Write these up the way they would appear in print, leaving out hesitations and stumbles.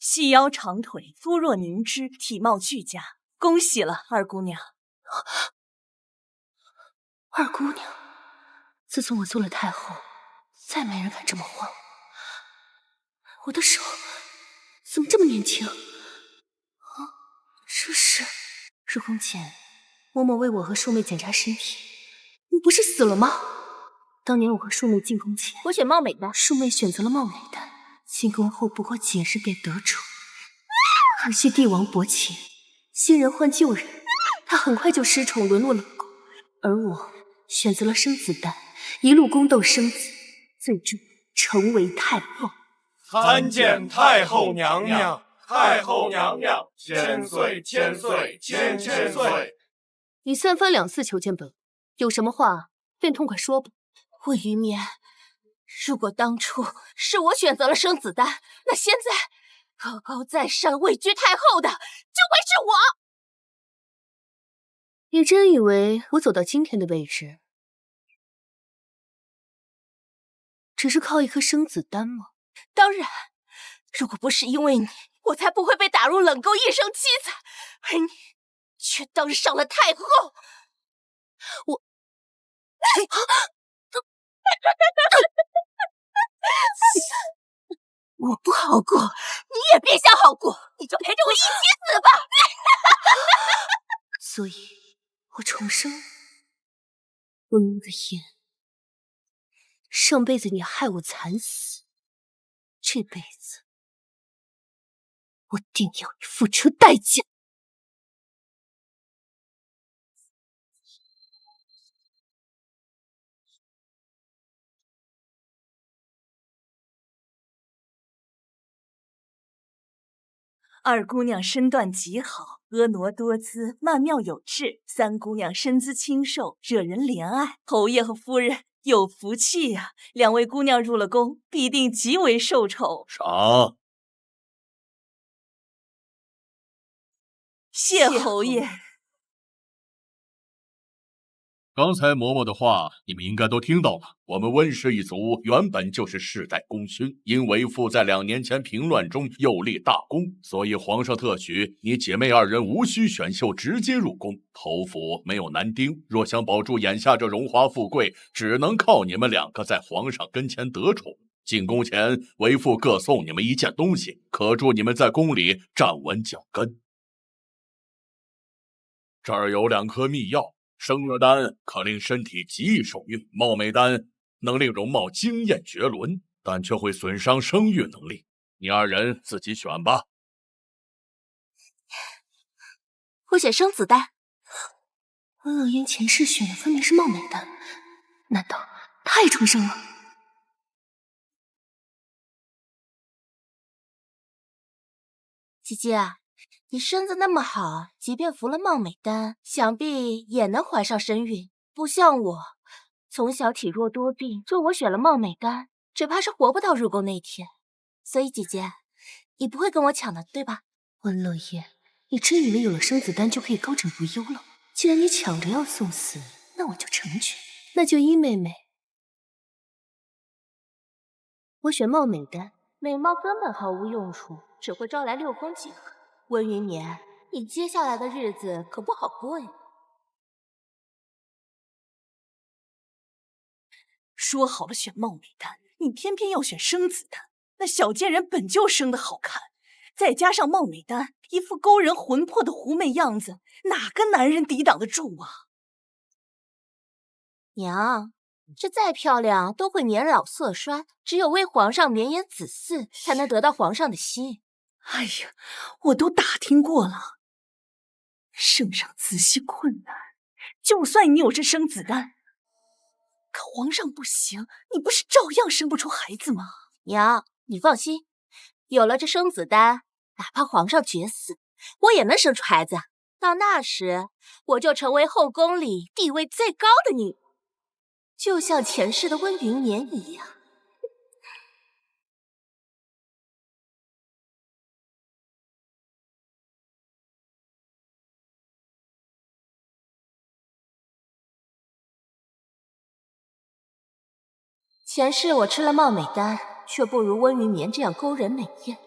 细腰长腿，肤若凝脂，体貌俱佳。恭喜了，二姑娘。二姑娘，自从我做了太后，再没人敢这么唤我。我的手怎么这么年轻？这是入宫前，嬷嬷为我和庶妹检查身体，你不是死了吗？当年我和庶妹进宫前，我选貌美丹，庶妹选择了貌美丹。进宫后不过几日便得宠，可惜帝王薄情，新人换旧人，她很快就失宠，沦落冷宫。而我选择了生子丹，一路宫斗生子，最终成为太后。参见太后娘娘，太后娘娘，千岁千岁千岁。你3番2次求见本，有什么话便痛快说吧。温云眠，如果当初是我选择了生子丹，那现在高高在上位居太后的就会是我。你真以为我走到今天的位置，只是靠一颗生子丹吗？当然，如果不是因为你，我才不会被打入冷宫，一生凄惨，而你却当上了太后。我不好过，你也别想好过，你就陪着我一起死吧。所以，我重生了。温柔的烟，上辈子你害我惨死，这辈子我定要你付出代价。二姑娘身段极好，婀娜多姿，曼妙有致。三姑娘身姿清瘦，惹人怜爱。侯爷和夫人有福气呀，两位姑娘入了宫，必定极为受宠。赏。谢侯爷。刚才嬷嬷的话，你们应该都听到了。我们温氏一族原本就是世代功勋，因为父在2年前平乱中又立大功，所以皇上特许你姐妹2人无需选秀，直接入宫。侯府没有男丁，若想保住眼下这荣华富贵，只能靠你们2个在皇上跟前得宠。进宫前，为父各送你们一件东西，可助你们在宫里站稳脚跟。这儿有2颗秘药。生乐丹可令身体极易受孕，貌美丹能令容貌惊艳绝伦，但却会损伤生育能力。你2人自己选吧。我选生子丹。温乐烟前世选的分明是貌美丹，难道她也重生了？姐姐，你身子那么好，即便服了貌美丹，想必也能怀上身孕。不像我，从小体弱多病，若我选了貌美丹，只怕是活不到入宫那天。所以姐姐，你不会跟我抢的，对吧？温乐烟，你真以为有了生子丹就可以高枕无忧了？既然你抢着要送死，那我就成全。那就依妹妹，我选貌美丹。美貌根本毫无用处，只会招来6宫几何。温云眠，你接下来的日子可不好过呀。说好了选貌美丹，你偏偏要选生子丹。那小贱人本就生得好看，再加上貌美丹一副勾人魂魄的狐媚样子，哪个男人抵挡得住啊？娘，这再漂亮都会年老色衰，只有为皇上绵延子嗣，才能得到皇上的心。哎呀，我都打听过了，圣上子息困难，就算你有这生子丹，可皇上不行，你不是照样生不出孩子吗？娘，你放心，有了这生子丹，哪怕皇上绝死，我也能生出孩子。到那时，我就成为后宫里地位最高的女人，就像前世的温云眠一样。前世我吃了貌美丹，却不如温云眠这样勾人美艳。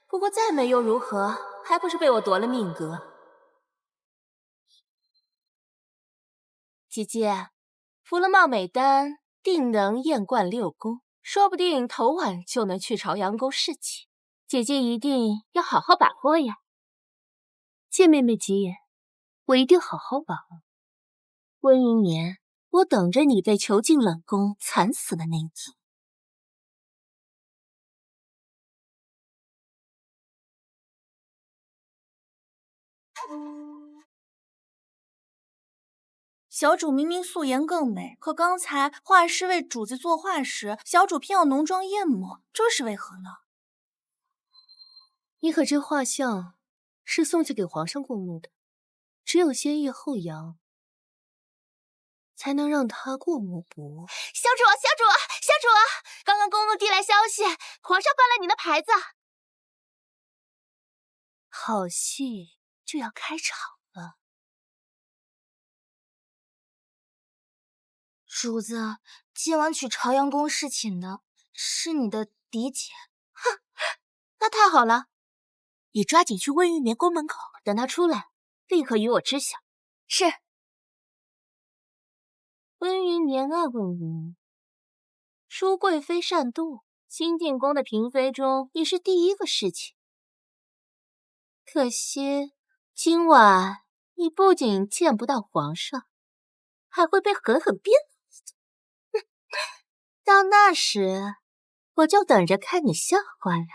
不过再美又如何，还不是被我夺了命格。姐姐，服了貌美丹，定能艳冠六宫，说不定头晚就能去朝阳宫侍寝。姐姐一定要好好把握呀。见妹妹吉言，我一定好好把握。温云年，我等着你被囚禁冷宫惨死的那一天。小主明明素颜更美，可刚才画师为主子作画时，小主偏要浓妆艳抹，这是为何呢？你可知画像是送去给皇上过目的，只有先抑后扬，才能让他过目不忘。小主啊，小主啊，小主啊！刚刚公路递来消息，皇上翻了你的牌子。好戏就要开场了。主子，今晚去朝阳宫侍寝的是你的嫡姐。哼，那太好了，你抓紧去温玉眠宫门口，等他出来，立刻与我知晓。是。温云年啊，温云，淑贵妃善妒，清静宫的嫔妃中，你是第一个侍寝。可惜今晚你不仅见不到皇上，还会被狠狠鞭死。到那时，我就等着看你笑话了。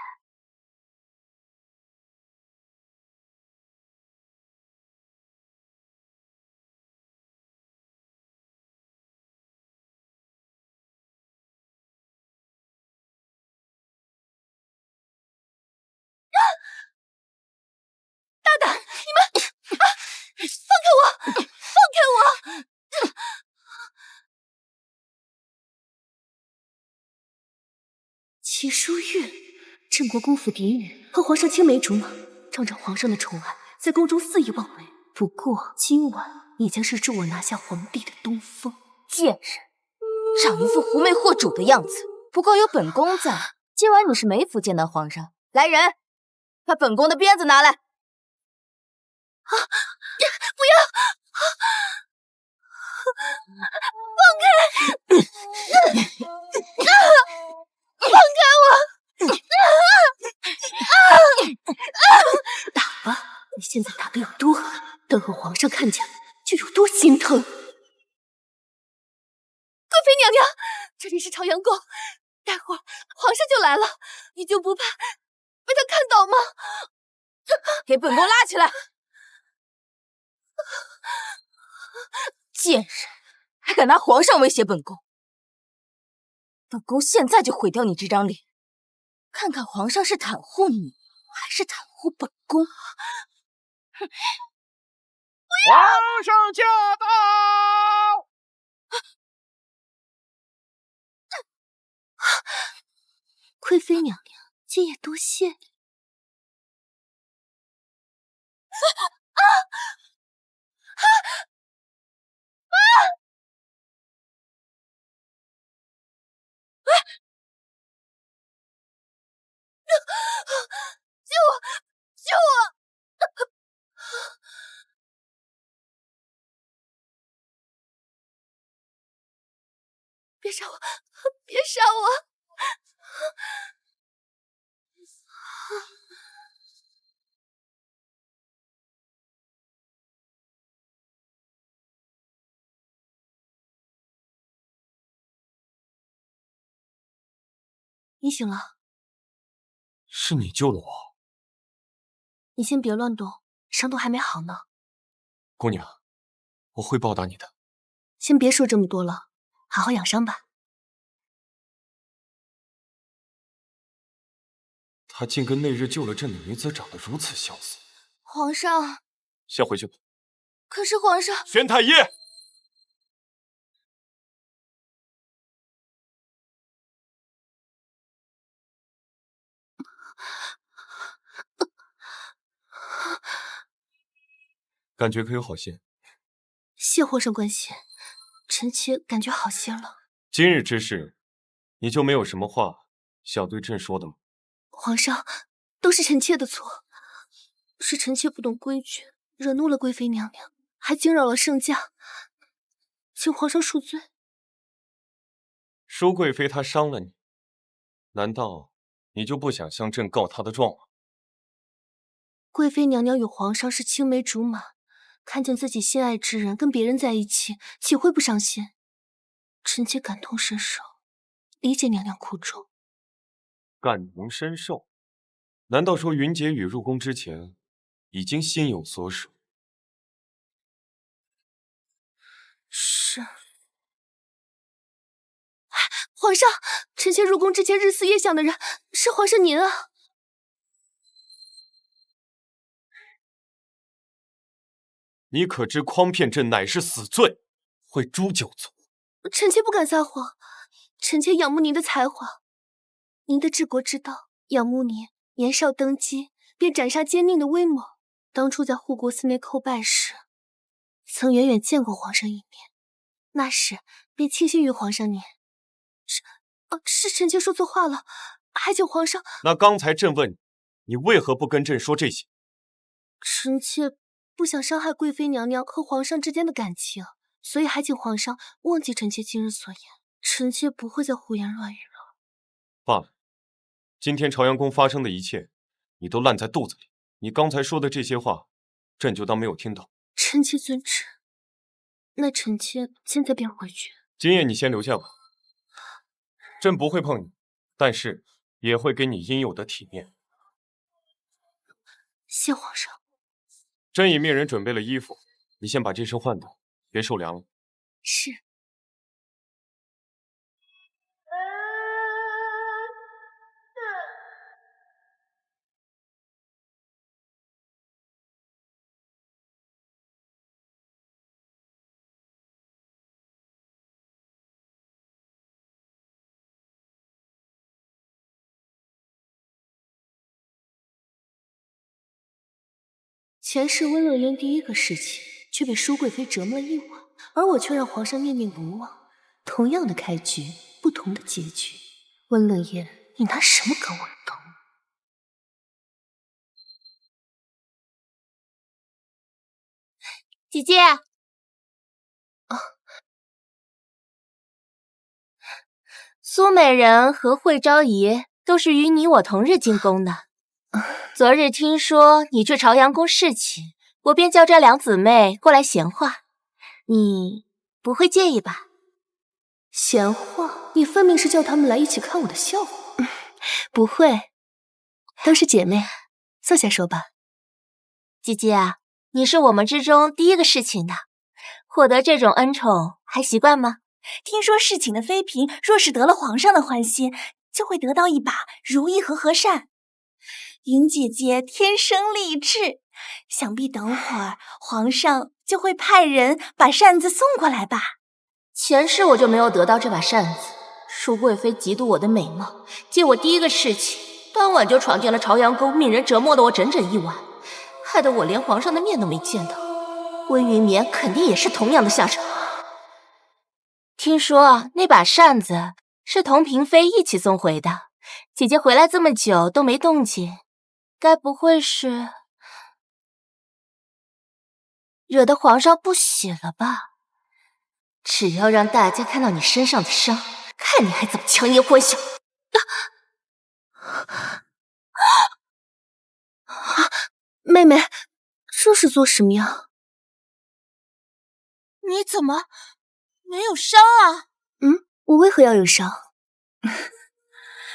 大胆！你们放开我！放开我！齐淑玉，镇国公府嫡女，和皇上青梅竹马，仗着皇上的宠爱，在宫中肆意妄为。不过今晚你将是助我拿下皇帝的东风。贱人，长一副狐媚惑主的样子。不过有本宫在，今晚你是没福见到皇上。来人，把本宫的鞭子拿来！啊！不要！放开！放开我！打吧，你现在打得有多狠，等和皇上看见就有多心疼。贵妃娘娘，这里是朝阳宫，待会儿皇上就来了，你就不怕被他看到吗？给本宫拉起来！贱人，还敢拿皇上威胁本宫！本宫现在就毁掉你这张脸，看看皇上是袒护你，还是袒护本宫。哼！皇上驾到！贵妃娘娘，今夜多谢你。救我！救我！别杀我！别杀我！你醒了。是你救了我。你先别乱动，伤都还没好呢。姑娘，我会报答你的。先别说这么多了，好好养伤吧。她竟跟那日救了朕的女子长得如此相似。皇上，先回去吧。可是皇上，宣太医。感觉可有好些？谢皇上关心，臣妾感觉好些了。今日之事，你就没有什么话想对朕说的吗？皇上，都是臣妾的错，是臣妾不懂规矩，惹怒了贵妃娘娘，还惊扰了圣驾，请皇上恕罪。舒贵妃她伤了你，难道你就不想向朕告她的状吗？贵妃娘娘与皇上是青梅竹马，看见自己心爱之人跟别人在一起，岂会不伤心？臣妾感同身受，理解娘娘苦衷。感同身受？难道说云婕妤入宫之前已经心有所属？是。皇上，臣妾入宫之前日思夜想的人是皇上您啊！你可知诓骗朕乃是死罪，会诛九族？臣妾不敢撒谎，臣妾仰慕您的才华，您的治国之道，仰慕您年少登基便斩杀奸佞的威猛。当初在护国寺内叩拜时，曾远远见过皇上一面，那时便倾心于皇上您。是臣妾说错话了，还请皇上。那刚才朕问你，你为何不跟朕说这些？臣妾不想伤害贵妃娘娘和皇上之间的感情，所以还请皇上忘记臣妾今日所言。臣妾不会再胡言乱语了。罢了，今天朝阳宫发生的一切，你都烂在肚子里。你刚才说的这些话，朕就当没有听到。臣妾遵旨。那臣妾现在便回去。今夜你先留下吧。朕不会碰你，但是也会给你应有的体面。谢皇上。朕已命人准备了衣服，你先把这身换掉，别受凉了。是。前世温乐园第一个侍寝，却被舒贵妃折磨了一晚，而我却让皇上念念不忘。同样的开局，不同的结局。温乐言，你拿什么跟我斗？姐姐，苏美人和惠昭仪都是与你我同日进宫的。昨日听说你去朝阳宫侍寝，我便叫这两姊妹过来闲话，你不会介意吧？闲话？你分明是叫他们来一起看我的笑话。不会，都是姐妹，坐下说吧。姐姐啊，你是我们之中第一个侍寝的，获得这种恩宠还习惯吗？听说侍寝的妃嫔若是得了皇上的欢心，就会得到一把如意和合扇。云姐姐天生丽质，想必等会儿皇上就会派人把扇子送过来吧。前世我就没有得到这把扇子，舒贵妃嫉妒我的美貌，借我第一个侍寝，当晚就闯进了朝阳宫，命人折磨了我整整一晚，害得我连皇上的面都没见到。温云眠肯定也是同样的下场。听说那把扇子是同嫔妃一起送回的，姐姐回来这么久都没动静，该不会是惹得皇上不喜了吧？只要让大家看到你身上的伤，看你还怎么强颜欢笑。妹妹，这是做什么呀？你怎么没有伤啊？我为何要有伤？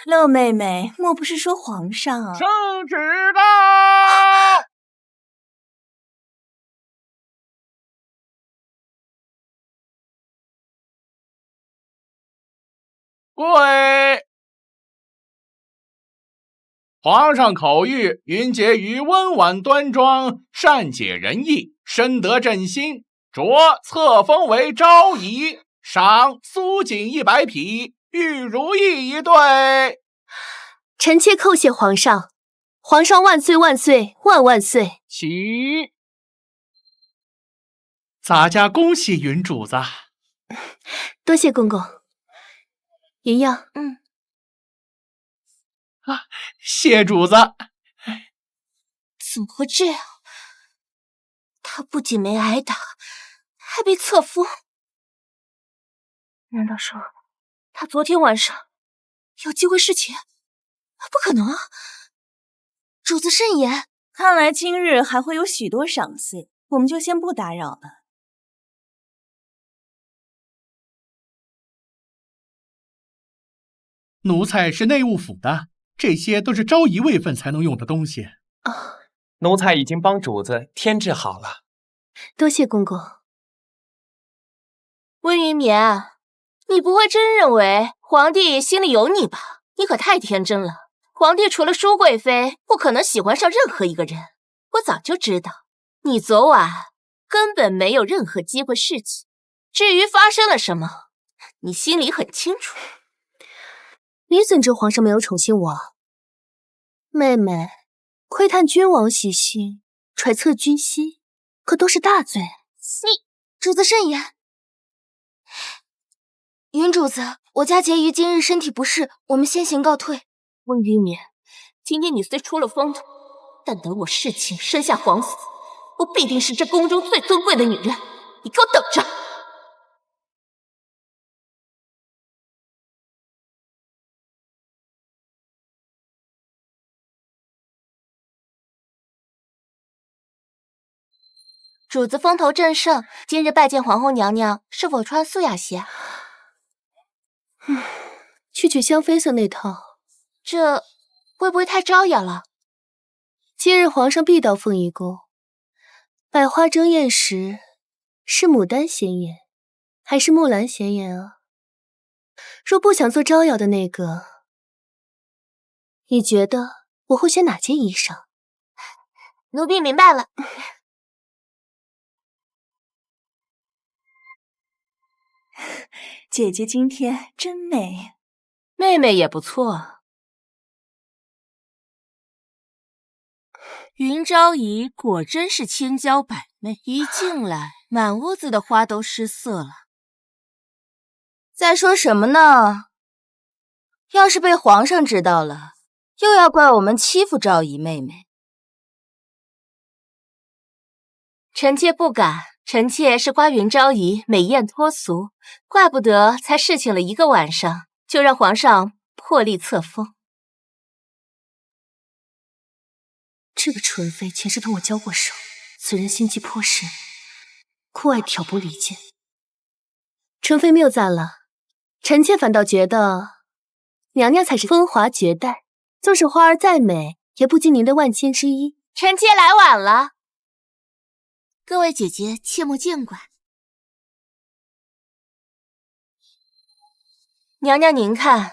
乐妹妹，莫不是说皇上啊？圣旨到！跪！皇上口谕，云婕妤温婉端庄，善解人意，深得朕心，着册封为昭仪，赏苏锦100匹，玉如意1对。臣妾叩谢皇上，皇上万岁万岁万万岁！起！咱家恭喜云主子。多谢公公。云样，谢主子。怎么会这样？他不仅没挨打，还被册封。难道说他昨天晚上有机会侍妾？不可能啊！主子慎言。看来今日还会有许多赏赐，我们就先不打扰了。奴才是内务府的，这些都是昭仪位分才能用的东西。奴才已经帮主子添置好了。多谢公公。温云眠，你不会真认为皇帝心里有你吧？你可太天真了。皇帝除了舒贵妃，不可能喜欢上任何一个人。我早就知道，你昨晚根本没有任何机会侍妾。至于发生了什么，你心里很清楚。你怎知皇上没有宠幸我？妹妹，窥探君王习性，揣测君心，可都是大罪。你，主子慎言。云主子，我家婕妤今日身体不适，我们先行告退。温云眠，今天你虽出了风头，但等我侍寝生下皇子，我必定是这宫中最尊贵的女人。你给我等着！主子风头正盛，今日拜见皇后娘娘，是否穿素雅些？去取香妃色那套，这会不会太招摇了？今日皇上必到凤仪宫，百花争艳时，是牡丹显眼，还是木兰显眼啊？若不想做招摇的那个，你觉得我会选哪件衣裳？奴婢明白了。姐姐今天真美，妹妹也不错。云昭仪果真是千娇百媚，一进来，满屋子的花都失色了。在说什么呢？要是被皇上知道了，又要怪我们欺负昭仪妹妹。臣妾不敢，臣妾是夸云昭仪美艳脱俗，怪不得才侍寝了1个晚上，就让皇上破例册封。这个纯妃前世同我交过手，此人心机颇深，酷爱挑拨离间。纯妃谬赞了，臣妾反倒觉得娘娘才是风华绝代，纵使花儿再美，也不及您的万千之一。臣妾来晚了，各位姐姐切莫见怪。娘娘您看，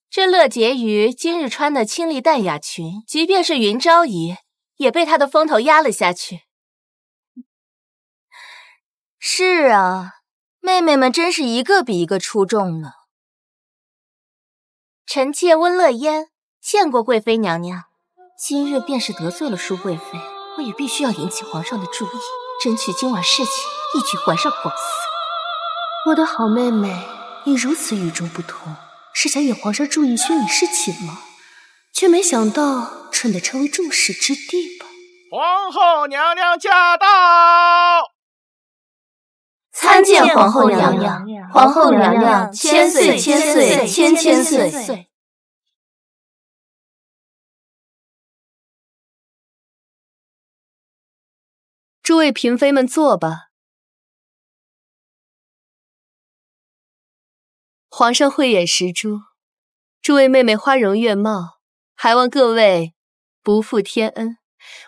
这乐婕妤今日穿的清丽淡雅裙，即便是云昭仪，也被她的风头压了下去。是啊，妹妹们真是一个比一个出众呢。臣妾温乐嫣见过贵妃娘娘，今日便是得罪了舒贵妃，我也必须要引起皇上的注意，争取今晚侍寝一举还上皇嗣。我的好妹妹，你如此与众不同，是想引皇上注意宣你侍寝吗？却没想到蠢得成为众矢之的吧。皇后娘娘驾到！参见皇后娘娘，皇后娘娘千岁千岁千千岁。诸位嫔妃们坐吧。皇上慧眼识珠，诸位妹妹花容月貌，还望各位不负天恩，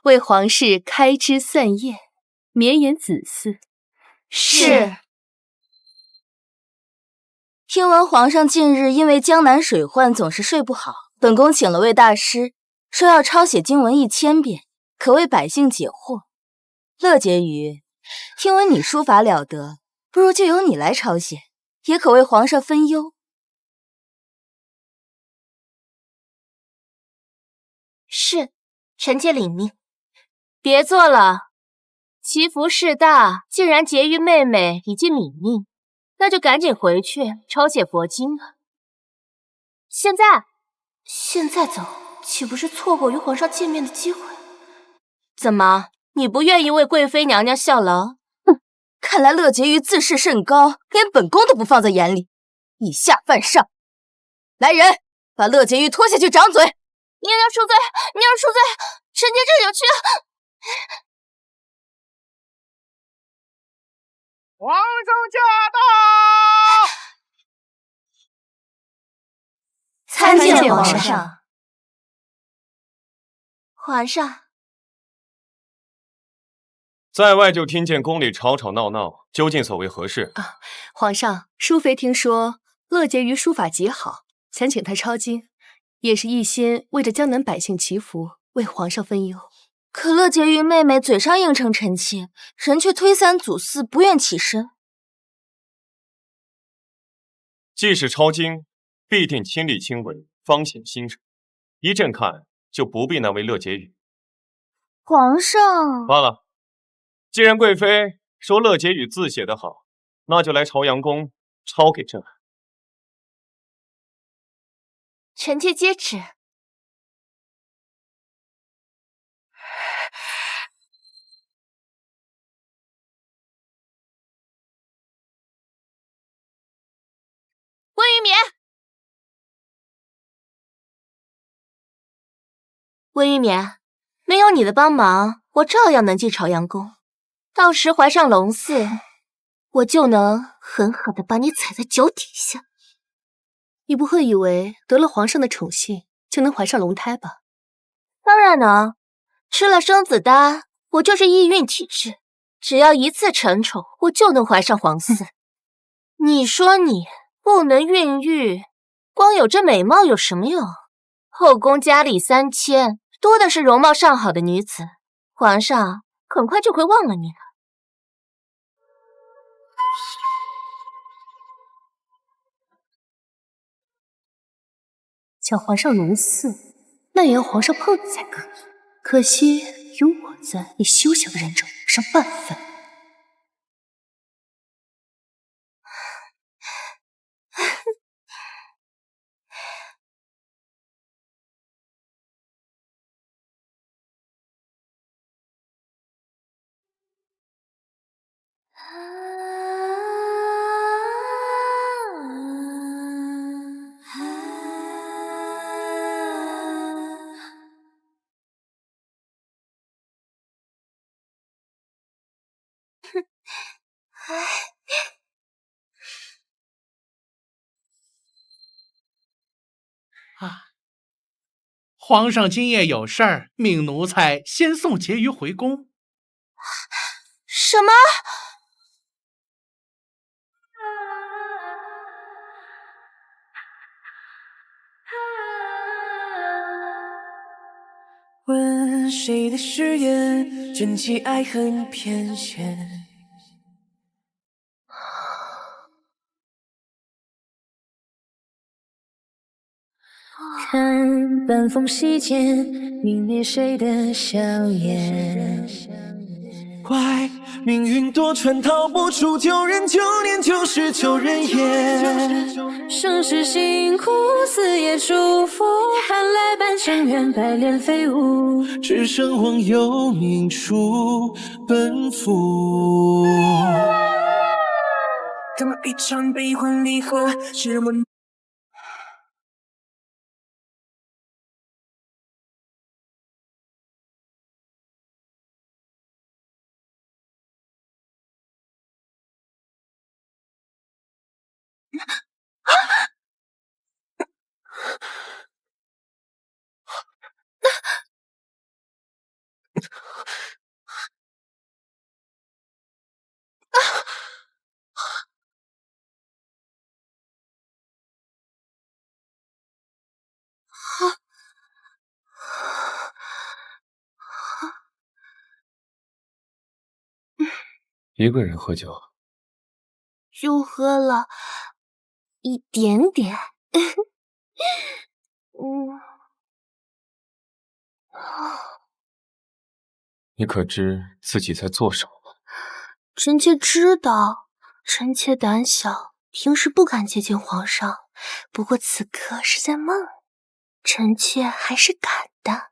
为皇室开枝散叶，绵延子嗣。是。听闻皇上近日因为江南水患总是睡不好，本宫请了位大师，说要抄写经文1000遍，可为百姓解惑。乐婕妤，听闻你书法了得，不如就由你来抄写，也可为皇上分忧。是，臣妾领命。别坐了，祈福事大，既然婕妤妹妹已经领命，那就赶紧回去抄写佛经啊。现在走，岂不是错过与皇上见面的机会？怎么，你不愿意为贵妃娘娘效劳？看来乐婕妤自视甚高，连本宫都不放在眼里，以下犯上。来人，把乐婕妤拖下去掌嘴！娘娘恕罪，娘娘恕罪，臣妾这就去。皇上驾到！参见皇上。皇上，在外就听见宫里吵吵闹闹，究竟所为何事？皇上，淑妃听说乐婕妤书法极好，想请她抄经，也是一心为着江南百姓祈福，为皇上分忧。可乐婕妤妹妹嘴上应承臣妾，人却推三阻四，不愿起身。即使抄经，必定亲力亲为，方显心诚。一阵看就不必难为乐婕妤。皇上，罢了，既然贵妃说乐婕妤字写得好，那就来朝阳宫抄给朕看。臣妾接旨。温玉冕，温玉冕，没有你的帮忙，我照样能进朝阳宫。到时怀上龙嗣，我就能狠狠地把你踩在脚底下。你不会以为得了皇上的宠幸就能怀上龙胎吧？当然能，吃了生子丹，我就是易孕体质，只要一次承宠，我就能怀上皇嗣。你说你不能孕育，光有这美貌有什么用？后宫佳丽3000，多的是容貌上好的女子，皇上很快就会忘了你了。想皇上龙嗣，那也要皇上碰你才可以。可惜有我在，你休想的人中上半分。皇上今夜有事儿，命奴才先送婕妤回宫。什么？问谁的誓言，真气爱恨偏跹。看晚风洗剑，泯灭谁的笑颜。怪命运多舛，逃不出旧人旧念，旧事旧人言。生世辛苦，四野祝福，盼来半生缘，百炼飞舞。只剩忘忧命出奔赴。这么一场悲欢离合，是我。一个人喝酒，就喝了一点点。你可知自己在做什么吗？臣妾知道，臣妾胆小，平时不敢接近皇上。不过此刻是在梦里，臣妾还是敢的。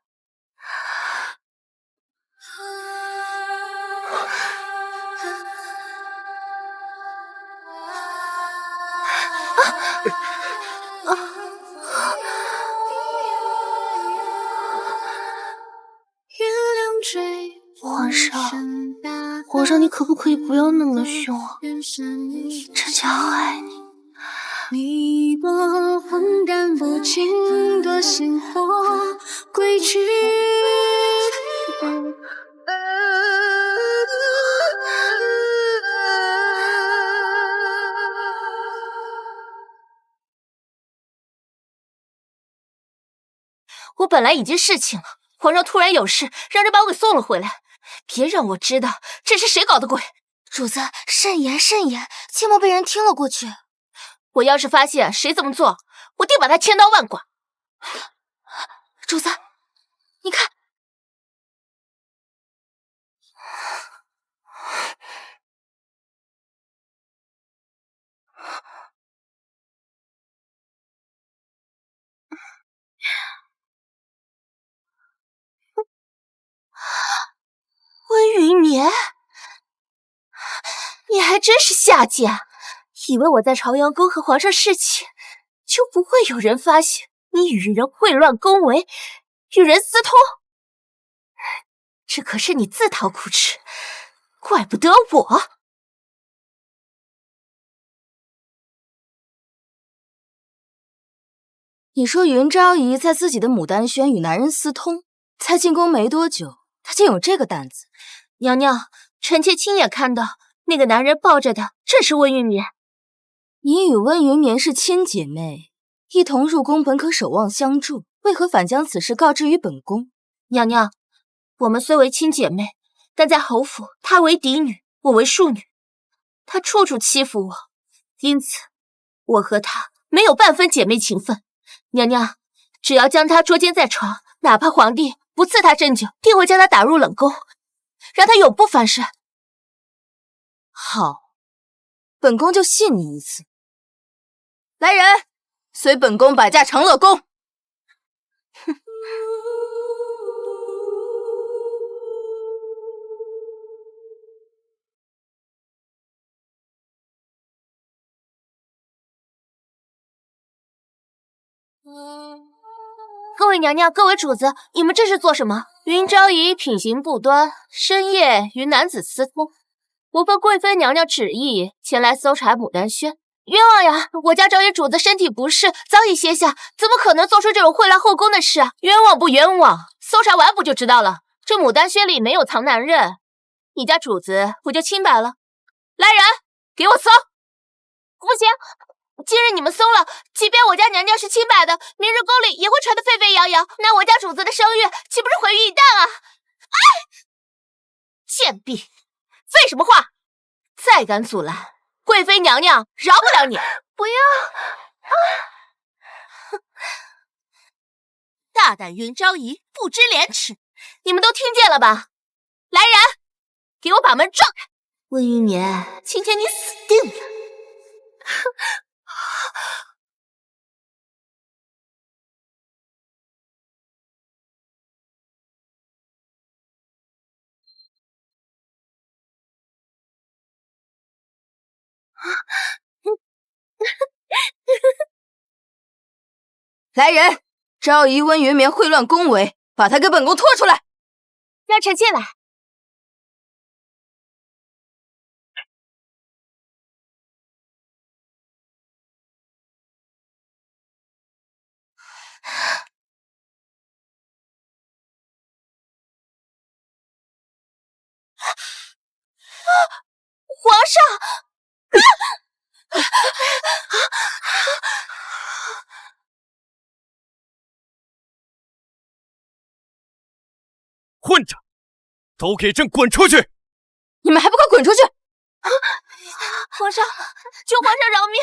皇上，你可不可以不要那么凶啊？臣妾好爱你。你多浑然不惊，多鲜活规矩。我本来已经侍寝了，皇上突然有事，让人把我给送了回来。别让我知道这是谁搞的鬼！主子，慎言慎言，切莫被人听了过去。我要是发现谁这么做，我定把他千刀万剐。主子，你看，温云眠，你还真是下贱！以为我在朝阳宫和皇上侍寝，就不会有人发现你与人秽乱宫闱，与人私通。这可是你自讨苦吃，怪不得我。你说云昭仪在自己的牡丹轩与男人私通，才进宫没多久，她竟有这个胆子。娘娘，臣妾亲眼看到那个男人抱着的正是温云眠。你与温云眠是亲姐妹，一同入宫本可守望相助，为何反将此事告知于本宫？娘娘，我们虽为亲姐妹，但在侯府，她为嫡女，我为庶女，她处处欺负我，因此我和她没有半分姐妹情分。娘娘，只要将她捉奸在床，哪怕皇帝不赐她针灸，定会将她打入冷宫，让她永不翻身。好，本宫就信你一次。来人，随本宫摆驾长乐宫。哼。各位娘娘，各位主子，你们这是做什么？云昭仪品行不端，深夜与男子私通，我奉贵妃娘娘旨意前来搜查牡丹轩。冤枉呀！我家昭仪主子身体不适，早已歇下，怎么可能做出这种秽乱后宫的事啊？冤枉不冤枉？搜查完不就知道了？这牡丹轩里没有藏男人，你家主子不就清白了？来人，给我搜！不行，今日你们搜了，即便我家娘娘是清白的，明日宫里也会传得沸沸扬扬，那我家主子的声誉岂不是毁于一旦啊？哎，贱婢，废什么话？再敢阻拦，贵妃娘娘饶不了你！不要！大胆云昭仪，不知廉耻！你们都听见了吧？来人，给我把门撞开！温云眠，今天你死定了！来人，昭仪温云眠秽乱宫闱，把他给本宫拖出来！让臣妾来。皇上！混账！都给朕滚出去！你们还不快滚出去！皇上，求皇上饶命！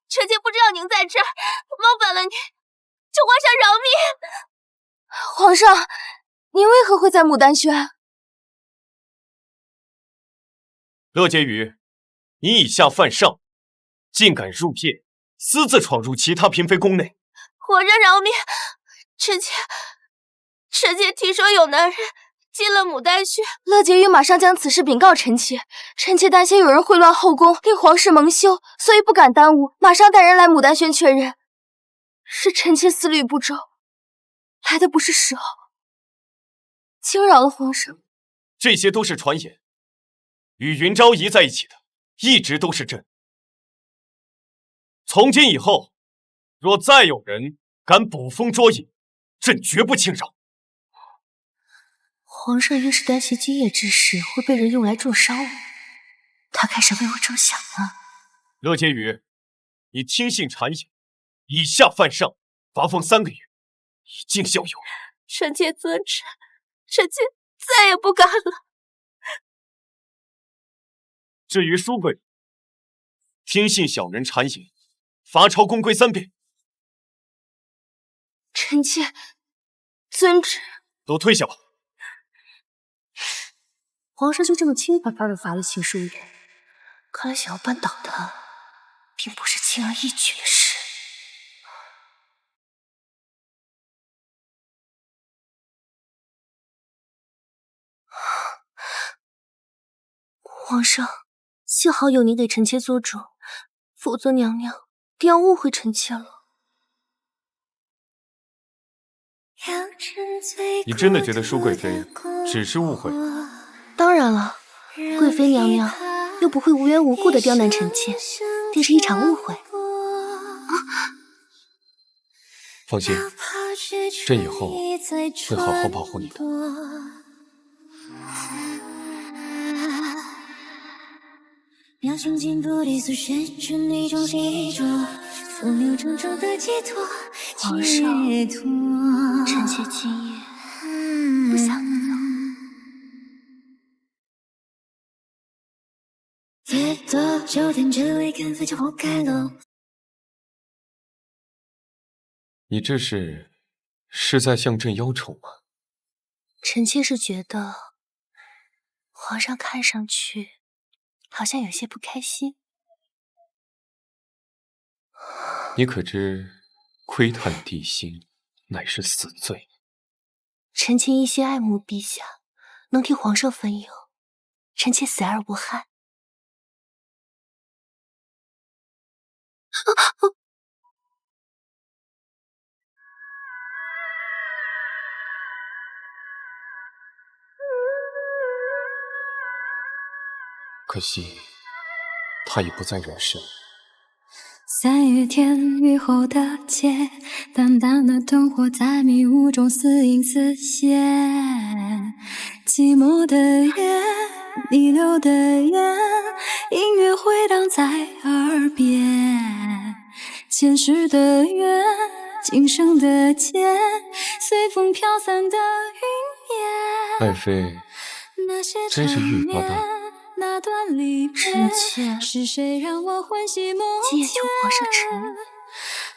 臣妾不知道您在这儿，冒犯了您，求皇上饶命！皇上，您为何会在牡丹轩？乐婕妤，你以下犯上，竟敢入夜，私自闯入其他嫔妃宫内。皇上饶命！臣妾听说有男人进了牡丹轩。乐婕妤马上将此事禀告臣妾，臣妾担心有人秽乱后宫，令皇室蒙羞，所以不敢耽误，马上带人来牡丹轩确认。是臣妾思虑不周，来的不是时候，惊扰了皇上，这些都是传言。与云昭仪在一起的，一直都是朕。从今以后，若再有人敢捕风捉影，朕绝不轻饶。皇上越是担心今夜之事会被人用来重伤我，他开始为我着想了。乐婕妤，你听信谗言，以下犯上，罚俸3个月，以儆效尤。臣妾遵旨，臣妾再也不敢了。至于淑贵，听信小人谗言，罚朝宫规3遍。臣妾遵旨。都退下吧。皇上就这么轻飘飘地罚了秦淑媛，看来想要扳倒他，并不是轻而易举的事。皇上，幸好有您给臣妾做主，否则娘娘定要误会臣妾了。你真的觉得舒贵妃只是误会？当然了，贵妃娘娘又不会无缘无故的刁难臣妾，定是一场误会。放心，朕以后会好好保护你的。秒针进步低速旋转一种记住，风流怔怔的寄托。皇上，臣妾今夜不想走。再多9天之内跟飞就活该了。你这是在向朕邀宠吗？臣妾是觉得皇上看上去好像有些不开心。你可知窥探帝心乃是死罪？臣妾一心爱慕陛下，能替皇上分忧，臣妾死而无憾。可惜他已不在人世。3月天雨后的街，淡淡的灯火在迷雾中似隐似现。寂寞的夜，逆流的烟，音乐回荡在耳边。前世的缘，今生的劫，随风飘散的云烟。爱妃真是欲罢大。那段离别，是谁让我欢喜梦今夜求皇上成礼，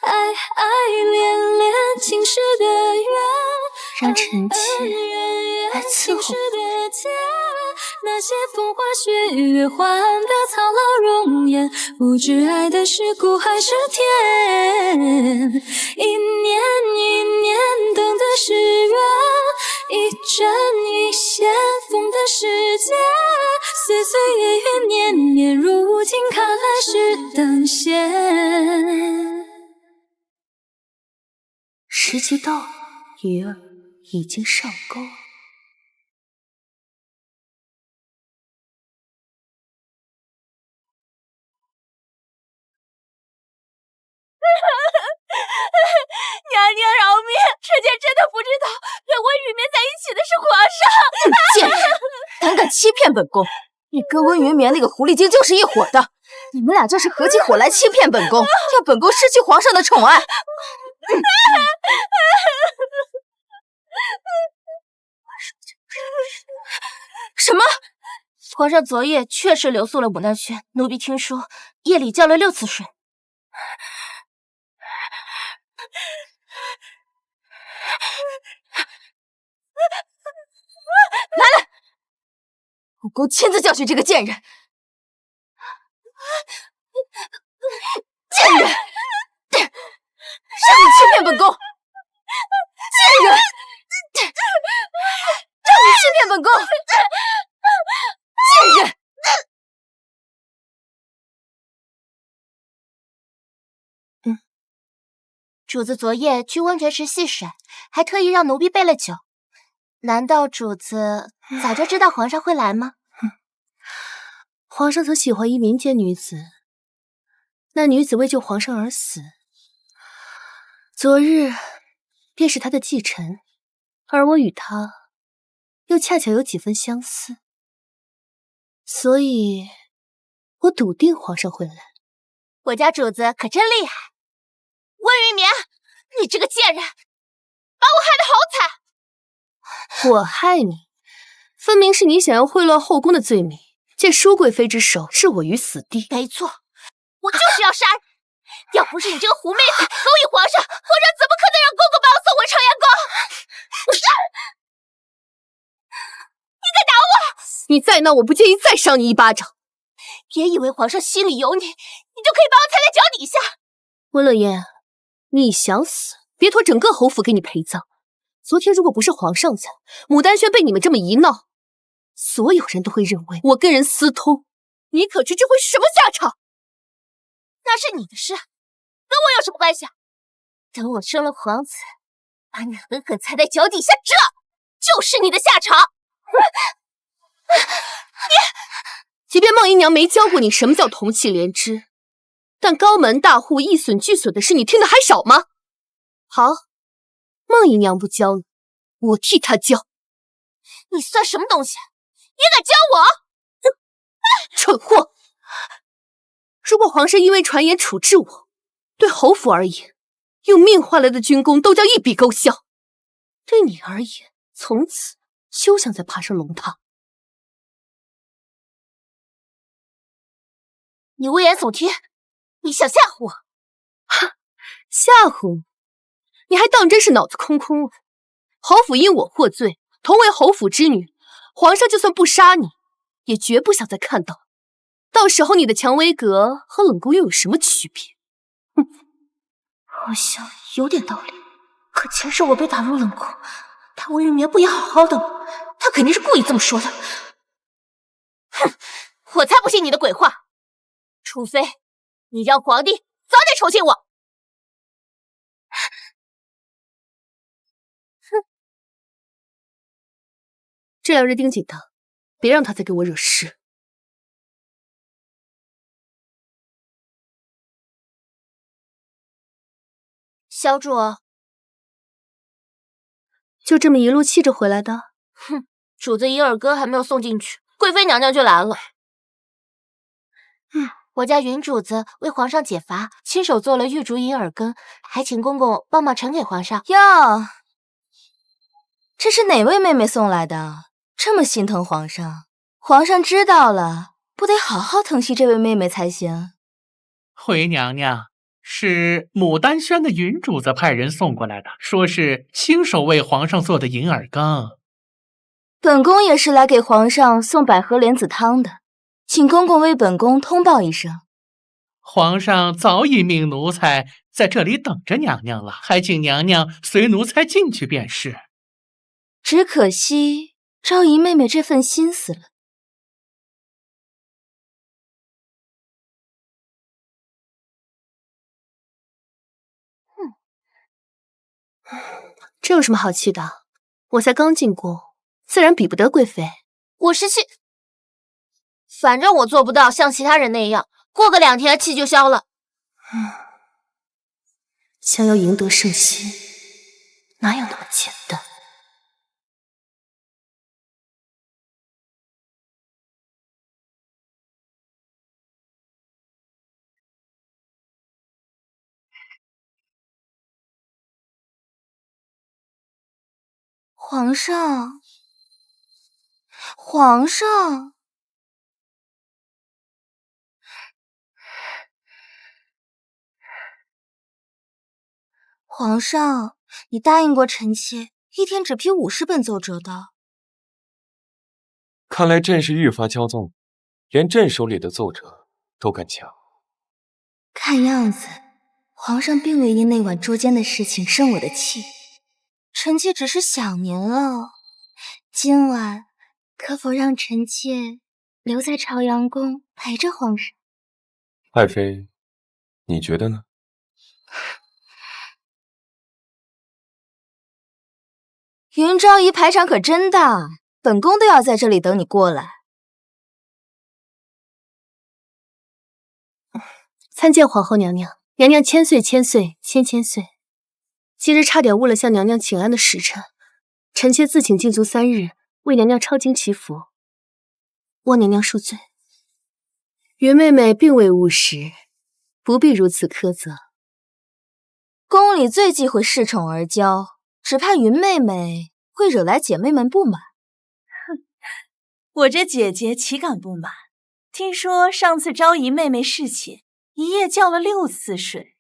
爱爱恋恋，情世的缘，让臣妾来伺候。那些风花雪月换得苍老容颜，不知爱的是苦还是甜。一年一年等的是缘，一针一线缝的世界，岁岁月月年年，如今看来是等闲。时机到了，鱼儿已经上钩了。娘娘饶命！臣妾真的不知道跟温雨眠在一起的是皇上。贱人，胆敢欺骗本宫！你跟温云眠那个狐狸精就是一伙的，你们俩就是合起伙来欺骗本宫，让本宫失去皇上的宠爱。什么？皇上昨夜确实留宿了牡丹轩，奴婢听说夜里叫了6次水。拿来！本宫亲自教训这个贱人！贱人！让你欺骗本宫！贱人！让你欺骗本宫！贱人！主子昨夜去温泉池戏水，还特意让奴婢备了酒。难道主子早就知道皇上会来吗？皇上曾喜欢一民间女子，那女子为救皇上而死，昨日便是她的忌辰，而我与她又恰巧有几分相似，所以我笃定皇上会来。我家主子可真厉害！温云眠，你这个贱人，把我害得好惨！我害你，分明是你想要贿赂后宫的罪名，借舒贵妃之手置我于死地。没错，我就是要杀你！要不是你这个狐妹子勾引皇上，皇上怎么可能让公公把我送回朝阳宫？你敢打我！你再闹，我不介意再赏你一巴掌。别以为皇上心里有你，你就可以把我踩在脚底下。温乐言，你想死，别托整个侯府给你陪葬。昨天如果不是皇上在，牡丹轩被你们这么一闹，所有人都会认为我跟人私通，你可知这会是什么下场？那是你的事，跟我有什么关系？等我生了皇子，把你狠狠踩在脚底下，这就是你的下场。即便孟姨娘没教过你什么叫同气连枝，但高门大户一损俱损的事，你听得还少吗？好，孟姨娘不教你，我替她教。你算什么东西？也敢教我？蠢货！如果皇上因为传言处置我，对侯府而言，用命换来的军功都叫一笔勾销；对你而言，从此休想再爬上龙榻。你危言耸听，你想吓唬我？吓唬你？你还当真是脑子空空了？侯府因我获罪，同为侯府之女，皇上就算不杀你，也绝不想再看到。到时候你的蔷薇阁和冷宫又有什么区别？哼，好像有点道理。可前世我被打入冷宫，他温云眠不也好好的吗？他肯定是故意这么说的。哼，我才不信你的鬼话！除非你让皇帝早点宠幸我。哼，这2日盯紧他，别让他再给我惹事。小主，就这么一路气着回来的？哼，主子一耳根还没有送进去，贵妃娘娘就来了。我家云主子为皇上解乏，亲手做了玉竹银耳根，还请公公帮忙呈给皇上。哟，这是哪位妹妹送来的？这么心疼皇上，皇上知道了，不得好好疼惜这位妹妹才行。回娘娘，是牡丹轩的云主子派人送过来的，说是亲手为皇上做的银耳羹。本宫也是来给皇上送百合莲子汤的，请公公为本宫通报一声。皇上早已命奴才在这里等着娘娘了，还请娘娘随奴才进去便是。只可惜昭仪妹妹这份心思了。这有什么好气的？我才刚进宫，自然比不得贵妃。我是气，反正我做不到像其他人那样，过个2天气就消了。想要赢得圣心，哪有那么简单？皇上，皇上，皇上，你答应过臣妾，一天只批50本奏折的。看来朕是愈发骄纵，连朕手里的奏折都敢抢。看样子，皇上并未因那晚捉奸的事情生我的气，臣妾只是想您了。今晚可否让臣妾留在朝阳宫陪着皇上？爱妃，你觉得呢？云昭仪排场可真大，本宫都要在这里等你过来。参见皇后娘娘，娘娘千岁千岁千千岁。今日差点误了向娘娘请安的时辰，臣妾自请禁足3日，为娘娘抄经祈福，望娘娘恕罪。云妹妹并未误时，不必如此苛责。宫里最忌讳恃宠而骄，只怕云妹妹会惹来姐妹们不满。哼，我这姐姐岂敢不满？听说上次昭仪妹妹侍寝，一夜叫了6次水。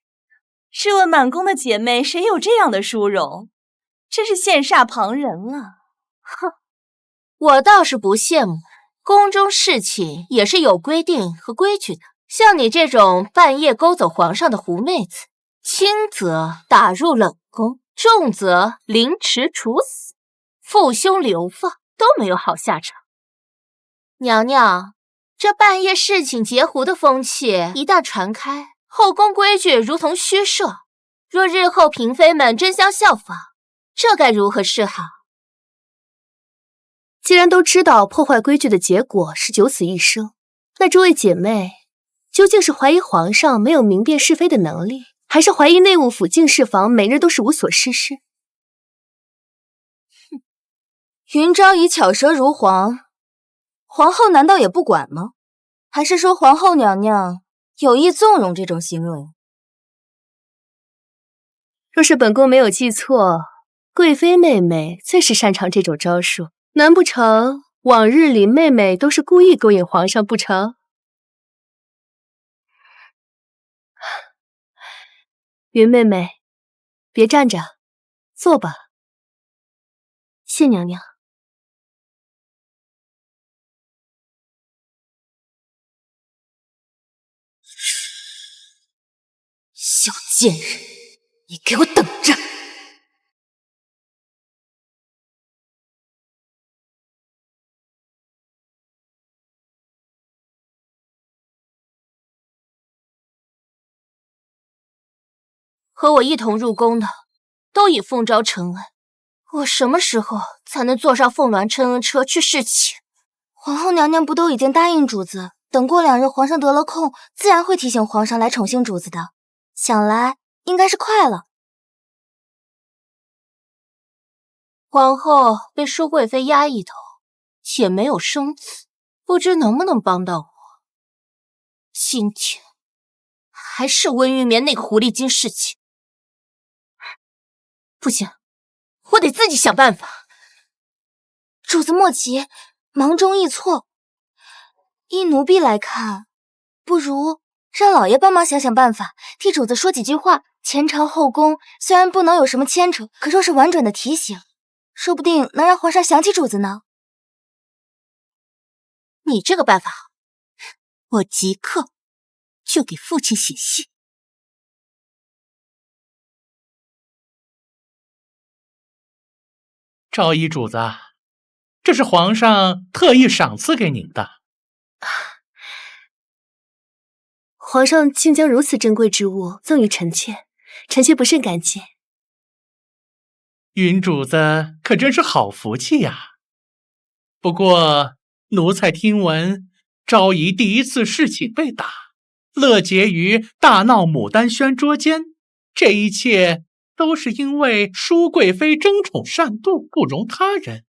试问满宫的姐妹，谁有这样的殊荣？真是羡煞旁人了。哼，我倒是不羡慕，宫中侍寝也是有规定和规矩的。像你这种半夜勾走皇上的狐妹子，轻则打入冷宫，重则凌迟处死，父兄流放都没有好下场。娘娘，这半夜侍寝截胡的风气一旦传开，后宫规矩如同虚设，若日后嫔妃们争相效仿，这该如何是好？既然都知道破坏规矩的结果是九死一生，那诸位姐妹究竟是怀疑皇上没有明辨是非的能力，还是怀疑内务府净室房每日都是无所事事？哼，云昭仪巧舌如簧，皇后难道也不管吗？还是说皇后娘娘有意纵容这种行为？若是本宫没有记错，贵妃妹妹最是擅长这种招数，难不成往日里妹妹都是故意勾引皇上不成？云妹妹，别站着，坐吧。谢娘娘。小贱人，你给我等着！和我一同入宫的，都已奉召承恩。我什么时候才能坐上凤鸾承恩车去侍寝？皇后娘娘不都已经答应主子，等过2日皇上得了空，自然会提醒皇上来宠幸主子的。想来应该是快了。皇后被舒贵妃压一头，且没有生子，不知能不能帮到我。今天还是温玉眠那个狐狸精侍寝。不行，我得自己想办法。主子莫急，忙中易错。依奴婢来看，不如让老爷帮忙想想办法，替主子说几句话。前朝后宫虽然不能有什么牵扯，可若是婉转的提醒，说不定能让皇上想起主子呢。你这个办法好，我即刻就给父亲写信。昭仪主子，这是皇上特意赏赐给您的。皇上竟将如此珍贵之物赠予臣妾，臣妾不甚感激。云主子可真是好福气呀！不过奴才听闻昭仪第一次侍寝被打，乐结于大闹牡丹轩捉奸，这一切都是因为舒贵妃争宠擅妒，不容他人。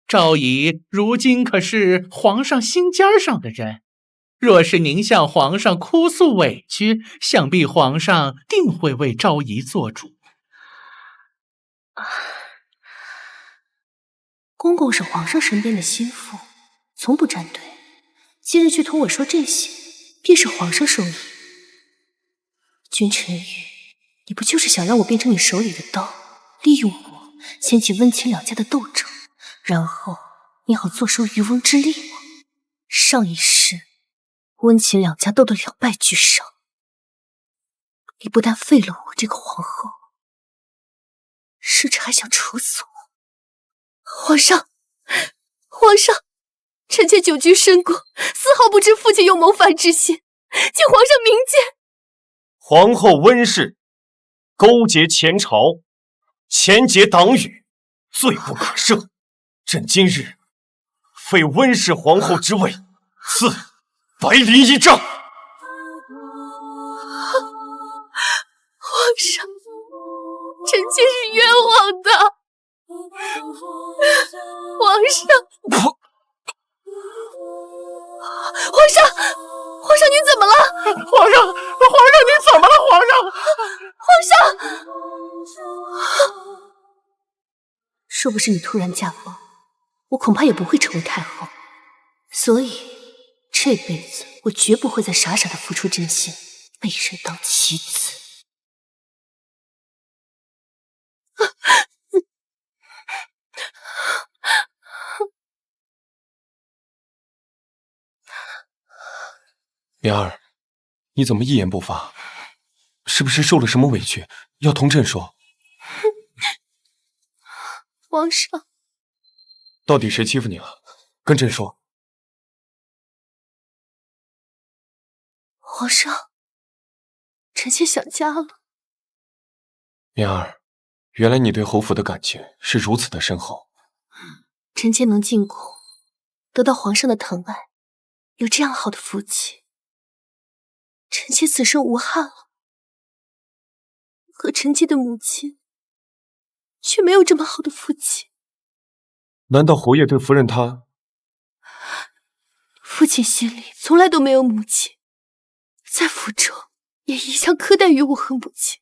昭仪如今可是皇上心尖上的人，若是您向皇上哭诉委屈，想必皇上定会为昭仪做主。公公是皇上身边的心腹，从不站队，今日却同我说这些，必是皇上授意。君臣玉，你不就是想让我变成你手里的刀，利用我掀起温情两家的斗争，然后你好坐收渔翁之利吗？上一世温情两家斗得两败俱伤，你不但废了我这个皇后，甚至还想处死我。皇上，皇上，臣妾久居深宫，丝毫不知父亲有谋反之心，请皇上明鉴。皇后温氏勾结前朝，前结党羽，罪不可赦。朕今日废温氏皇后之位，赐白绫1丈。皇上，臣妾是冤枉的。皇上，皇上，你怎么了？皇上，你怎么了？皇上，若不是你突然驾崩，我恐怕也不会成为太后。所以这辈子我绝不会再傻傻的付出真心，被人当棋子。莲儿，你怎么一言不发？是不是受了什么委屈，要同朕说？皇上，到底谁欺负你了？跟朕说。皇上，臣妾想家了。莲儿，原来你对侯府的感情是如此的深厚。臣妾能进宫，得到皇上的疼爱，有这样好的福气，臣妾此生无憾了。可臣妾的母亲却没有这么好的福气。难道侯爷对夫人她……父亲心里从来都没有母亲，在府中也一向苛待于我和母亲。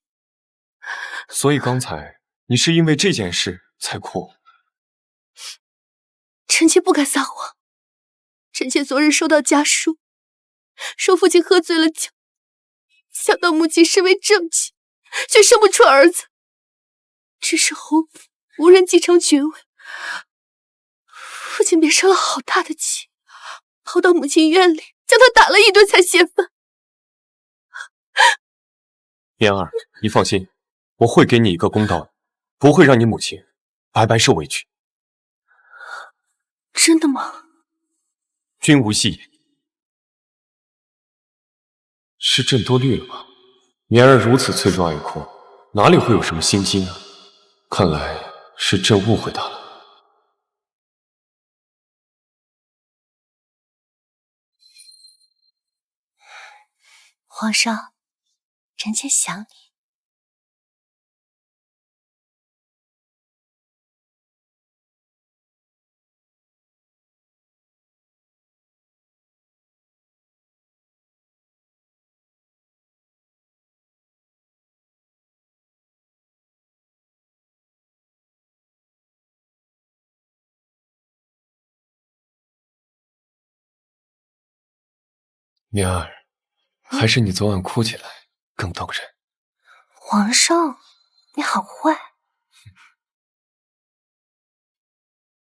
所以刚才你是因为这件事才哭？臣妾不敢撒谎。臣妾昨日收到家书，说父亲喝醉了酒，想到母亲身为正妻，却生不出儿子，只是侯府无人继承爵位，父亲便生了好大的气，跑到母亲院里将她打了一顿才泄愤。莲儿，你放心，我会给你一个公道的，不会让你母亲白白受委屈。真的吗？君无戏言。是朕多虑了吧？莲儿如此脆弱爱哭，哪里会有什么心机呢？看来是朕误会她了。皇上，臣妾想你。莲儿，还是你昨晚哭起来更动人。皇上，你好坏。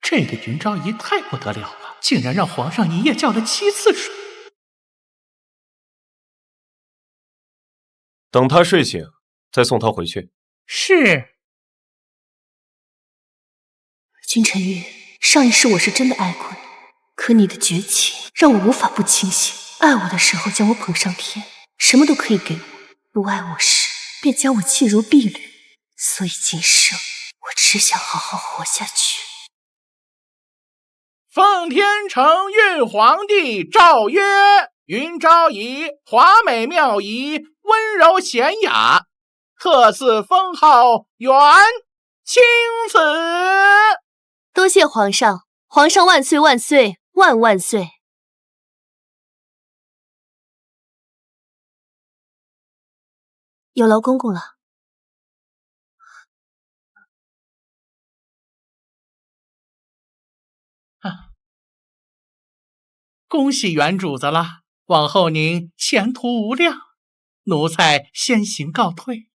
这个云昭仪太不得了了，竟然让皇上一夜叫了7次水。等他睡醒，再送他回去。是。君臣玉，上一世我是真的爱过你，可你的绝情让我无法不倾心。爱我的时候将我捧上天，什么都可以给我；不爱我时，便将我弃如敝履。所以今生我只想好好活下去。奉天承运皇帝诏曰：云昭仪华美妙仪，温柔娴雅，特赐封号元清子。多谢皇上，皇上万岁万岁万万岁！有劳公公了。恭喜原主子了，往后您前途无量。奴才先行告退。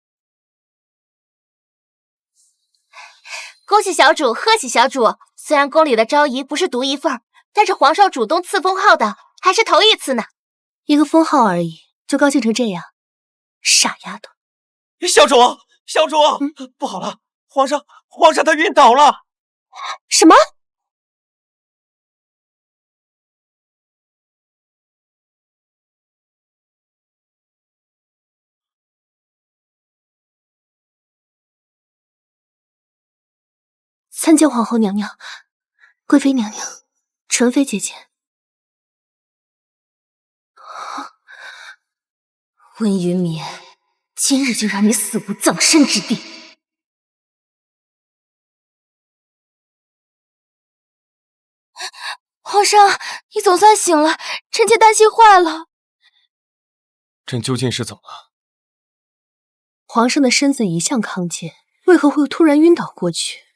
恭喜小主，贺喜小主！虽然宫里的昭仪不是独一份，但是皇上主动赐封号的还是头一次呢。一个封号而已，就高兴成这样，傻丫头！小主，小主，不好了，皇上他晕倒了！什么？参见皇后娘娘、贵妃娘娘、纯妃姐姐。温云眠，今日就让你死无葬身之地！皇上，你总算醒了，臣妾担心坏了。朕究竟是怎么了？皇上的身子一向康健，为何会突然晕倒过去？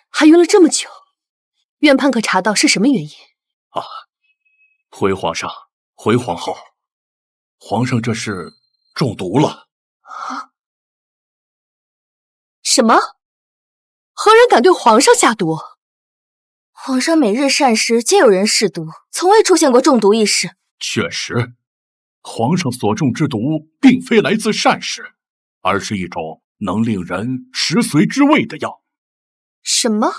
还晕了这么久，院判可查到是什么原因？啊，回皇上，回皇后，皇上这是中毒了。啊？什么？何人敢对皇上下毒？皇上每日膳食皆有人试毒，从未出现过中毒一事。确实，皇上所中之毒并非来自膳食，而是一种能令人食髓知味的药。什么？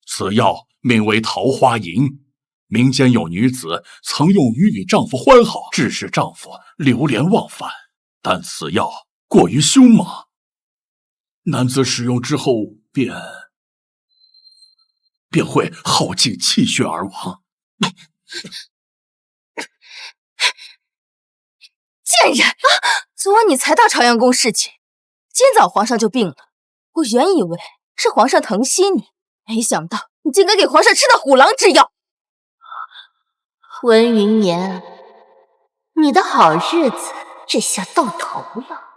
此药名为桃花银，民间有女子曾用于与丈夫欢好，致使丈夫流连忘返，但此药过于凶猛，男子使用之后便会耗尽气血而亡。贱人！昨晚你才到朝阳宫侍寝，今早皇上就病了。我原以为是皇上疼惜你，没想到你竟敢给皇上吃的虎狼之药。温云眠，你的好日子这下到头了。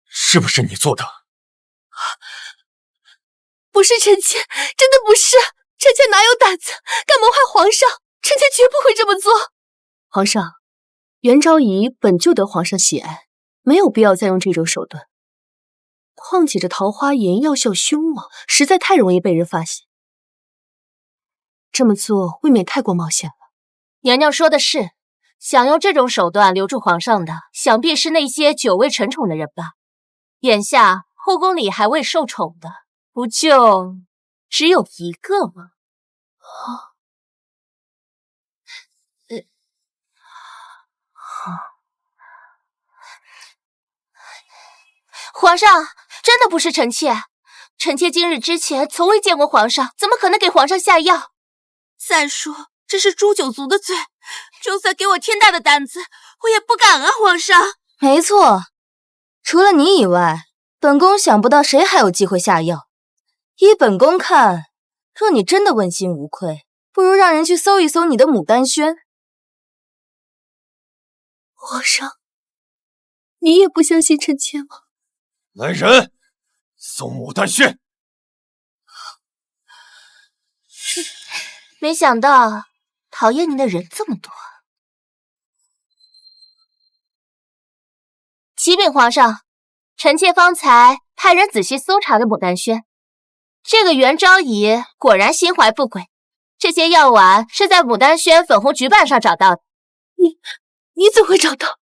是不是你做的？不是臣妾，真的不是，臣妾哪有胆子敢谋害皇上，臣妾绝不会这么做。皇上，元昭仪本就得皇上喜爱，没有必要再用这种手段。况且这桃花银药效凶猛，实在太容易被人发现，这么做未免太过冒险了。娘娘说的是，想用这种手段留住皇上的，想必是那些久未承宠的人吧。眼下后宫里还未受宠的，不就只有一个吗？皇上，真的不是臣妾，臣妾今日之前从未见过皇上，怎么可能给皇上下药？再说这是诛九族的罪，就算给我天大的胆子，我也不敢啊，皇上。没错，除了你以外，本宫想不到谁还有机会下药。依本宫看，若你真的问心无愧，不如让人去搜一搜你的牡丹轩。皇上，你也不相信臣妾吗？来人，搜牡丹轩！没想到讨厌您的人这么多。启禀皇上，臣妾方才派人仔细搜查了牡丹轩，这个元昭仪果然心怀不轨，这些药丸是在牡丹轩粉红菊瓣上找到的。你怎么会找到？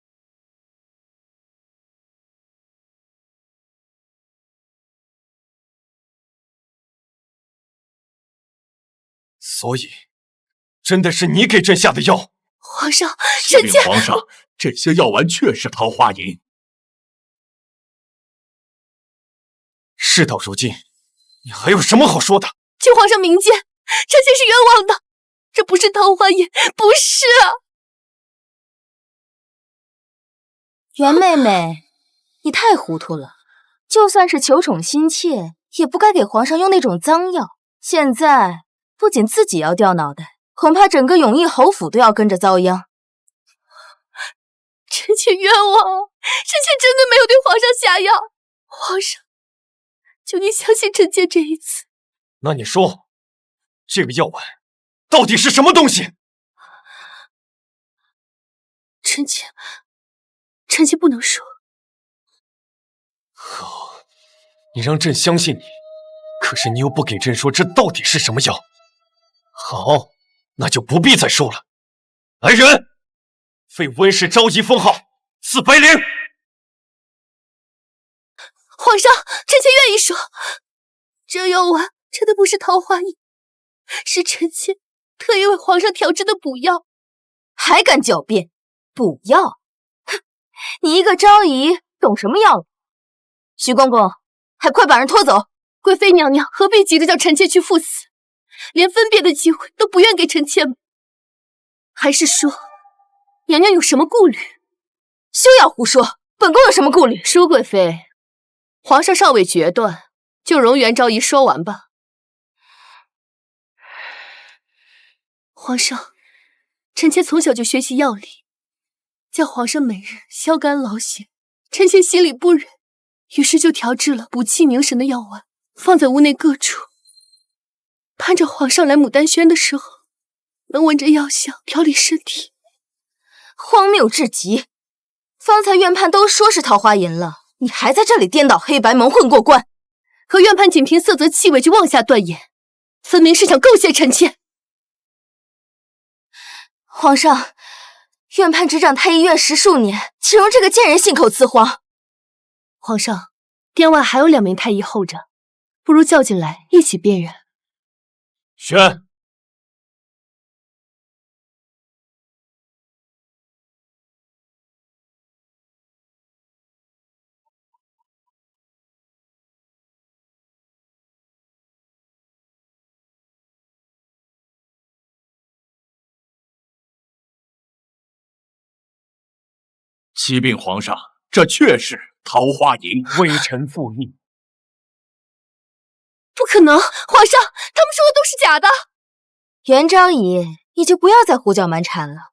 所以，真的是你给朕下的药？皇上，臣妾……皇上，这些药丸确是桃花银。事到如今，你还有什么好说的？请皇上明鉴，臣妾是冤枉的，这不是桃花银，不是啊！元妹妹，你太糊涂了，就算是求宠心切，也不该给皇上用那种脏药。现在不仅自己要掉脑袋，恐怕整个永义侯府都要跟着遭殃。臣妾冤枉，臣妾真的没有对皇上下药。皇上，求你相信臣妾这一次。那你说，这个药丸到底是什么东西？臣妾不能说。好，你让朕相信你，可是你又不给朕说这到底是什么药。好，那就不必再说了。来人，废温氏昭仪封号，赐白绫。皇上，臣妾愿意说，这药丸真的不是桃花银，是臣妾特意为皇上调制的补药。还敢狡辩？补药？哼，你一个昭仪懂什么药？徐公公，还快把人拖走！贵妃娘娘何必急着叫臣妾去赴死，连分别的机会都不愿给臣妾吗？还是说，娘娘有什么顾虑？休要胡说，本宫有什么顾虑？舒贵妃，皇上尚未决断，就容元昭仪说完吧。皇上，臣妾从小就学习药理，叫皇上每日消肝劳血，臣妾心里不忍，于是就调制了补气凝神的药丸，放在屋内各处，盼着皇上来牡丹轩的时候，能闻着药香调理身体。荒谬至极！方才院判都说是桃花银了，你还在这里颠倒黑白，蒙混过关。可院判仅凭色泽气味就妄下断言，分明是想构陷臣妾。皇上，院判执掌太医院10数年，岂容这个贱人信口雌黄？皇上，殿外还有2名太医候着，不如叫进来一起辨认。宣。启禀皇上，这确是桃花银。微臣附议。不可能，皇上，他们说的都是假的。元昭仪，你就不要再胡搅蛮缠了。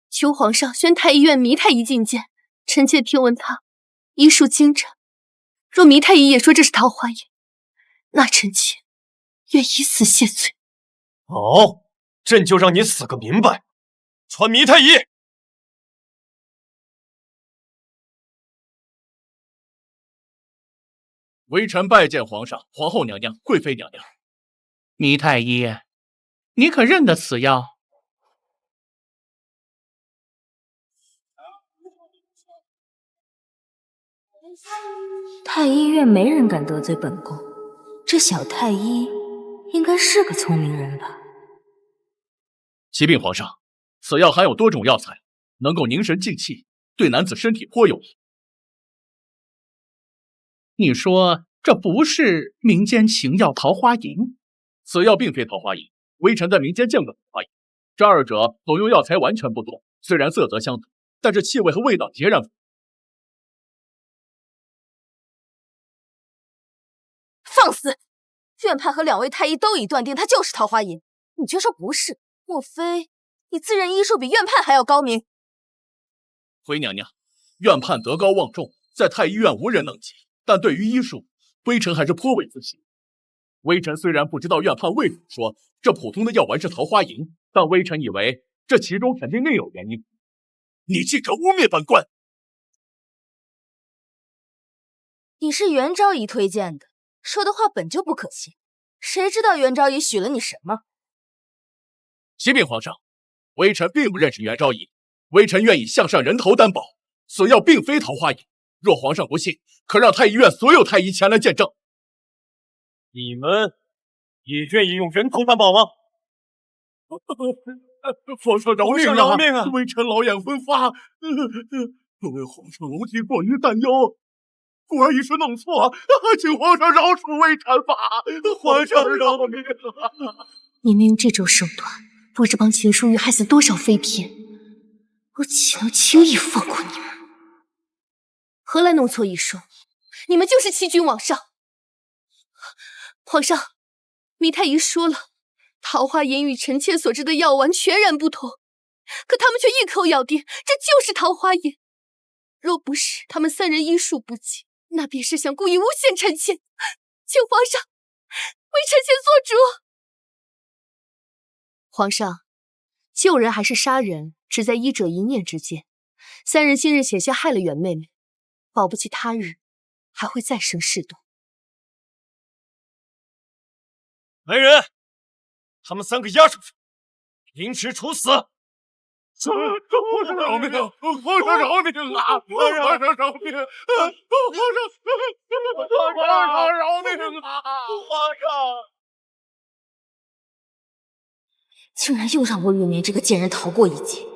求皇上宣太医院糜太医觐见，臣妾听闻他医术精湛，若糜太医也说这是桃花银，那臣妾愿以死谢罪。好，朕就让你死个明白。传糜太医。微臣拜见皇上、皇后娘娘、贵妃娘娘。糜太医，你可认得此药？太医院没人敢得罪本宫，这小太医应该是个聪明人吧？启禀皇上，此药含有多种药材，能够凝神静气，对男子身体颇有益。你说这不是民间情药桃花银？此药并非桃花银，微臣在民间见过桃花银。这二者所用药材完全不同，虽然色泽相同，但这气味和味道截然不同。放肆！院判和2位太医都已断定它就是桃花银，你却说不是？莫非你自认医术比院判还要高明？回娘娘，院判德高望重，在太医院无人能及，但对于医术，微臣还是颇为自信。微臣虽然不知道院判为什么说这普通的药丸是桃花银，但微臣以为这其中肯定另有原因。你竟敢污蔑本官！你是元昭仪推荐的，说的话本就不可信，谁知道元昭仪许了你什么？启禀皇上，微臣并不认识元昭仪，微臣愿以项上人头担保，此药并非桃花银。若皇上不信，可让太医院所有太医前来见证。你们也愿意用人头担保吗？皇上饶命啊！饶命啊！微臣老眼昏花，各位皇上龙体过于担忧，故而一时弄错，请皇上饶恕微臣吧！皇上饶命啊！你们用这种手段，不知帮秦淑玉害死多少妃嫔，我岂能轻易放过你们？何来弄错医术？你们就是欺君罔上！皇上，糜太医说了，桃花银与臣妾所制的药丸全然不同，可他们却一口咬定这就是桃花银。若不是他们3人医术不济，那便是想故意诬陷臣妾，请皇上为臣妾做主。皇上，救人还是杀人，只在医者一念之间。3人今日险些害了袁妹妹，保不齐他日还会再生事端。来人，他们3个押上去，凌迟处死！皇上饶命！皇上饶命啊！皇上饶命！皇上饶命啊！皇上！竟然又让我玉梅这个贱人逃过一劫，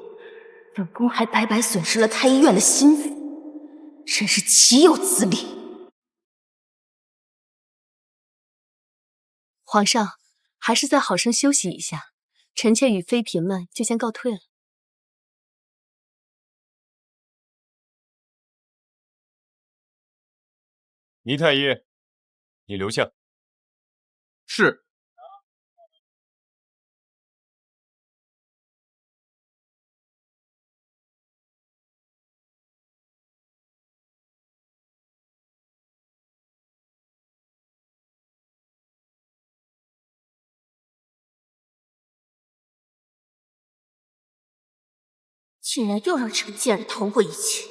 本宫还白白损失了太医院的心思，真是岂有此理！皇上，还是再好生休息一下，臣妾与妃嫔们就先告退了。倪太医，你留下。是。竟然又让这个贱人逃过一劫，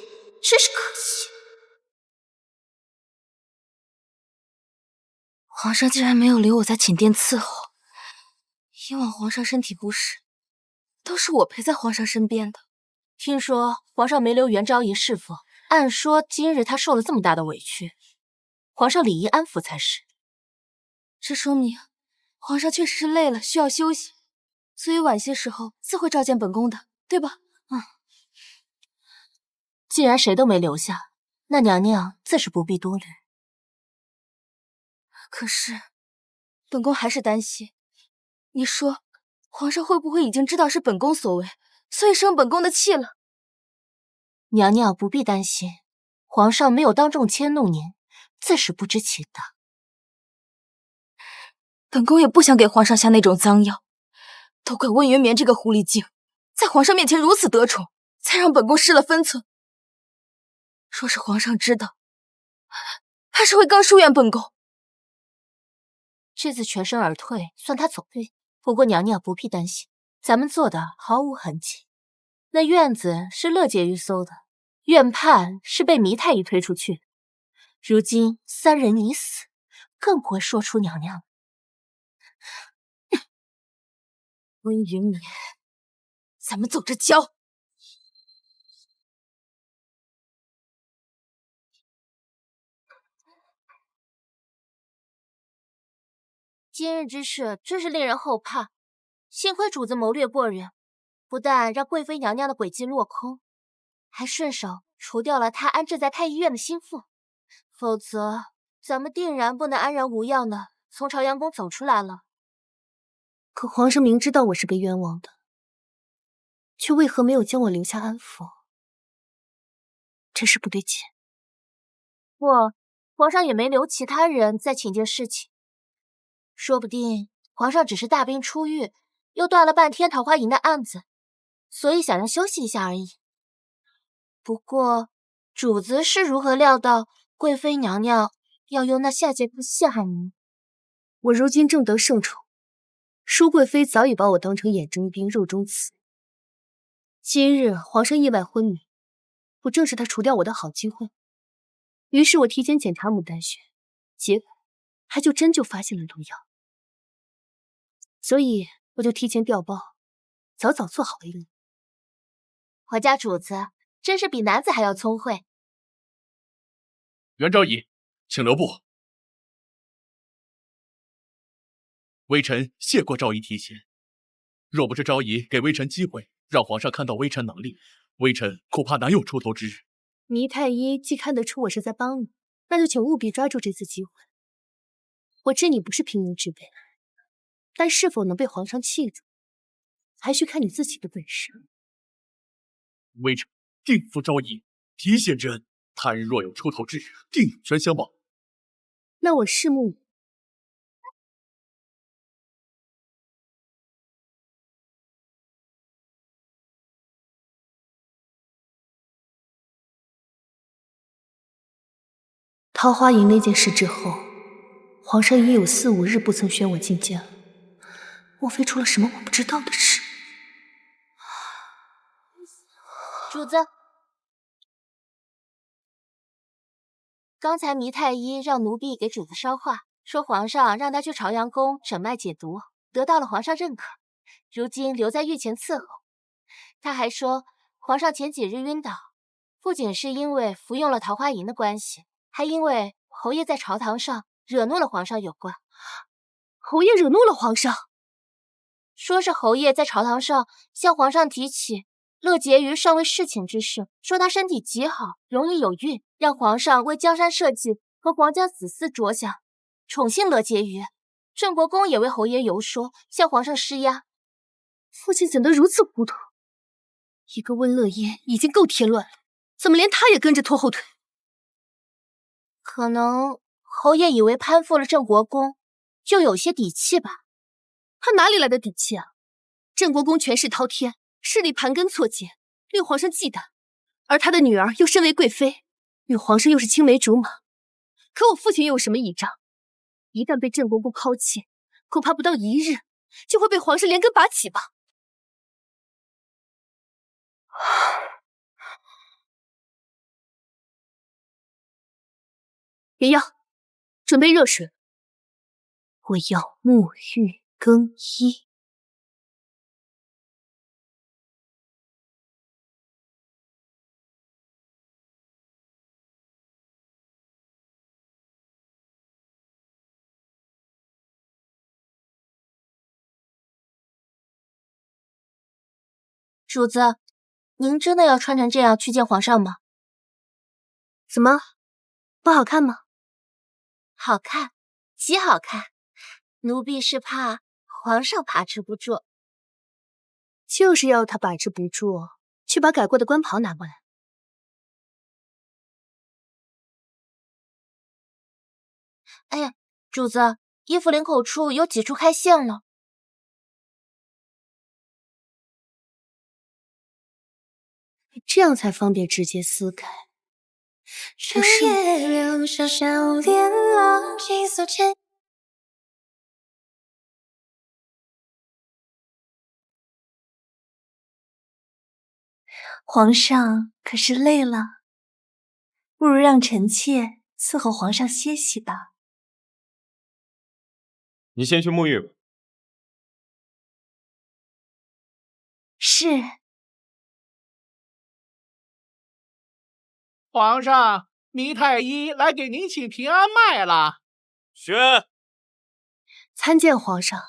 真是可惜。皇上竟然没有留我在寝殿伺候，以往皇上身体不适，都是我陪在皇上身边的。听说皇上没留元昭仪侍奉，按说今日她受了这么大的委屈，皇上理应安抚才是。这说明皇上确实是累了，需要休息，所以晚些时候自会召见本宫的，对吧？既然谁都没留下，那娘娘自是不必多虑。可是，本宫还是担心，你说皇上会不会已经知道是本宫所为，所以生本宫的气了？娘娘不必担心，皇上没有当众迁怒您，自是不知其大。本宫也不想给皇上下那种脏药，都怪温云眠这个狐狸精，在皇上面前如此得宠，才让本宫失了分寸。若是皇上知道，怕是会更疏远本宫。这次全身而退，算他走运。不过娘娘不必担心，咱们做的毫无痕迹。那院子是乐婕妤搜的，院判是被糜太医推出去的。如今三人已死，更不会说出娘娘。温云眠，咱们走着瞧。今日之事真是令人后怕，幸亏主子谋略过人，不但让贵妃娘娘的诡计落空，还顺手除掉了她安置在太医院的心腹，否则咱们定然不能安然无恙的从朝阳宫走出来了。可皇上明知道我是被冤枉的，却为何没有将我留下安抚？真是不对劲。不，皇上也没留其他人在请件事情。说不定皇上只是大病初愈，又断了半天桃花营的案子，所以想让休息一下而已。不过主子是如何料到贵妃娘娘要用那下贱客陷害您？我如今正得圣宠，舒贵妃早已把我当成眼中钉、肉中刺。今日皇上意外昏迷，不正是他除掉我的好机会？于是我提前检查牡丹轩，结果还真就发现了毒药。所以我就提前调包，早早做好了应对。我家主子真是比男子还要聪慧。元昭仪，请留步。微臣谢过昭仪提携，若不是昭仪给微臣机会，让皇上看到微臣能力，微臣恐怕难有出头之日。倪太医既看得出我是在帮你，那就请务必抓住这次机会。我知你不是平民之辈，但是否能被皇上器重，还需看你自己的本事。微臣定负昭仪提携之恩，他日若有出头之日，定有权相报。那我拭目以待。桃花营那件事之后，皇上已有4、5日不曾宣我觐见了。莫非出了什么我不知道的事？主子，刚才糜太医让奴婢给主子捎话，说皇上让他去朝阳宫诊脉解毒，得到了皇上认可，如今留在御前伺候。他还说，皇上前几日晕倒，不仅是因为服用了桃花营的关系，还因为侯爷在朝堂上惹怒了皇上有关。侯爷惹怒了皇上？说是侯爷在朝堂上向皇上提起乐婕妤尚未侍寝之事，说她身体极好，容易有孕，让皇上为江山社稷和皇家子嗣着想，宠幸乐婕妤。郑国公也为侯爷游说，向皇上施压。父亲怎能如此糊涂？一个温乐烟已经够添乱了，怎么连他也跟着拖后腿？可能侯爷以为攀附了郑国公，就有些底气吧。他哪里来的底气啊？郑国公权势滔天，势力盘根错节，令皇上忌惮。而他的女儿又身为贵妃，与皇上又是青梅竹马。可我父亲又有什么倚仗？一旦被郑国公抛弃，恐怕不到一日就会被皇上连根拔起吧。别要，准备热水。我要沐浴更衣。主子，您真的要穿成这样去见皇上吗？怎么，不好看吗？好看，极好看。奴婢是怕皇上把持不住。就是要他把持不住，去把改过的官袍拿过来。哎呀，主子，衣服领口处有几处开线了。这样才方便直接撕开。深夜留下笑脸浪迹所见。皇上可是累了，不如让臣妾伺候皇上歇息吧。你先去沐浴吧。是。皇上，糜太医来给您请平安脉了。宣，参见皇上。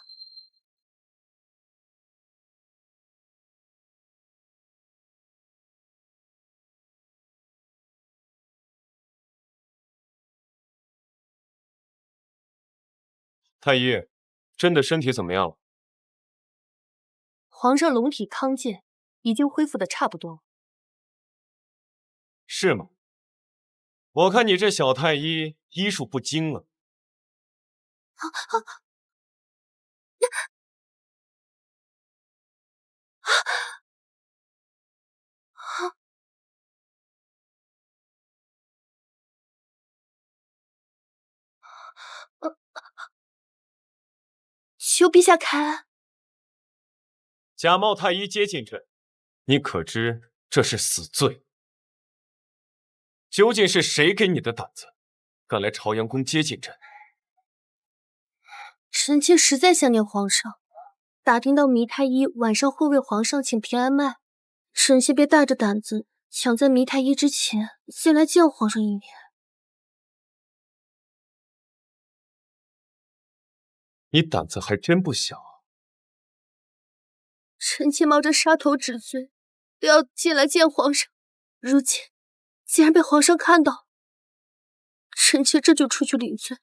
太医，朕的身体怎么样了？皇上龙体康健，已经恢复的差不多了。是吗？我看你这小太医医术不精啊。求陛下开恩。假冒太医接近朕，你可知这是死罪？究竟是谁给你的胆子，敢来朝阳宫接近朕？臣妾实在想念皇上，打听到糜太医晚上会为皇上请平安脉，臣妾便大着胆子抢在糜太医之前先来见皇上一面。你胆子还真不小啊！臣妾冒着杀头之罪，都要进来见皇上。如今既然被皇上看到，臣妾这就出去领罪。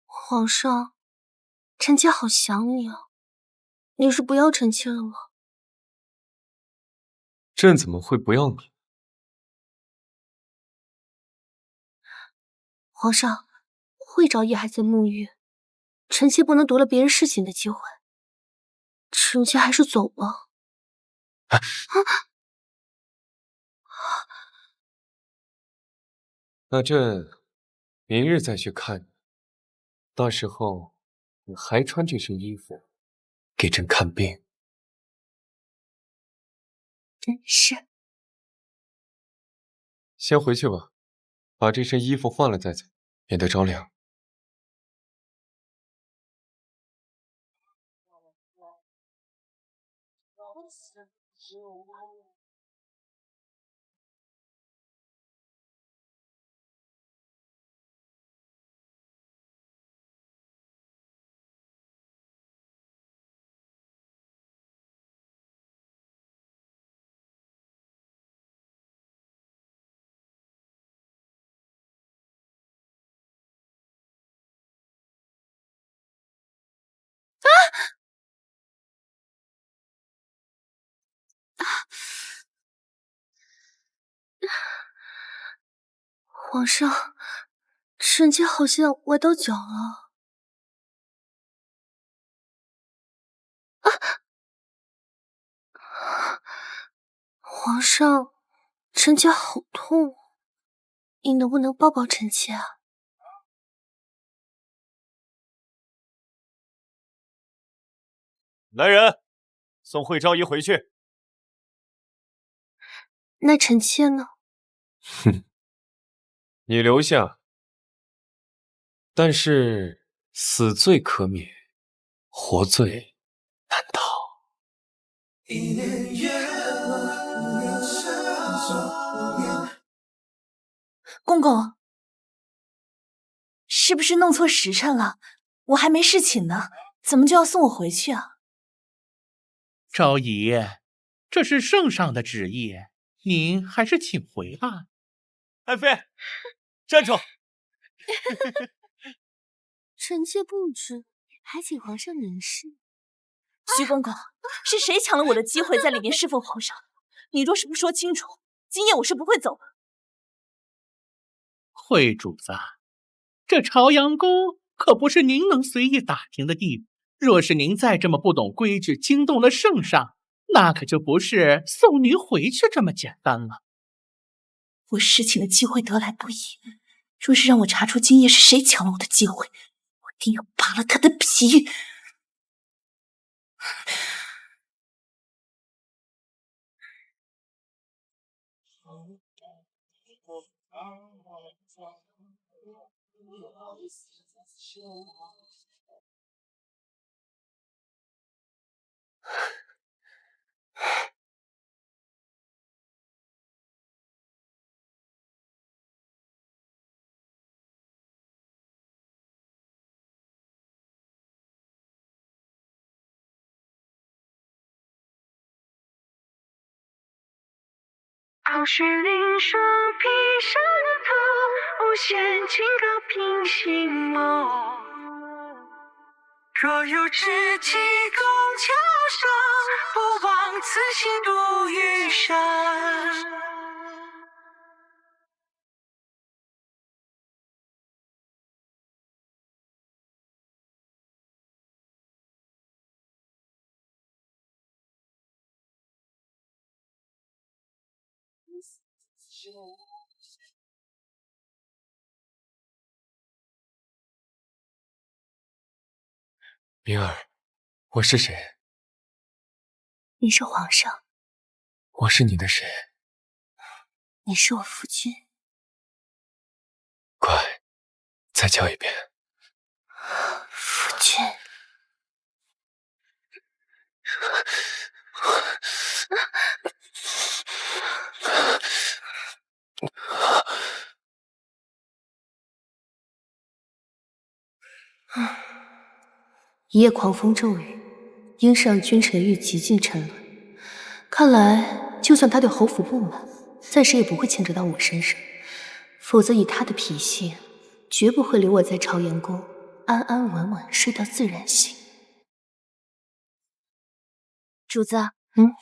皇上，臣妾好想你啊！你是不要臣妾了吗？朕怎么会不要你？皇上，惠昭仪还在沐浴，臣妾不能夺了别人侍寝的机会。臣妾还是走吧。那朕明日再去看你，到时候你还穿这身衣服给朕看病。是。先回去吧，把这身衣服换了再走，免得着凉。皇上，臣妾好像崴到脚了。皇上，臣妾好痛，你能不能抱抱臣妾啊？来人，送惠昭仪回去。那臣妾呢？哼，你留下，但是死罪可免，活罪难逃。公公，是不是弄错时辰了？我还没侍寝呢，怎么就要送我回去啊？昭仪，这是圣上的旨意，您还是请回吧。爱妃，站住！臣妾不知，还请皇上明示。徐公公，是谁抢了我的机会在里面侍奉皇上？你若是不说清楚，今夜我是不会走的。惠主子，这朝阳宫可不是您能随意打听的地方。若是您再这么不懂规矩，惊动了圣上，那可就不是送您回去这么简单了。我侍寝的机会得来不易，若是让我查出今夜是谁抢了我的机会，我一定要扒了他的皮。傲雪凌霜，披上头，无限清高平心眸。若有知己共桥上，不枉此行度余生。明儿，我是谁？你是皇上，我是你的谁？你是我夫君。乖，再叫一遍。夫君。一夜狂风骤雨，殷上君臣欲极尽沉沦。看来，就算他对侯府不满，暂时也不会牵扯到我身上。否则，以他的脾性，绝不会留我在朝阳宫安安稳稳睡到自然醒。主子，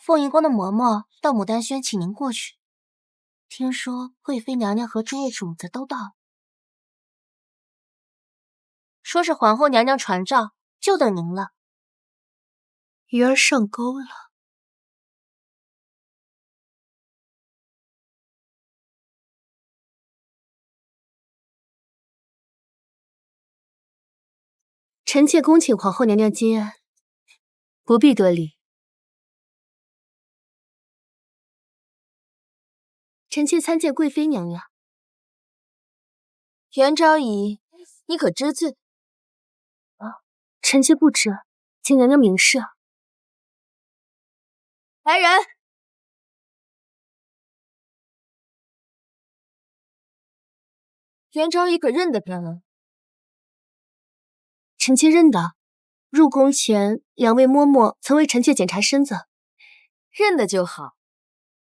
凤仪宫的嬷嬷到牡丹轩请您过去。听说贵妃娘娘和诸位主子都到了，说是皇后娘娘传召，就等您了。鱼儿上钩了。臣妾恭请皇后娘娘金安，不必多礼。臣妾参见贵妃娘娘。袁昭仪，你可知罪？臣妾不知，请娘娘明示。来人！袁昭仪可认得他了？臣妾认得。入宫前，两位嬷嬷曾为臣妾检查身子。认得就好。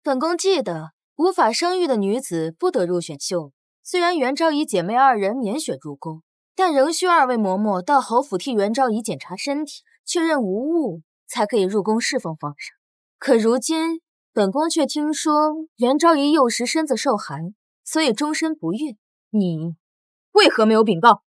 本宫记得，无法生育的女子不得入选秀。虽然袁昭仪姐妹二人免选入宫，但仍需二位嬷嬷到侯府替袁昭仪检查身体，确认无误，才可以入宫侍奉皇上。可如今，本宫却听说袁昭仪幼时身子受寒，所以终身不孕。你为何没有禀报？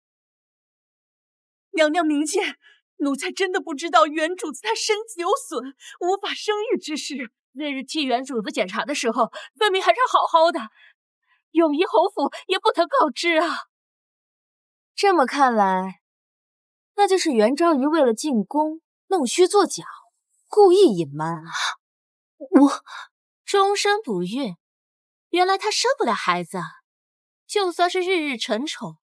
娘娘明鉴，奴才真的不知道袁主子她身子有损，无法生育之事。那日替袁主子检查的时候，分明还是好好的，永仪侯府也不曾告知啊。这么看来，那就是袁昭仪为了进宫弄虚作假，故意隐瞒啊。我终身不孕，原来她生不了孩子啊！就算是日日承宠，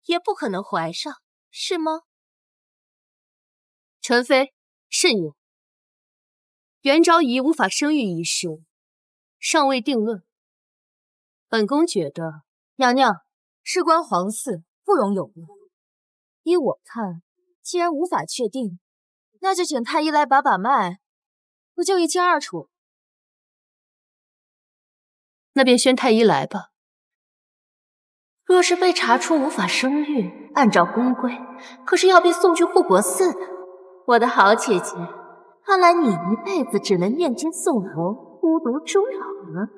也不可能怀上，是吗？臣妃慎言。袁昭仪无法生育一事尚未定论。本宫觉得，娘娘，事关皇嗣，不容有误。依我看，既然无法确定，那就请太医来把把脉，不就一清二楚？那便宣太医来吧。若是被查出无法生育，按照宫规，可是要被送去护国寺的。我的好姐姐，看来你一辈子只能念经诵佛，孤独终老了。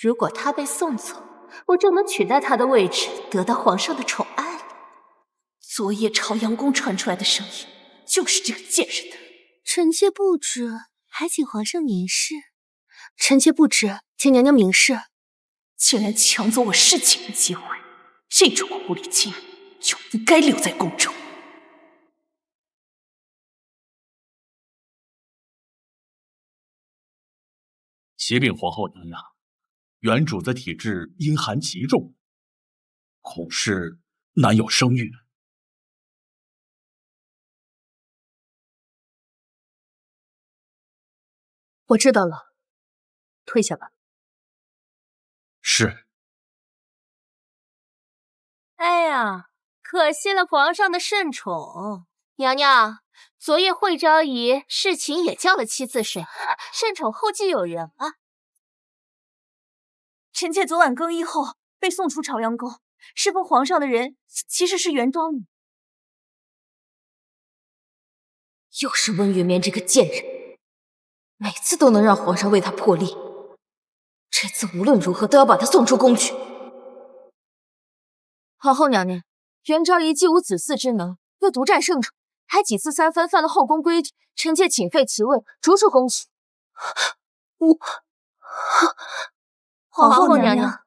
如果她被送走，我就能取代她的位置，得到皇上的宠爱了。昨夜朝阳宫传出来的声音，就是这个贱人的。臣妾不知，还请皇上明示。臣妾不知，请娘娘明示。竟然抢走我侍寝的机会，这种狐狸精就不该留在宫中。启禀皇后娘娘，原主子体质阴寒极重，恐是难有生育。我知道了，退下吧。是。哎呀，可惜了皇上的圣宠。娘娘，昨夜惠昭仪侍寝也叫了7次水，圣宠后继有人啊。臣妾昨晚更衣后被送出朝阳宫，侍奉皇上的人其实是袁昭仪。又是温云眠这个贱人，每次都能让皇上为他破例。这次无论如何都要把他送出宫去。皇后娘娘，袁昭仪既无子嗣之能，又独占圣宠，还几次三番犯了后宫规矩，臣妾请废其位，逐出宫去。皇后娘娘，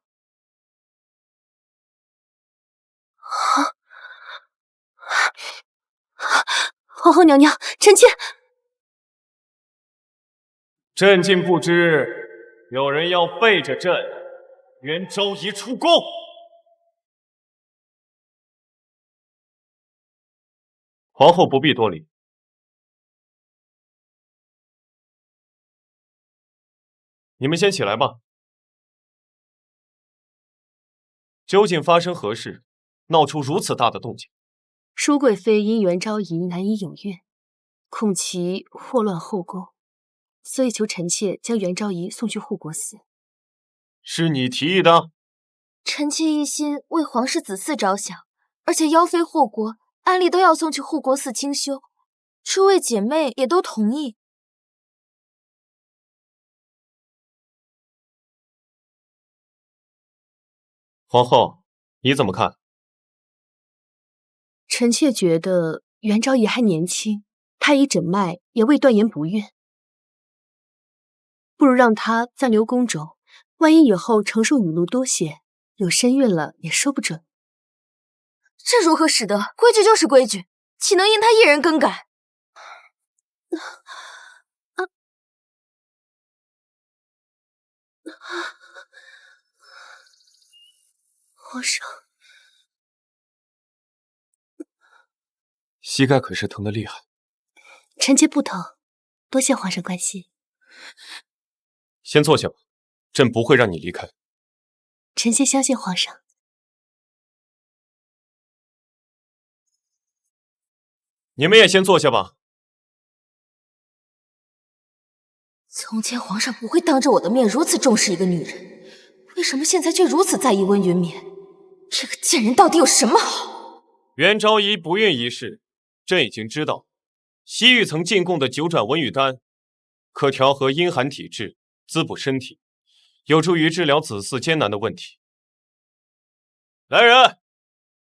皇后娘娘，臣妾。朕竟不知有人要背着朕袁昭仪出宫。皇后不必多礼。你们先起来吧。究竟发生何事，闹出如此大的动静？舒贵妃因袁昭仪难以有孕，恐其祸乱后宫，所以求臣妾将袁昭仪送去护国寺。是你提议的？臣妾一心为皇室子嗣着想，而且妖妃祸国，按例都要送去护国寺清修，诸位姐妹也都同意。皇后，你怎么看？臣妾觉得袁昭仪还年轻，太医诊脉也未断言不孕，不如让她暂留宫中，万一以后承受雨露多些，有身孕了也说不准。这如何使得？规矩就是规矩，岂能因他一人更改？皇上，膝盖可是疼得厉害。臣妾不疼，多谢皇上关心。先坐下吧，朕不会让你离开。臣妾相信皇上。你们也先坐下吧。从前皇上不会当着我的面如此重视一个女人，为什么现在却如此在意温云眠？这个贱人到底有什么好？袁昭仪不孕一事，朕已经知道。西域曾进贡的9转文羽丹，可调和阴寒体质，滋补身体，有助于治疗子嗣艰难的问题。来人，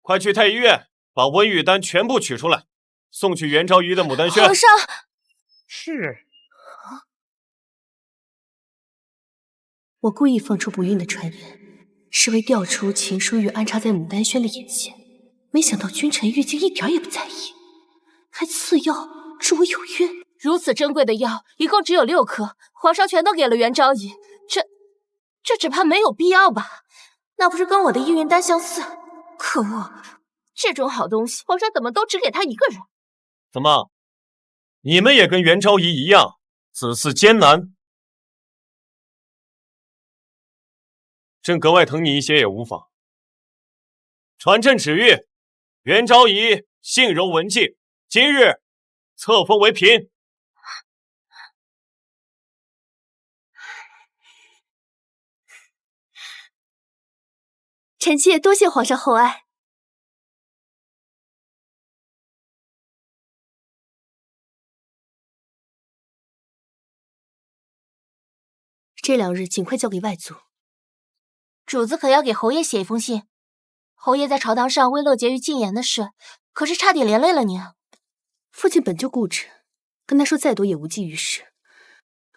快去太医院把文羽丹全部取出来，送去袁昭仪的牡丹轩。皇上，是。我故意放出不孕的传言，是为调出秦淑玉安插在牡丹轩的眼线，没想到君臣玉竟一点也不在意，还赐药助我有孕。如此珍贵的药，一共只有6颗，皇上全都给了袁昭仪，这只怕没有必要吧？那不是跟我的易孕丹相似？可恶！这种好东西，皇上怎么都只给他一个人？怎么，你们也跟袁昭仪一样，子嗣艰难？朕格外疼你一些也无妨。传朕旨谕，袁昭仪性柔文静，今日册封为嫔。臣妾多谢皇上厚爱。这2日尽快交给外族。主子可要给侯爷写一封信。侯爷在朝堂上为乐婕妤进言的事，可是差点连累了您。父亲本就固执，跟他说再多也无济于事。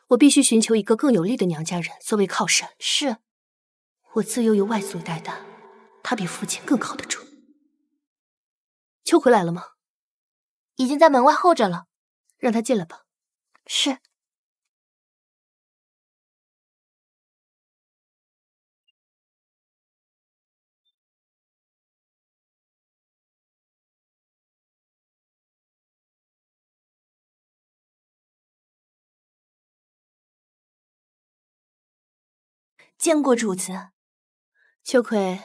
我必须寻求一个更有力的娘家人作为靠山。是，我自幼由外祖带大，他比父亲更靠得住。秋回来了吗？已经在门外候着了。让他进来吧。是。见过主子。秋葵，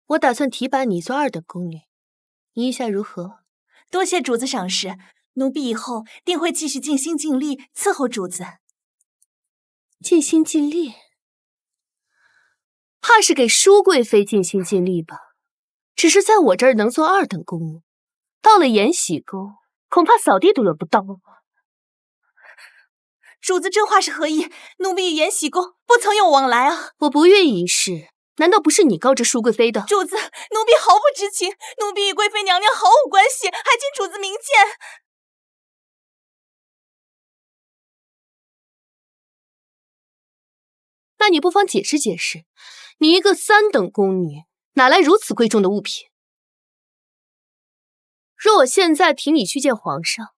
我打算提拔你做2等宫女，你意下如何？多谢主子赏识，奴婢以后定会继续尽心尽力伺候主子。尽心尽力？怕是给舒贵妃尽心尽力吧？只是在我这儿能做2等宫女，到了延禧宫，恐怕扫地都轮不到我。主子这话是何意？奴婢与延禧宫不曾有往来啊！我不孕一事，难道不是你告知舒贵妃的？主子，奴婢毫不知情，奴婢与贵妃娘娘毫无关系，还请主子明鉴。那你不妨解释解释，你一个3等宫女，哪来如此贵重的物品？若我现在提你去见皇上，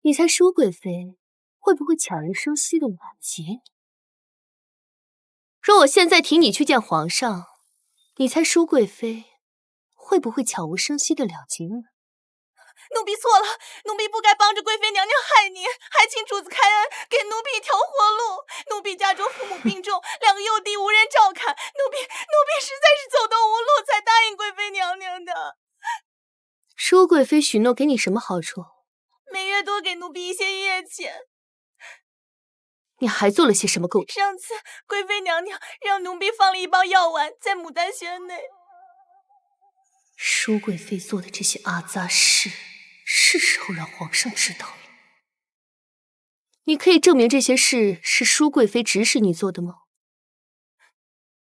你猜舒贵妃会不会悄然生息的了结你？若我现在提你去见皇上，你猜舒贵妃会不会悄无声息的了结你？奴婢错了，奴婢不该帮着贵妃娘娘害您，还请主子开恩，给奴婢一条活路。奴婢家中父母病重，2个幼弟无人照看，奴婢实在是走投无路，才答应贵妃娘娘的。舒贵妃许诺给你什么好处？每月多给奴婢一些夜钱。你还做了些什么勾当？上次贵妃娘娘让奴婢放了一包药丸在牡丹轩内。舒贵妃做的这些阿杂事，是时候让皇上知道了。你可以证明这些事是舒贵妃指使你做的吗？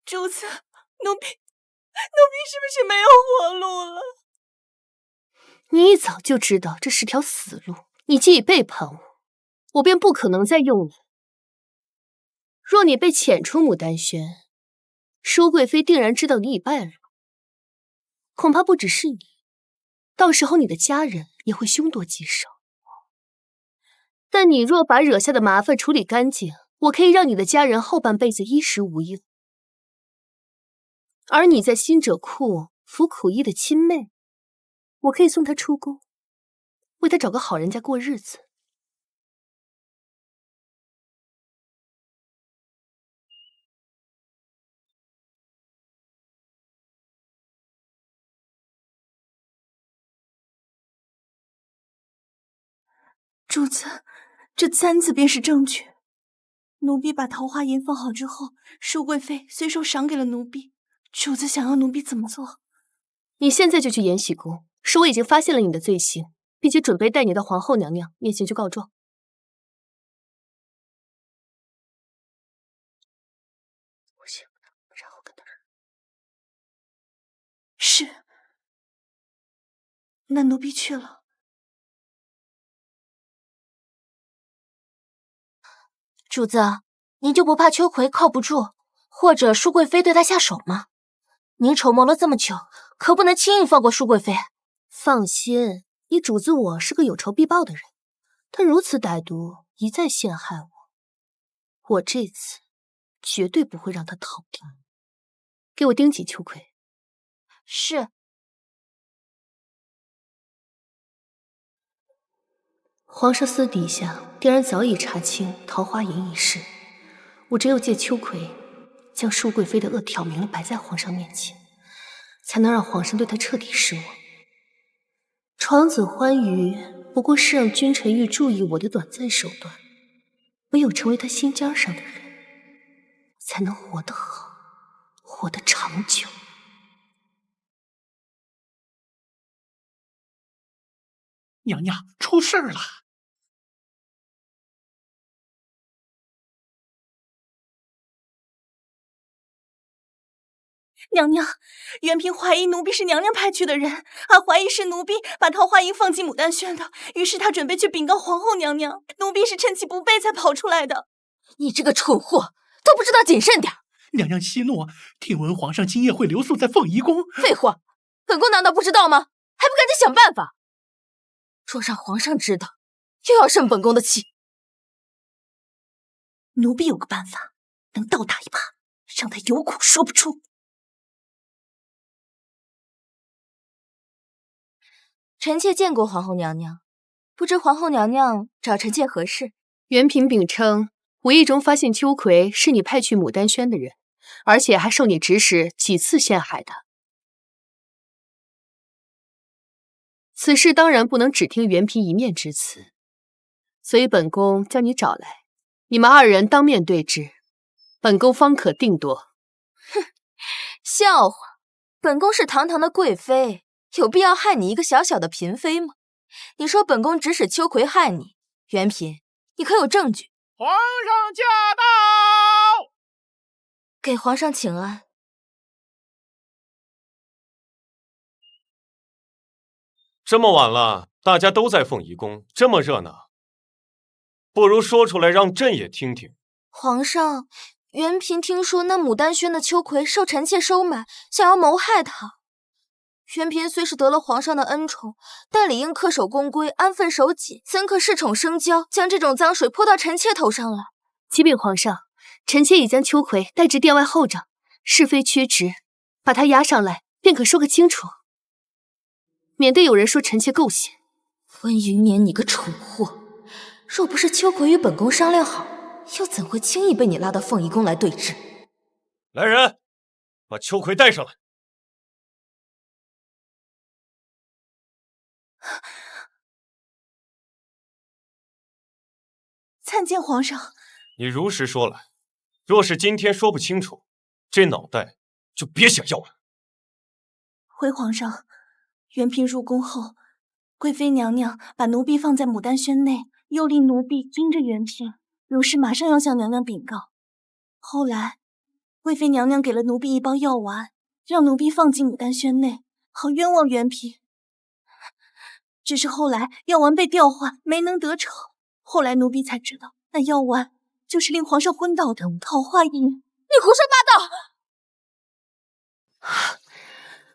主子，奴婢是不是没有活路了？你一早就知道这是条死路，你既已背叛我，我便不可能再用你。若你被遣出牡丹轩，舒贵妃定然知道你已败露，恐怕不只是你，到时候你的家人也会凶多吉少。但你若把惹下的麻烦处理干净，我可以让你的家人后半辈子衣食无忧。而你在新者库服苦役的亲妹，我可以送她出宫，为她找个好人家过日子。主子，这簪子便是证据。奴婢把桃花银放好之后，舒贵妃随手赏给了奴婢。主子想要奴婢怎么做？你现在就去延禧宫，说我已经发现了你的罪行，并且准备带你到皇后娘娘面前去告状。我写不到，然后跟他说。是。那奴婢去了。主子，您就不怕秋葵靠不住，或者舒贵妃对他下手吗？您筹谋了这么久，可不能轻易放过舒贵妃。放心，你主子我是个有仇必报的人，他如此歹毒，一再陷害我，我这次绝对不会让他逃掉。给我盯紧秋葵。是。皇上私底下定然早已查清桃花银一事，我只有借秋葵将舒贵妃的恶挑明了摆在皇上面前，才能让皇上对她彻底失望。床子欢愉不过是让君臣玉注意我的短暂手段，唯有成为他心尖上的人，才能活得好，活得长久。娘娘，出事了！娘娘，元嫔怀疑奴婢是娘娘派去的人，怀疑是奴婢把桃花银放进牡丹轩的，于是她准备去禀告皇后娘娘，奴婢是趁其不备才跑出来的。你这个蠢货，都不知道谨慎点！娘娘息怒，听闻皇上今夜会留宿在凤仪宫。废话，本宫难道不知道吗？还不赶紧想办法！若让皇上知道，又要生本宫的气。奴婢有个办法，能倒打一耙，让他有苦说不出。臣妾见过皇后娘娘，不知皇后娘娘找臣妾何事？元嫔禀称，无意中发现秋葵是你派去牡丹轩的人，而且还受你指使几次陷害的。此事当然不能只听元嫔一面之词，所以本宫将你找来，你们二人当面对质，本宫方可定夺。哼，笑话！本宫是堂堂的贵妃，有必要害你一个小小的嫔妃吗？你说本宫指使秋葵害你，元嫔，你可有证据？皇上驾到！给皇上请安。这么晚了，大家都在凤仪宫，这么热闹，不如说出来让朕也听听。皇上，元嫔听说那牡丹轩的秋葵受臣妾收买，想要谋害她。元嫔虽是得了皇上的恩宠，但理应恪守宫规，安分守己，怎可恃宠生骄，将这种脏水泼到臣妾头上来？启禀皇上，臣妾已将秋葵带至殿外候着，是非曲直，把她押上来，便可说个清楚，免得有人说臣妾构陷。温云年，你个蠢货！若不是秋葵与本宫商量好，又怎会轻易被你拉到凤仪宫来对质？来人，把秋葵带上来。参见皇上。你如实说来，若是今天说不清楚，这脑袋就别想要了。回皇上，元嫔入宫后，贵妃娘娘把奴婢放在牡丹轩内，又令奴婢盯着元嫔，如是马上要向娘娘禀告。后来，贵妃娘娘给了奴婢一包药丸，让奴婢放进牡丹轩内，好冤枉元嫔。只是后来药丸被调换，没能得逞。后来奴婢才知道，那药丸就是令皇上昏倒的桃花印。你胡说八道！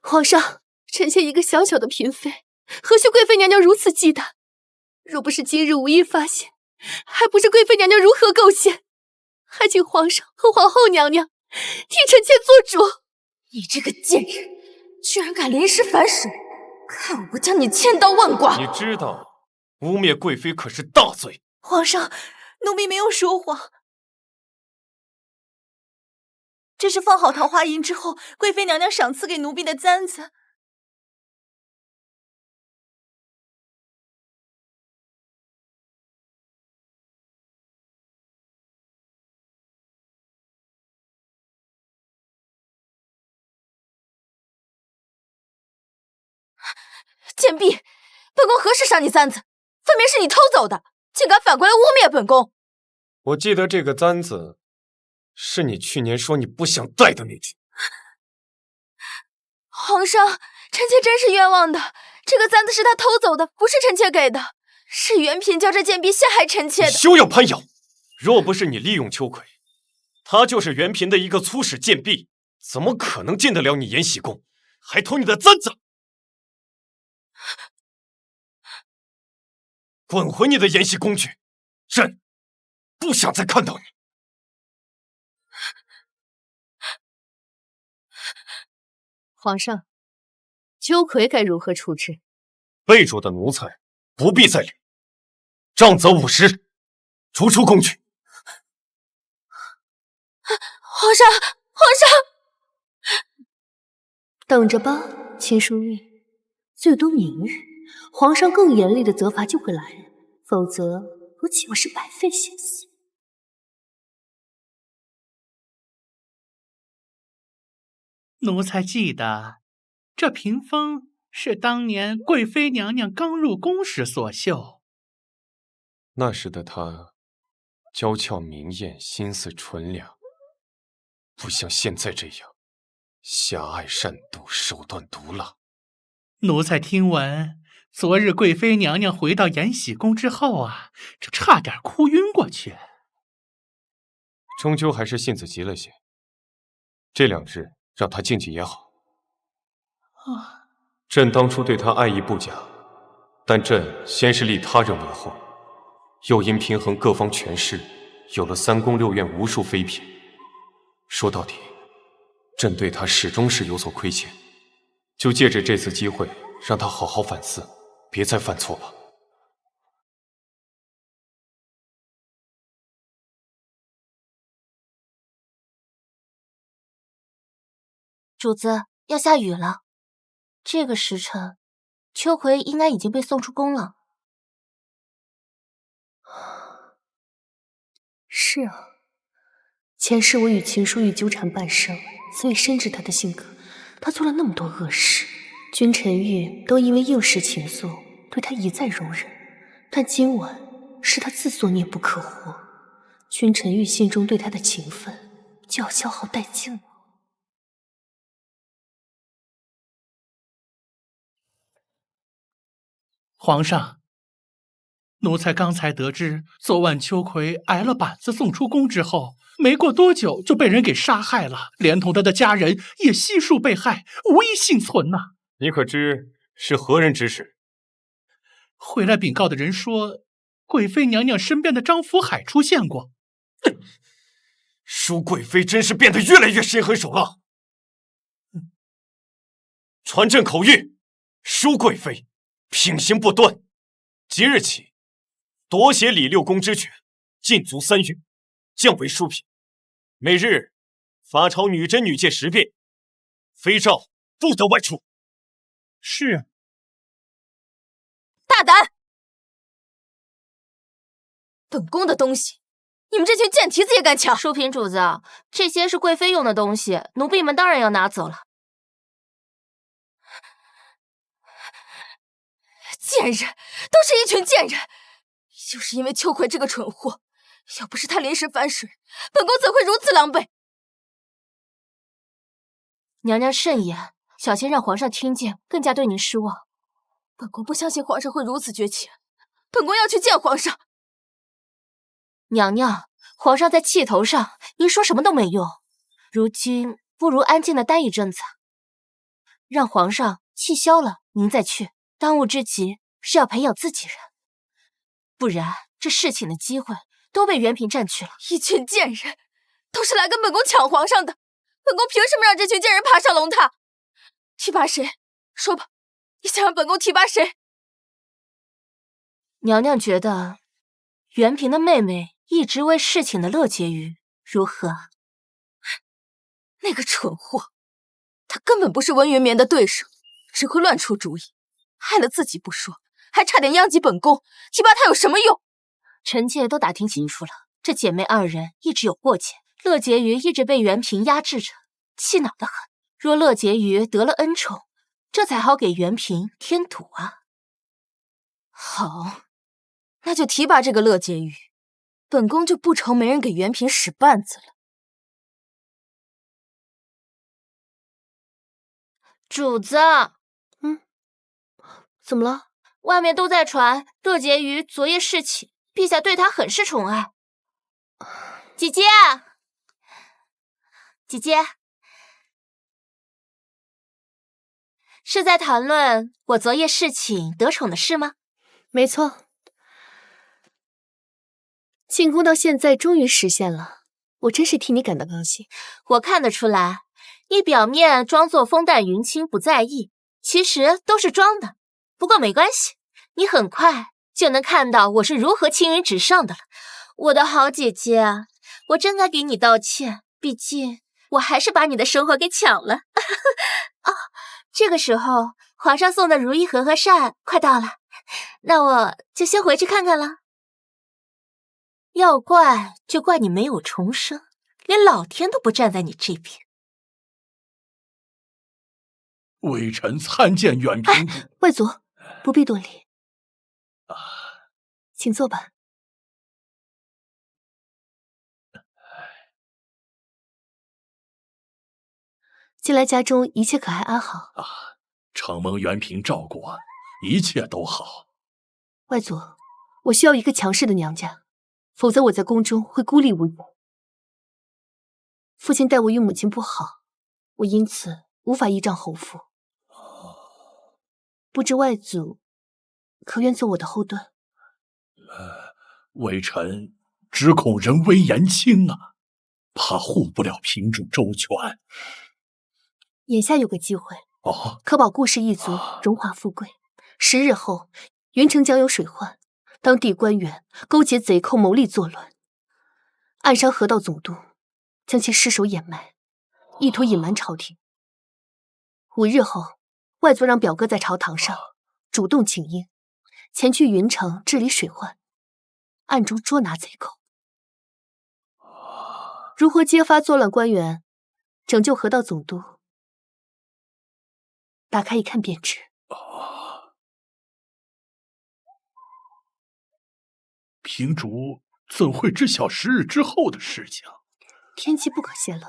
皇上，臣妾一个小小的嫔妃，何须贵妃娘娘如此忌惮？若不是今日无意发现，还不知贵妃娘娘如何构陷。还请皇上和皇后娘娘替臣妾做主。你这个贱人，居然敢临时反水，看我不将你千刀万剐！你知道，污蔑贵妃可是大罪。皇上，奴婢没有说谎。这是放好桃花印之后，贵妃娘娘赏赐给奴婢的簪子。贱婢，本宫何时赏你簪子？分明是你偷走的，竟敢反过来污蔑本宫！我记得这个簪子是你去年说你不想戴的那件。皇上，臣妾真是冤枉的，这个簪子是他偷走的，不是臣妾给的，是元嫔叫这贱婢陷害臣妾的。休要攀咬！若不是你利用秋葵，她就是元嫔的一个粗使贱婢，怎么可能进得了你延禧宫，还偷你的簪子？滚回你的延禧宫去！朕不想再看到你。皇上，秋葵该如何处置？被逐的奴才不必再领，杖责50，逐出宫去。皇上，皇上，等着吧，秦淑玉，最多明日，皇上更严厉的责罚就会来了，否则我岂不是白费心思？奴才记得，这屏风是当年贵妃娘娘刚入宫时所绣。那时的她娇俏明艳，心思纯良，不像现在这样狭隘善妒，手段毒辣。奴才听闻，昨日贵妃娘娘回到延禧宫之后啊，这差点哭晕过去。终究还是性子急了些，这2日让她静静也好。朕当初对她爱意不假，但朕先是立他人为后，又因平衡各方权势，有了3宫6院无数妃嫔。说到底，朕对她始终是有所亏欠，就借着这次机会，让她好好反思，别再犯错吧。主子，要下雨了。这个时辰，秋葵应该已经被送出宫了。是啊，前世我与秦淑玉纠缠半生，所以深知她的性格。她做了那么多恶事，君臣玉都因为应时情愫，对她一再容忍。但今晚是她自作孽不可活，君臣玉心中对她的情分就要消耗殆尽了。皇上，奴才刚才得知，昨晚秋葵挨了板子送出宫之后，没过多久就被人给杀害了，连同他的家人也悉数被害，无一幸存呐。你可知是何人指使？回来禀告的人说，贵妃娘娘身边的张福海出现过。舒贵妃真是变得越来越心狠手辣。传朕口谕，舒贵妃品行不端，即日起夺写李6宫之权，禁足3月，降为庶嫔。每日罚抄女真女诫10遍，妃诏不得外出。是。大胆！本宫的东西，你们这群贱蹄子也敢抢？淑嫔主子，这些是贵妃用的东西，奴婢们当然要拿走了。贱人，都是一群贱人！就是因为秋葵这个蠢货，要不是他临时反水，本宫怎会如此狼狈？娘娘慎言，小心让皇上听见，更加对您失望。本宫不相信皇上会如此绝情，本宫要去见皇上。娘娘，皇上在气头上，您说什么都没用。如今不如安静的待一阵子，让皇上气消了，您再去。当务之急是要培养自己人，不然这侍寝的机会都被元嫔占去了。一群贱人，都是来跟本宫抢皇上的。本宫凭什么让这群贱人爬上龙榻？提拔谁？说吧，你想让本宫提拔谁？娘娘觉得元嫔的妹妹一直为侍寝的乐婕妤如何？那个蠢货，他根本不是温云眠的对手，只会乱出主意，害了自己不说，还差点殃及本宫。提拔他有什么用？臣妾都打听清楚了，这姐妹二人一直有过节，乐婕妤一直被元嫔压制着，气恼得很。若乐婕妤得了恩宠，这才好给元嫔添堵啊。好，那就提拔这个乐婕妤，本宫就不愁没人给元嫔使绊子了。主子，怎么了？外面都在传乐婕妤昨夜侍寝，陛下对她很是宠爱。姐姐，姐姐，是在谈论我昨夜侍寝得宠的事吗？没错，进宫到现在终于实现了，我真是替你感到高兴。我看得出来，你表面装作风淡云轻不在意，其实都是装的。不过没关系，你很快就能看到我是如何青云直上的了。我的好姐姐啊，我真该给你道歉，毕竟我还是把你的生活给抢了。哦，这个时候皇上送的如意和合扇快到了，那我就先回去看看了。要怪就怪你没有重生，连老天都不站在你这边。微臣参见元嫔。外祖，不必多礼。请坐吧。近来家中一切可还安好？承蒙元嫔照顾啊，一切都好。外祖，我需要一个强势的娘家，否则我在宫中会孤立无援。父亲待我与母亲不好，我因此无法依仗侯父。不知外祖可愿做我的后盾？微臣只恐人微言轻啊，怕护不了嫔主周全。眼下有个机会，可保顾氏一族荣华富贵。10日后，云城将有水患，当地官员勾结贼寇谋利作乱，暗伤河道总督，将其尸首掩埋，意图隐瞒朝廷。5日后，外祖让表哥在朝堂上主动请缨，前去云城治理水患，暗中捉拿贼寇。如何揭发作乱官员，拯救河道总督？打开一看便知。嫔主怎会知晓10日之后的事情？天机不可泄露。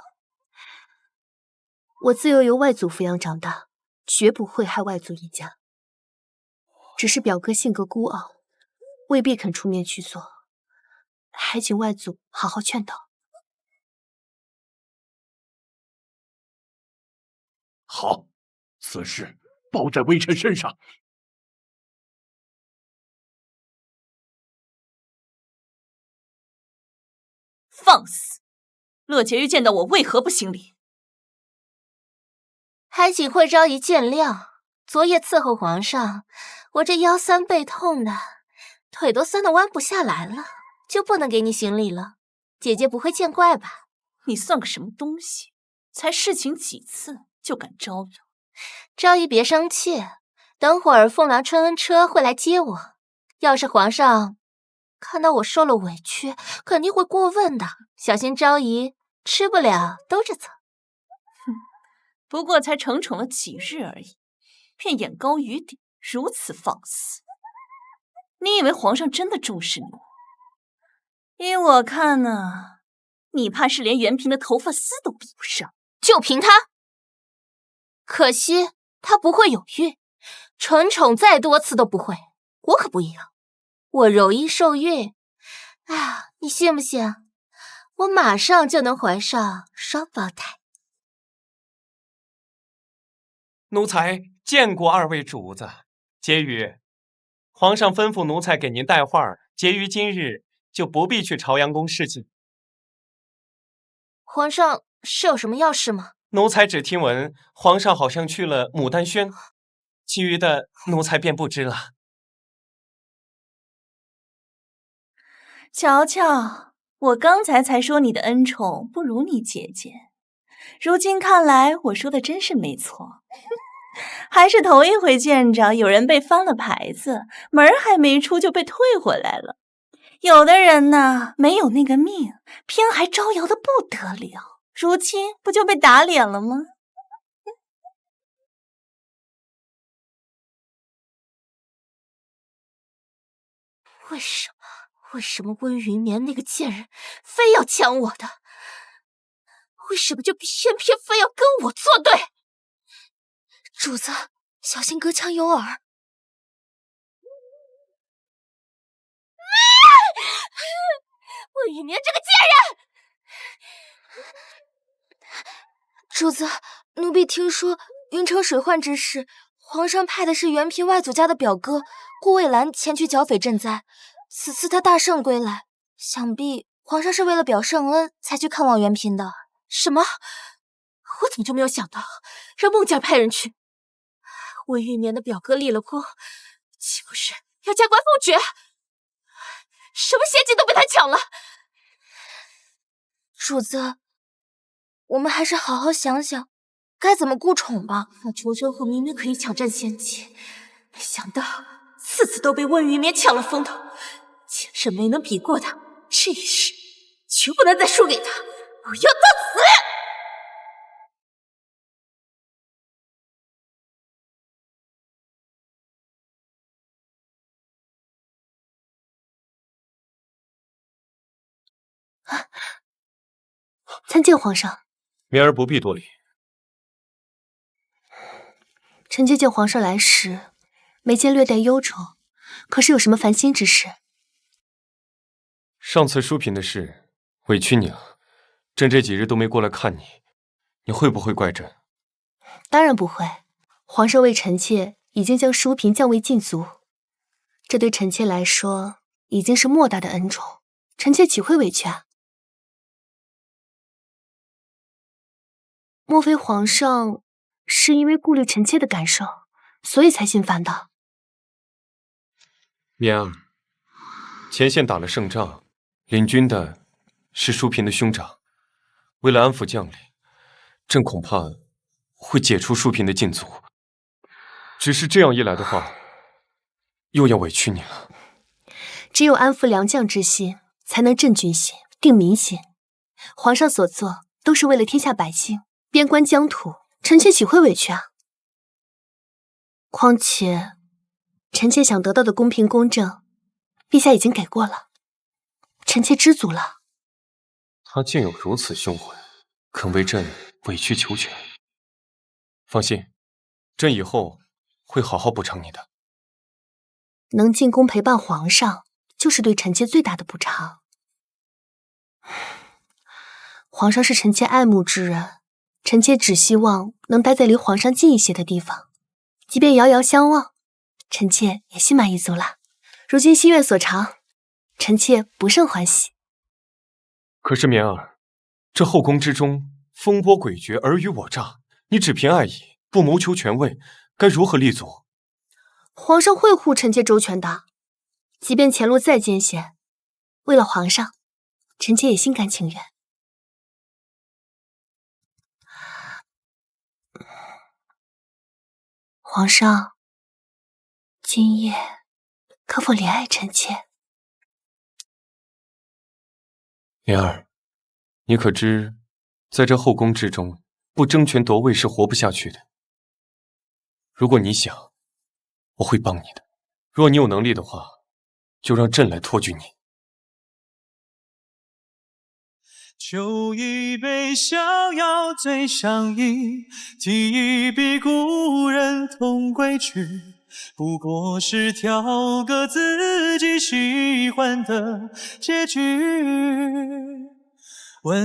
我自幼由外祖抚养长大，绝不会害外祖一家。只是表哥性格孤傲，未必肯出面去做，还请外祖好好劝导。好，此事包在微臣身上。放肆！乐婕妤见到我为何不行礼？还请惠昭仪见谅。昨夜伺候皇上，我这腰酸背痛的，腿都酸得弯不下来了，就不能给你行礼了。姐姐不会见怪吧？你算个什么东西？才侍寝几次就敢招摇？昭仪别生气，等会儿凤鸾春恩车会来接我。要是皇上看到我受了委屈，肯定会过问的。小心昭仪吃不了兜着走。不过才承宠了几日而已，便眼高于顶，如此放肆。你以为皇上真的重视你？依我看呢，你怕是连元嫔的头发丝都比不上。就凭他，可惜他不会有孕，承宠再多次都不会。我可不一样，我柔一受孕。哎呀，你信不信？我马上就能怀上双胞胎。奴才见过二位主子。婕妤，皇上吩咐奴才给您带话儿，婕妤今日就不必去朝阳宫侍寝。皇上是有什么要事吗？奴才只听闻皇上好像去了牡丹轩，其余的奴才便不知了。乔乔，我刚才说你的恩宠不如你姐姐，如今看来我说的真是没错。还是头一回见着有人被翻了牌子，门儿还没出就被退回来了。有的人呢，没有那个命，偏还招摇的不得了，如今不就被打脸了吗？为什么温云眠那个贱人非要抢我的？为什么就偏非要跟我作对？主子，小心隔墙有耳。温云眠这个贱人！主子，奴婢听说云城水患之事，皇上派的是原嫔外祖家的表哥顾蔚蓝前去剿匪赈灾。此次他大胜归来，想必皇上是为了表圣恩才去看望原嫔的。什么？我怎么就没有想到让孟家派人去？温云眠的表哥立了功，岂不是要加官封爵？什么仙境都被他抢了！主子，我们还是好好想想该怎么顾宠吧。那求生后明明可以抢占先机，没想到次都被温云眠抢了风头。前世没能比过他，这一世绝不能再输给他！我要到死！参见皇上。眠儿不必多礼。臣妾见皇上来时，眉间略带忧愁，可是有什么烦心之事？上次淑嫔的事，委屈你了。朕这几日都没过来看你，你会不会怪朕？当然不会。皇上为臣妾已经将淑嫔降为禁足，这对臣妾来说已经是莫大的恩宠，臣妾岂会委屈啊？莫非皇上是因为顾虑臣妾的感受，所以才心烦的？眠儿，前线打了胜仗，领军的是淑嫔的兄长。为了安抚将领，朕恐怕会解除淑嫔的禁足。只是这样一来的话，又要委屈你了。只有安抚良将之心，才能镇军心、定民心。皇上所做都是为了天下百姓，边关疆土，臣妾岂会委屈啊？况且，臣妾想得到的公平公正，陛下已经给过了，臣妾知足了。他竟有如此胸怀，肯为朕委曲求全。放心，朕以后会好好补偿你的。能进宫陪伴皇上，就是对臣妾最大的补偿。皇上是臣妾爱慕之人，臣妾只希望能待在离皇上近一些的地方，即便遥遥相望，臣妾也心满意足了。如今心愿所偿，臣妾不胜欢喜。可是眠儿，这后宫之中风波诡谲，尔虞我诈，你只凭爱意，不谋求权位，该如何立足？皇上会护臣妾周全的，即便前路再艰险，为了皇上，臣妾也心甘情愿。皇上，今夜可否怜爱臣妾？莲儿，你可知，在这后宫之中，不争权夺位是活不下去的。如果你想，我会帮你的。若你有能力的话，就让朕来托举你。酒一杯，逍遥最相宜。提一笔，故人同归去。不过是挑个自己喜欢的结局。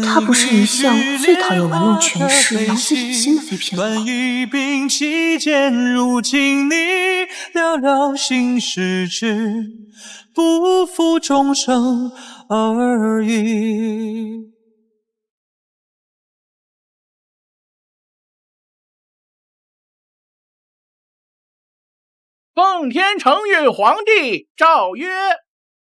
他不是一向最讨厌玩弄权势、狼子野心的妃嫔吗？短一柄期间如今你寥寥心事只不负众生而已。奉天承运皇帝诏曰：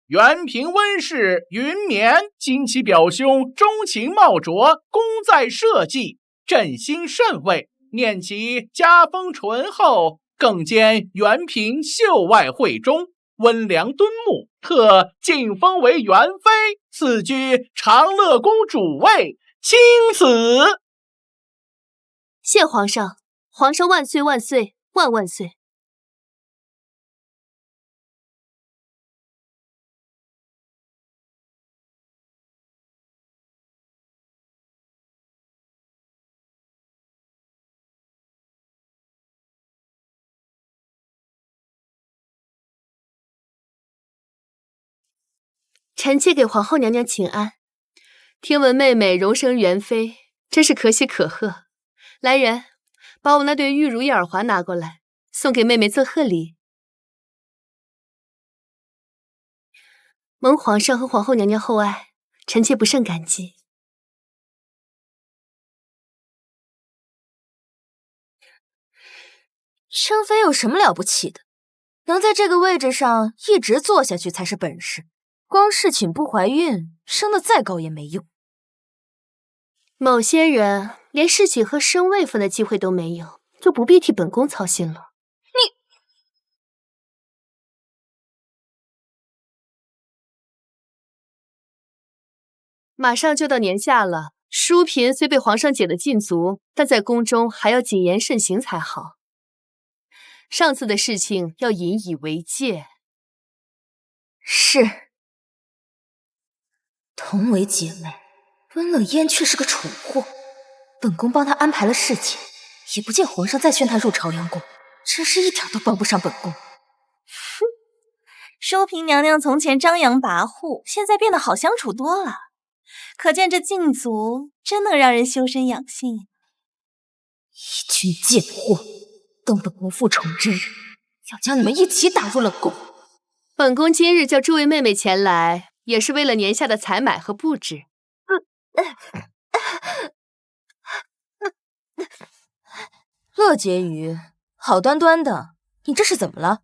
元平温氏云绵今其表兄钟情茂卓，功在社稷，朕心甚慰。念其家风淳厚，更兼元平秀外慧中，温良敦睦，特晋封为元妃，赐居长乐宫主位，钦此。谢皇上，皇上万岁万岁万万岁！臣妾给皇后娘娘请安。听闻妹妹荣升元妃，真是可喜可贺。来人，把我那对玉如意耳环拿过来，送给妹妹做贺礼。蒙皇上和皇后娘娘厚爱，臣妾不胜感激。升妃有什么了不起的？能在这个位置上一直坐下去才是本事。光侍寝不怀孕，升得再高也没用。某些人连侍寝和升位分的机会都没有，就不必替本宫操心了。你马上就到年下了，淑嫔虽被皇上解得禁足，但在宫中还要谨言慎行才好。上次的事情要引以为戒。是。同为姐妹，温乐嫣却是个蠢货。本宫帮她安排了事情，也不见皇上再宣她入朝阳宫，真是一点都帮不上本宫。哼，淑嫔娘娘从前张扬跋扈，现在变得好相处多了，可见这禁足真能让人修身养性。一群贱货，等本宫复宠之日，要将你们一起打入冷宫。本宫今日叫诸位妹妹前来，也是为了年下的采买和布置。乐婕妤，好端端的，你这是怎么了？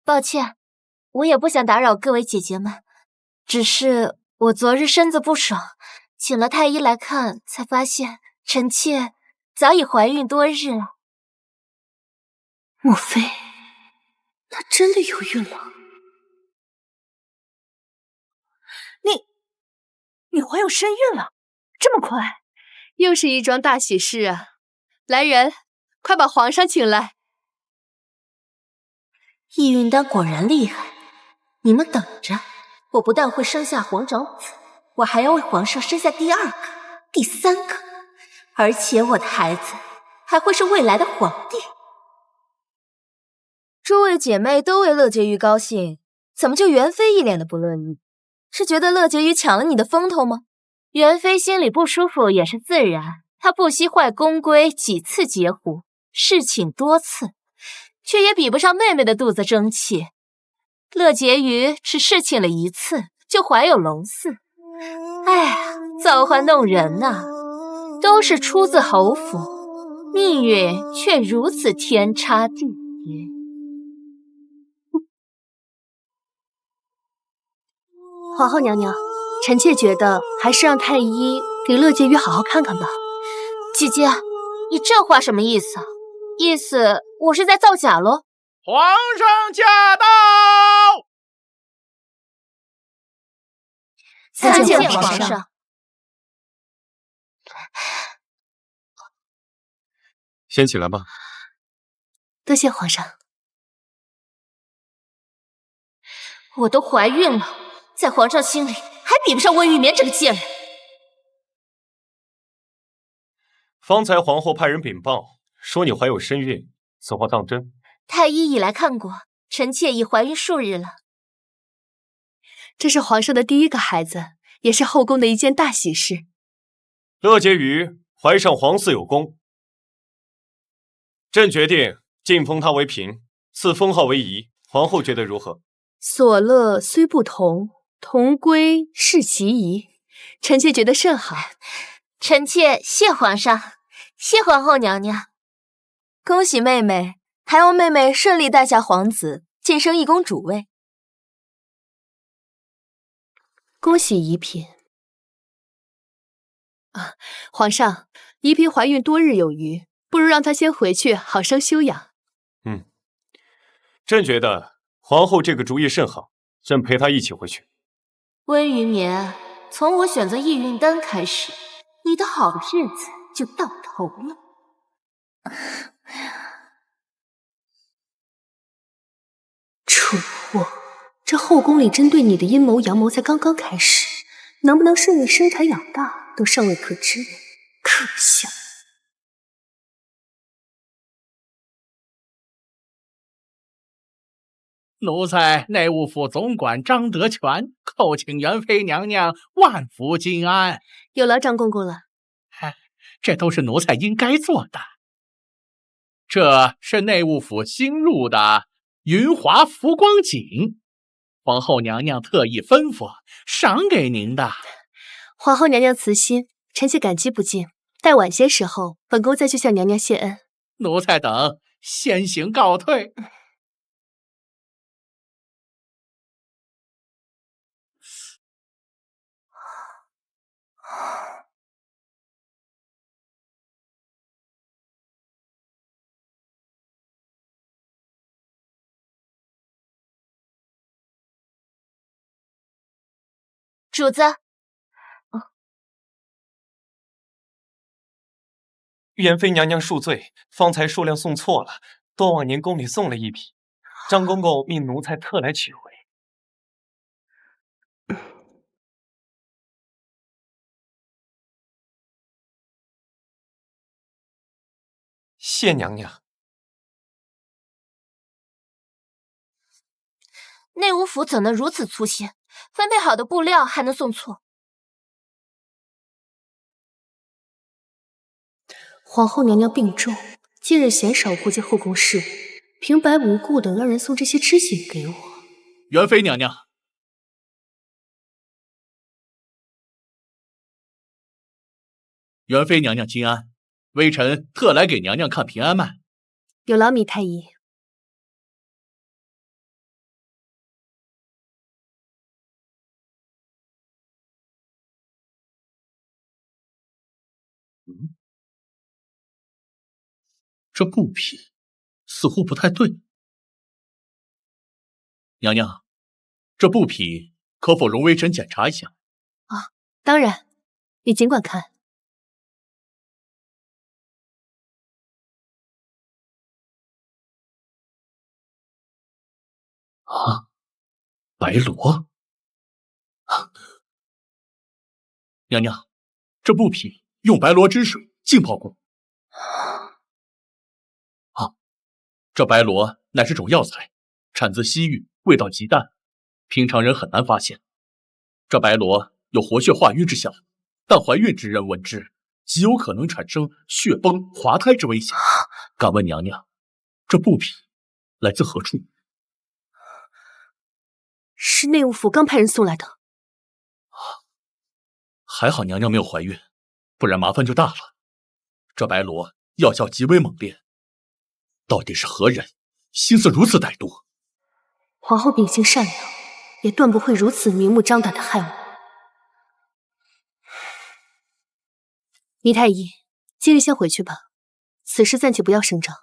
抱歉，我也不想打扰各位姐姐们，只是我昨日身子不爽，请了太医来看，才发现臣妾早已怀孕多日了。莫非她真的有孕了？你怀有身孕了？这么快？又是一桩大喜事啊！来人，快把皇上请来。易孕丹果然厉害，你们等着，我不但会生下皇长子，我还要为皇上生下第二个、第三个，而且我的孩子还会是未来的皇帝。诸位姐妹都为乐婕妤高兴，怎么就元妃一脸的不乐意？是觉得乐婕妤抢了你的风头吗？元妃心里不舒服也是自然，她不惜坏宫规，几次截胡，侍寝多次，却也比不上妹妹的肚子争气。乐婕妤只侍寝了一次，就怀有龙嗣。哎呀，造化弄人呐！都是出自侯府，命运却如此天差地别。皇后娘娘，臣妾觉得还是让太医给乐婕妤好好看看吧。姐姐，你这话什么意思？意思我是在造假咯？皇上驾到！参见皇上。先起来吧。多谢皇上。我都怀孕了，在皇上心里还比不上温玉绵这个贱人。方才皇后派人禀报，说你怀有身孕，此话当真？太医已来看过，臣妾已怀孕数日了。这是皇上的第一个孩子，也是后宫的一件大喜事。乐婕妤怀上皇嗣有功，朕决定晋封她为嫔，赐封号为仪。皇后觉得如何？所乐虽不同，同归是其宜。臣妾觉得甚好。臣妾谢皇上，谢皇后娘娘。恭喜妹妹，还望妹妹顺利诞下皇子，晋升一公主位。恭喜仪嫔。皇上，仪嫔怀孕多日有余，不如让她先回去，好生休养。朕觉得皇后这个主意甚好，朕陪她一起回去。温云眠，从我选择易孕丹开始，你的好日子就到头了。蠢货，这后宫里针对你的阴谋阳谋才刚刚开始，能不能顺利生产养大都尚未可知。可笑！奴才内务府总管张德全叩请元妃娘娘万福金安。有劳张公公了。这都是奴才应该做的。这是内务府新入的云华浮光锦，皇后娘娘特意吩咐赏给您的。皇后娘娘慈心，臣妾感激不尽。待晚些时候，本宫再去向娘娘谢恩。奴才等先行告退。主子，元妃娘娘恕罪，方才数量送错了，多往您宫里送了一匹。张公公命奴才特来取回。谢娘娘。内务府怎能如此粗心？分配好的布料还能送错？皇后娘娘病重，近日鲜少顾及后宫事务，平白无故的让人送这些织锦给我。元妃娘娘，元妃娘娘金安，微臣特来给娘娘看平安脉。有劳米太医。这布匹似乎不太对。娘娘，这布匹可否容微臣检查一下？当然，你尽管看。白罗。娘娘，这布匹用白罗之水浸泡过。这白罗乃是种药材，产自西域，味道极淡，平常人很难发现。这白罗有活血化瘀之效，但怀孕之人闻之，极有可能产生血崩、滑胎之危险。敢问娘娘，这布匹来自何处？是内务府刚派人送来的。还好娘娘没有怀孕，不然麻烦就大了。这白罗药效极为猛烈，到底是何人，心思如此歹毒？皇后秉性善良，也断不会如此明目张胆的害我。倪太医，今日先回去吧，此事暂且不要声张。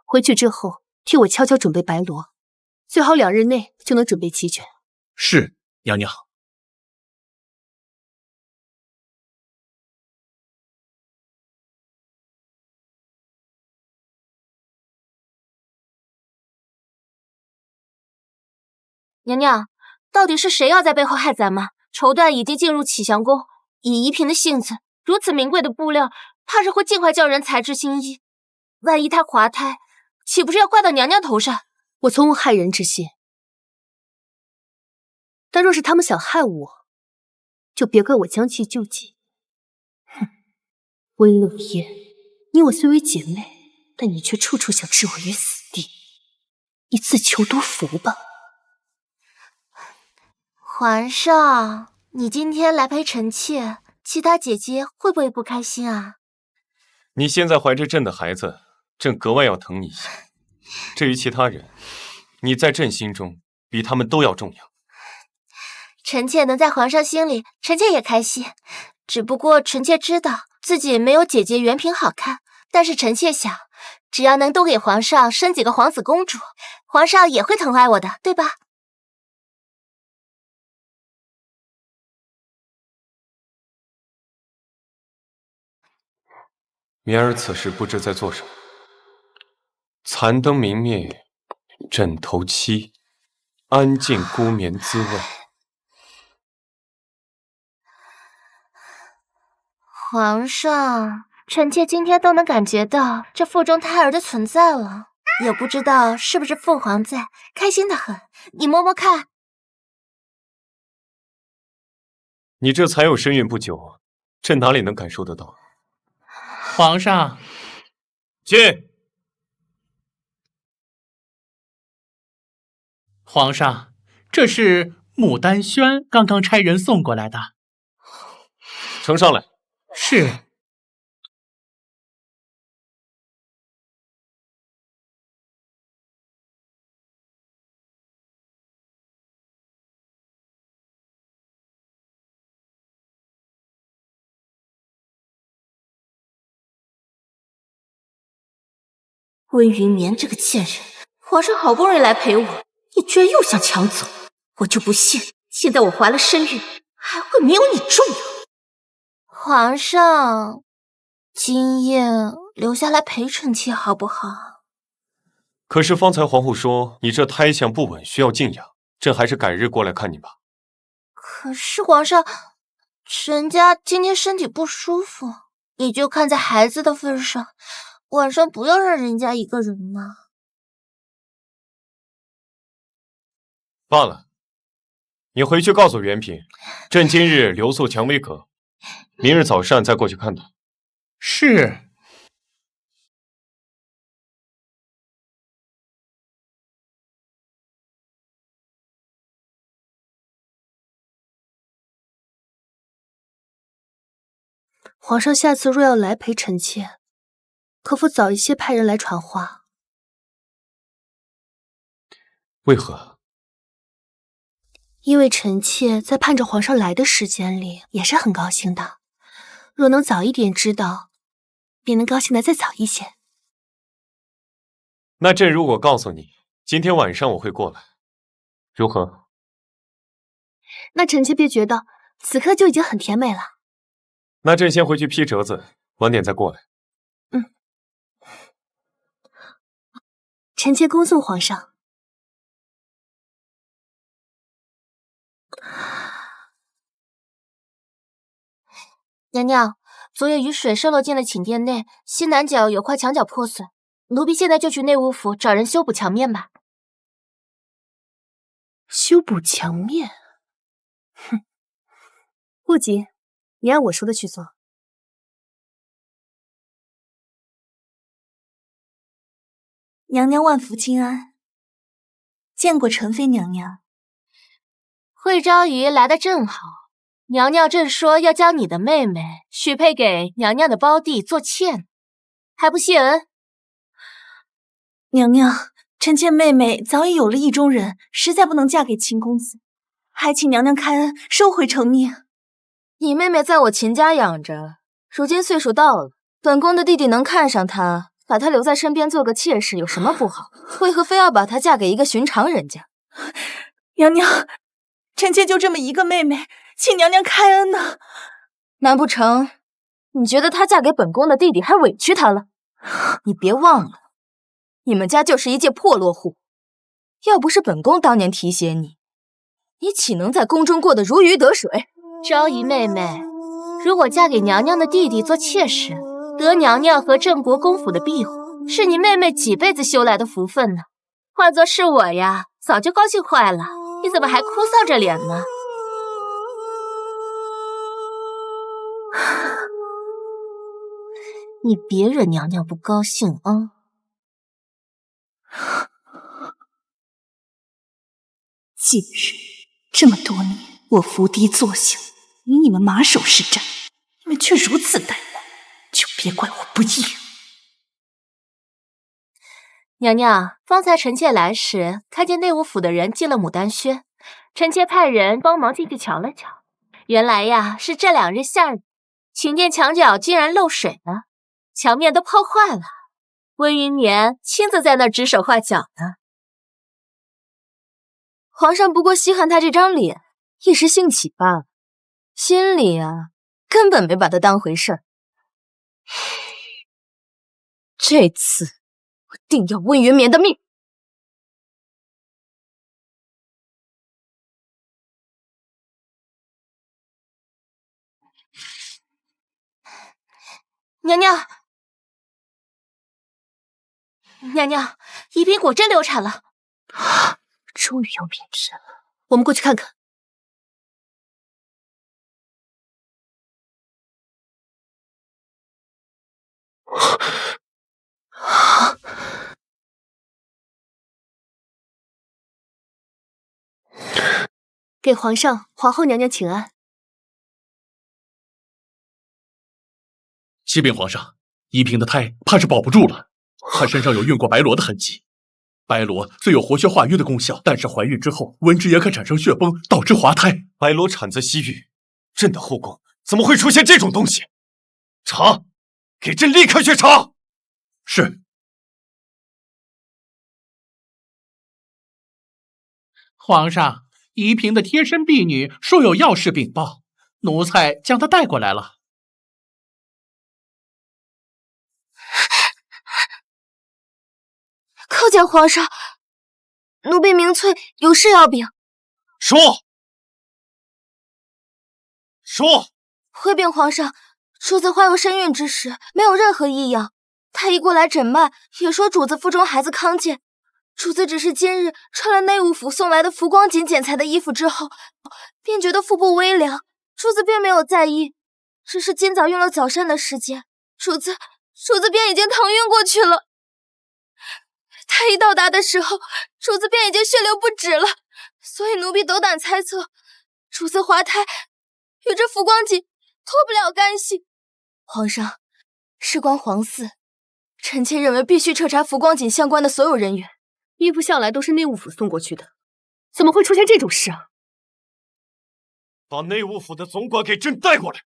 回去之后，替我悄悄准备白罗，最好2日内就能准备齐全。是，娘娘。娘娘，到底是谁要在背后害咱们？绸缎已经进入启祥宫，以仪嫔的性子，如此名贵的布料，怕是会尽快叫人裁制新衣。万一她滑胎，岂不是要怪到娘娘头上？我从无害人之心，但若是他们想害我，就别怪我将计就计。哼，温冷言，你我虽为姐妹，但你却处处想置我于死地，你自求多福吧。皇上，你今天来陪臣妾，其他姐姐会不会不开心啊？你现在怀着朕的孩子，朕格外要疼你一些。至于其他人，你在朕心中比他们都要重要。臣妾能在皇上心里，臣妾也开心。只不过臣妾知道自己没有姐姐元嫔好看，但是臣妾想，只要能多给皇上生几个皇子公主，皇上也会疼爱我的，对吧？棉儿此时不知在做什么。残灯明灭，枕头栖，安静孤眠滋味。皇上，臣妾今天都能感觉到这腹中胎儿的存在了，也不知道是不是父皇在，开心的很。你摸摸看。你这才有身孕不久，朕哪里能感受得到？皇上，进。皇上，这是牡丹轩刚刚差人送过来的。呈上来。是。温云眠这个贱人，皇上好不容易来陪我，你居然又想抢走，我就不信现在我怀了身孕，还会没有你重要。皇上，今夜留下来陪臣妾好不好？可是方才皇后说你这胎相不稳，需要静养，朕还是改日过来看你吧。可是皇上，臣家今天身体不舒服，你就看在孩子的份上，晚上不要让人家一个人嘛。罢了，你回去告诉元嫔，朕今日留宿蔷薇阁，明日早膳再过去看她。是。皇上下次若要来陪臣妾，可否早一些派人来传话？为何？因为臣妾在盼着皇上来的时间里也是很高兴的，若能早一点知道，便能高兴的再早一些。那朕如果告诉你，今天晚上我会过来，如何？那臣妾便觉得此刻就已经很甜美了。那朕先回去批折子，晚点再过来。臣妾恭送皇上。娘娘，昨夜雨水渗漏进了寝殿内，西南角有块墙角破损，奴婢现在就去内务府找人修补墙面吧。修补墙面？哼，不急，你按我说的去做。娘娘万福金安，见过纯妃娘娘。惠昭仪来得正好，娘娘正说要将你的妹妹许配给娘娘的胞弟做妾呢，还不谢恩？娘娘，臣妾妹妹早已有了意中人，实在不能嫁给秦公子，还请娘娘开恩收回成命。你妹妹在我秦家养着，如今岁数到了，本宫的弟弟能看上她，把她留在身边做个妾室有什么不好？为何非要把她嫁给一个寻常人家？娘娘，臣妾就这么一个妹妹，请娘娘开恩呢。难不成你觉得她嫁给本宫的弟弟还委屈她了？你别忘了，你们家就是一介破落户，要不是本宫当年提携你，你岂能在宫中过得如鱼得水？昭仪妹妹，如果嫁给娘娘的弟弟做妾室，得娘娘和郑国公府的庇护，是你妹妹几辈子修来的福分呢。换作是我呀，早就高兴坏了。你怎么还哭丧着脸呢？你别惹娘娘不高兴啊！近日这么多年，我伏低作秀，与你们马首是瞻，你们却如此待我，就别怪我不义。娘娘，方才臣妾来时，看见内务府的人进了牡丹轩，臣妾派人帮忙进去瞧了瞧。原来呀，是这2日下雨，寝殿墙角竟然漏水了，墙面都泡坏了。温云年亲自在那儿指手画脚呢。皇上不过稀罕他这张脸，一时兴起罢了，心里啊根本没把他当回事儿。这次我定要温云眠的命！娘娘，娘娘，宜嫔果真流产了，终于要变身了，我们过去看看。给皇上、皇后娘娘请安。启禀皇上，宜嫔的胎怕是保不住了，她身上有孕过白罗的痕迹。白罗虽有活血化瘀的功效，但是怀孕之后，温之也可产生血崩，导致滑胎。白罗产自西域，朕的后宫怎么会出现这种东西？查，给朕立刻去查！是。皇上，宜嫔的贴身婢女说有要事禀报，奴才将她带过来了。叩见皇上，奴婢明翠有事要禀。说。回禀皇上，主子怀有身孕之时，没有任何异样。太医过来诊脉，也说主子腹中孩子康健。主子只是今日穿了内务府送来的浮光锦剪裁的衣服之后，便觉得腹部微凉。主子并没有在意，只是今早用了早膳的时间，主子便已经疼晕过去了。太医到达的时候，主子便已经血流不止了，所以奴婢斗胆猜测，主子滑胎与这浮光锦脱不了干系。皇上，事关皇嗣，臣妾认为必须彻查浮光锦相关的所有人员。衣服向来都是内务府送过去的，怎么会出现这种事啊？把内务府的总管给朕带过来。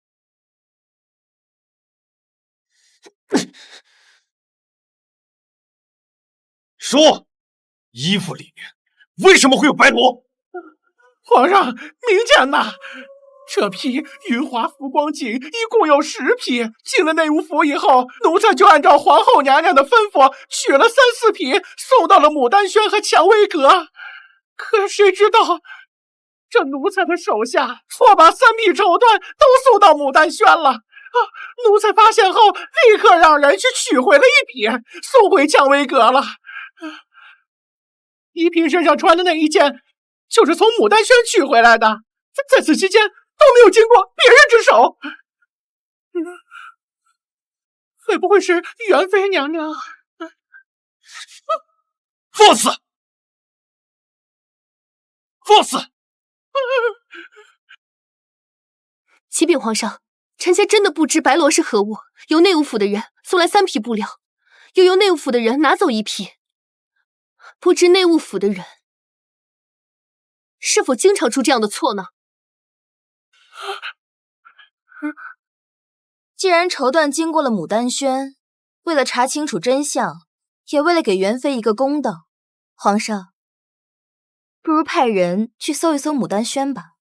说，衣服里面为什么会有白罗？皇上，明鉴呐，这批云华浮光锦一共有10匹，进了内务府以后，奴才就按照皇后娘娘的吩咐，取了3、4匹，送到了牡丹轩和蔷薇阁。可谁知道，这奴才的手下错把3匹绸缎都送到牡丹轩了。奴才发现后，立刻让人去取回了1匹，送回蔷薇阁了。宜嫔身上穿的那一件，就是从牡丹轩取回来的，在此期间都没有经过别人之手。会不会是元妃娘娘？放肆！放肆！启禀皇上，臣妾真的不知白罗是何物，由内务府的人送来3匹布料，又由内务府的人拿走1匹。不知内务府的人是否经常出这样的错呢？既然绸缎经过了牡丹轩，为了查清楚真相，也为了给元妃一个公道，皇上，不如派人去搜一搜牡丹轩吧。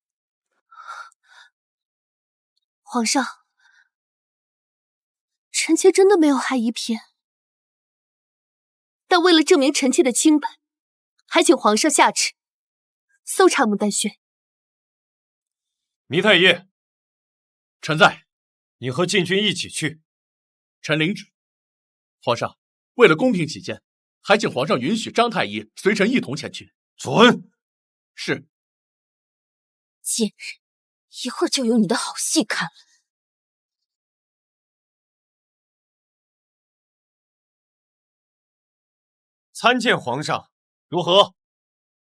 皇上，臣妾真的没有害宜嫔，但为了证明臣妾的清白，还请皇上下旨搜查牡丹轩。糜太医，臣在。你和禁军一起去。臣领旨。皇上，为了公平起见，还请皇上允许张太医随臣一同前去。准。是。贱人，一会儿就有你的好戏看了。参见皇上。如何？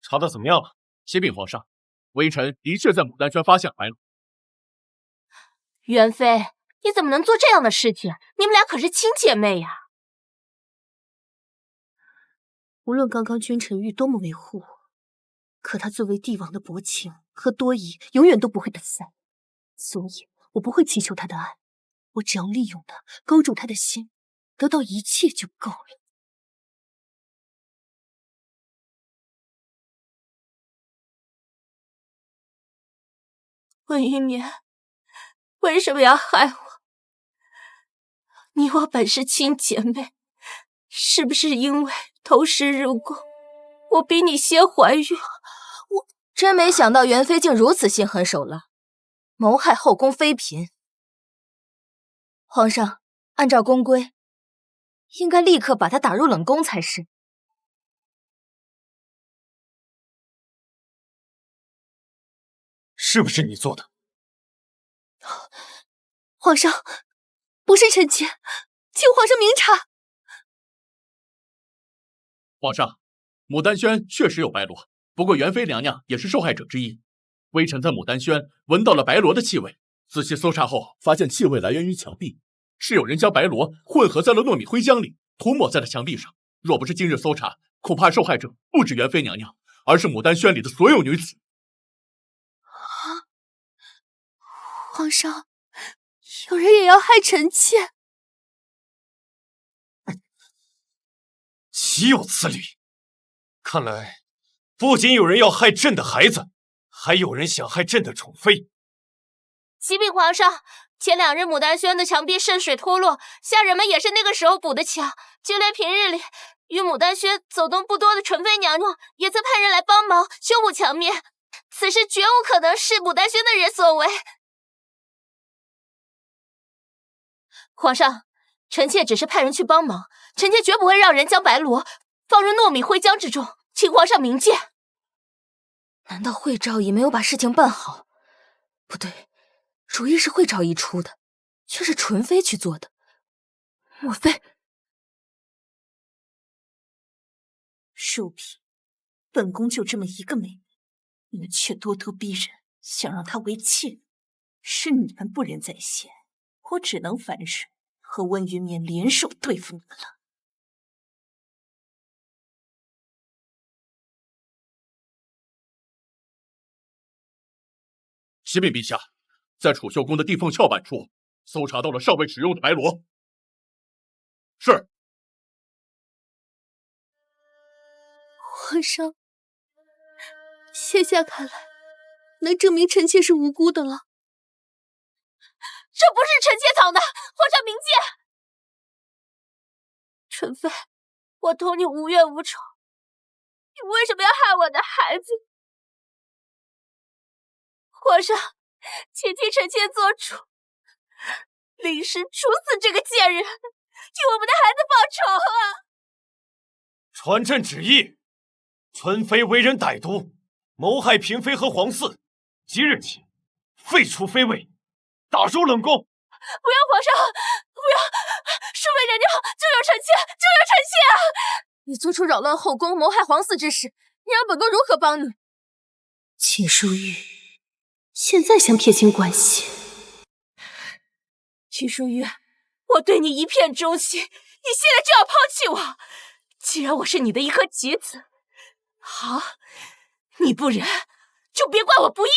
查的怎么样了？启禀皇上，微臣的确在牡丹轩发现白罗。元妃，你怎么能做这样的事情？你们俩可是亲姐妹呀！无论刚刚君臣玉多么维护我，可他作为帝王的薄情和多疑，永远都不会打散，所以我不会祈求他的爱，我只要利用他，勾住他的心，得到一切就够了。温玉眠，为什么要害我？你我本是亲姐妹，是不是因为同时入宫，我比你先怀孕？我真没想到元妃竟如此心狠手辣，谋害后宫妃嫔。皇上，按照宫规，应该立刻把她打入冷宫才是。是不是你做的？皇上，不是臣妾，请皇上明察。皇上，牡丹轩确实有白罗，不过元妃娘娘也是受害者之一。微臣在牡丹轩闻到了白罗的气味，仔细搜查后发现气味来源于墙壁，是有人将白罗混合在了糯米灰浆里，涂抹在了墙壁上。若不是今日搜查，恐怕受害者不止元妃娘娘，而是牡丹轩里的所有女子。皇上，有人也要害臣妾。岂有此理！看来不仅有人要害朕的孩子，还有人想害朕的宠妃。启禀皇上，前2日牡丹轩的墙壁渗水脱落，下人们也是那个时候补的墙。就连平日里与牡丹轩走动不多的纯妃娘娘，也曾派人来帮忙修补墙面。此事绝无可能是牡丹轩的人所为。皇上，臣妾只是派人去帮忙，臣妾绝不会让人将白罗放入糯米灰浆之中，请皇上明鉴。难道惠昭仪没有把事情办好？不对，主意是惠昭仪出的，却是纯妃去做的。莫非……庶嫔，本宫就这么一个妹妹，你们却咄咄逼人，想让她为妾，是你们不仁在先。我只能反水，和温云眠联手对付你们了。启禀陛下，在储秀宫的地缝翘板处搜查到了尚未使用的白罗。是。皇上，现下看来，能证明臣妾是无辜的了。这不是臣妾藏的，皇上明鉴。纯妃，我同你无冤无仇，你为什么要害我的孩子？皇上，请替臣妾做主，临时处死这个贱人，替我们的孩子报仇啊！传朕旨意，纯妃为人歹毒，谋害嫔妃和皇嗣，即日起废除妃位，打入冷宫。不要，皇上，不要！恕位娘娘，救救臣妾，救救臣妾啊！你做出扰乱后宫、谋害皇嗣之事，你让本宫如何帮你？秦淑玉，现在想撇清关系？秦淑玉，我对你一片忠心，你现在就要抛弃我？既然我是你的一颗棋子，好，你不仁，就别怪我不义。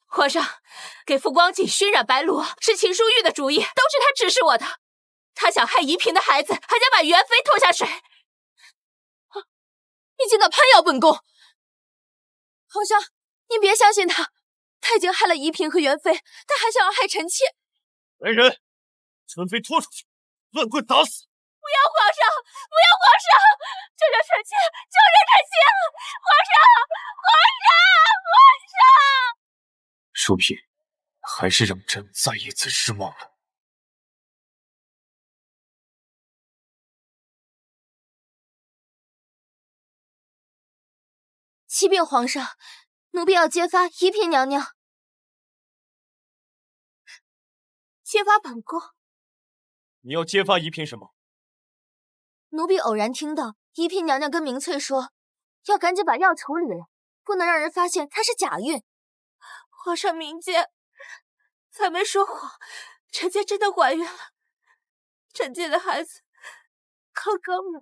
皇上，给傅光景熏染白罗是秦淑玉的主意，都是他指示我的。他想害宜嫔的孩子，还想把元妃拖下水。你竟敢攀咬本宫！皇上，您别相信他，他已经害了宜嫔和元妃，他还想要害臣妾。来人，纯妃拖出去，乱棍打死！不要皇上，不要皇上，救救臣妾，救救臣妾！皇上，皇上，皇上！淑嫔，还是让朕再一次失望了。启禀皇上，奴婢要揭发宜嫔娘娘。揭发本宫？你要揭发宜嫔什么？奴婢偶然听到宜嫔娘娘跟明翠说，要赶紧把药处理了，不能让人发现她是假孕。皇上明鉴，才没说谎，臣妾真的怀孕了。臣妾的孩子刚刚呢。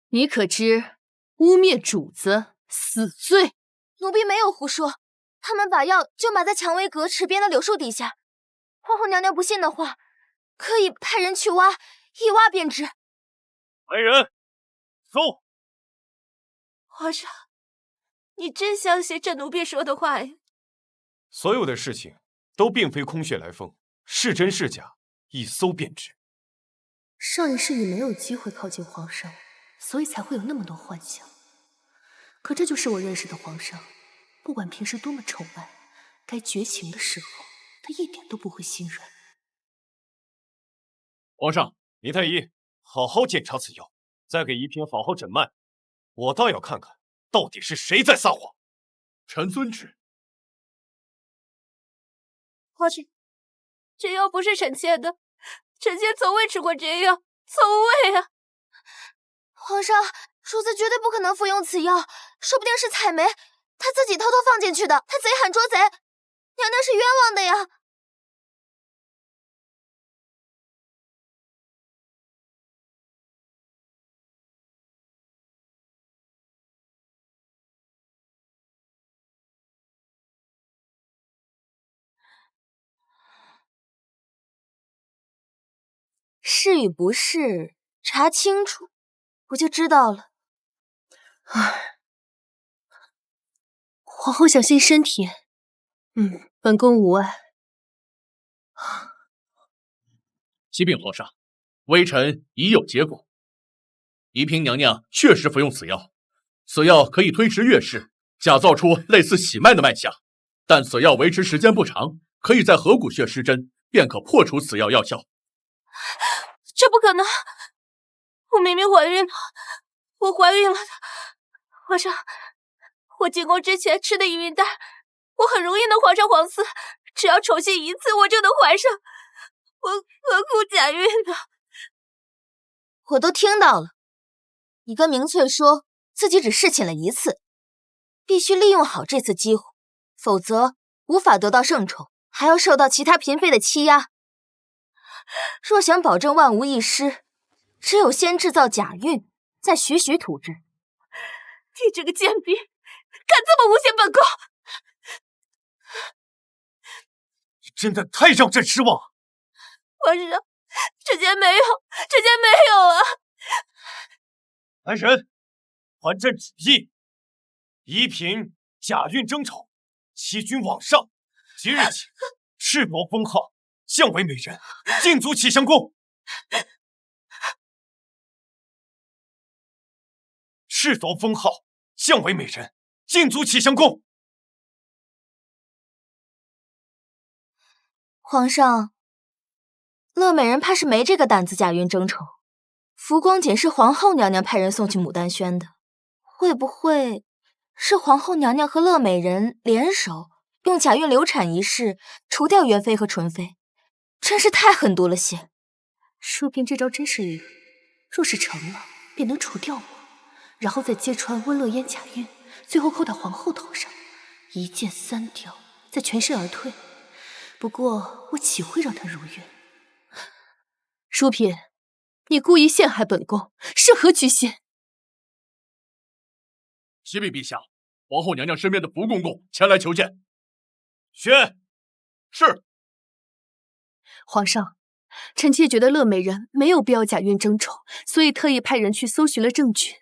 你可知污蔑主子死罪？奴婢没有胡说，他们把药就埋在蔷薇阁池边的柳树底下。皇后娘娘不信的话，可以派人去挖，一挖便知。来人，搜！皇上，你真相信这奴婢说的话呀？所有的事情都并非空穴来风，是真是假，一搜便知。上一世你没有机会靠近皇上，所以才会有那么多幻想。可这就是我认识的皇上，不管平时多么宠爱，该绝情的时候，他一点都不会心软。皇上，倪太医，好好检查此药，再给宜嫔好好诊脉。我倒要看看，到底是谁在撒谎。臣遵旨。皇上，这药不是臣妾的，臣妾从未吃过这药，从未啊！皇上，主子绝对不可能服用此药，说不定是采梅他自己偷偷放进去的。他贼喊捉贼，娘娘是冤枉的呀！是与不是，查清楚，不就知道了。唉，皇后小心身体。本宫无碍。启禀皇上，微臣已有结果。宜嫔娘娘确实服用此药，此药可以推迟月事，假造出类似喜脉的脉象，但此药维持时间不长，可以在合谷穴施针，便可破除此药药效。这不可能！我明明怀孕了，我怀孕了的。皇上，我进宫之前吃的宜孕丹，我很容易能怀上皇嗣，只要宠幸一次，我就能怀上。我何苦假孕呢？我都听到了，你跟明翠说自己只侍寝了一次，必须利用好这次机会，否则无法得到圣宠，还要受到其他嫔妃的欺压。若想保证万无一失，只有先制造假孕，再徐徐吐之。你这个贱婢，敢这么诬陷本宫！你真的太让朕失望！皇上，臣妾没有啊！来人，还朕旨意！宜嫔假孕争宠，欺君罔上，即日起赤夺封号，降为美人，禁足启襄宫。赤夺封号，降为美人，禁足启襄宫。皇上，乐美人怕是没这个胆子假孕争宠。浮光锦是皇后娘娘派人送去牡丹轩的，会不会是皇后娘娘和乐美人联手，用假孕流产一事除掉元妃和纯妃？真是太狠毒了些。说不定这招真是灵，若是成了，便能除掉我，然后再揭穿温乐嫣假孕，最后扣到皇后头上，一箭三雕，再全身而退。不过我岂会让她如愿？淑嫔，你故意陷害本宫，是何居心？启禀陛下，皇后娘娘身边的福公公前来求见。宣。是。皇上，臣妾觉得乐美人没有必要假孕争宠，所以特意派人去搜寻了证据。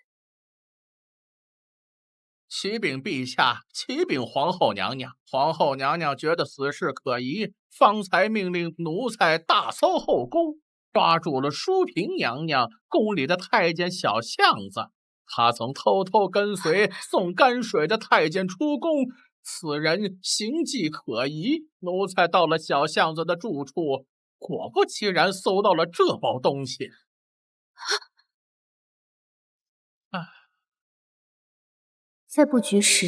启禀陛下，启禀皇后娘娘。皇后娘娘觉得此事可疑，方才命令奴才大搜后宫，抓住了淑嫔娘娘宫里的太监小巷子。他曾偷偷跟随送泔水的太监出宫，此人行迹可疑。奴才到了小巷子的住处，果不其然搜到了这包东西。在布局时，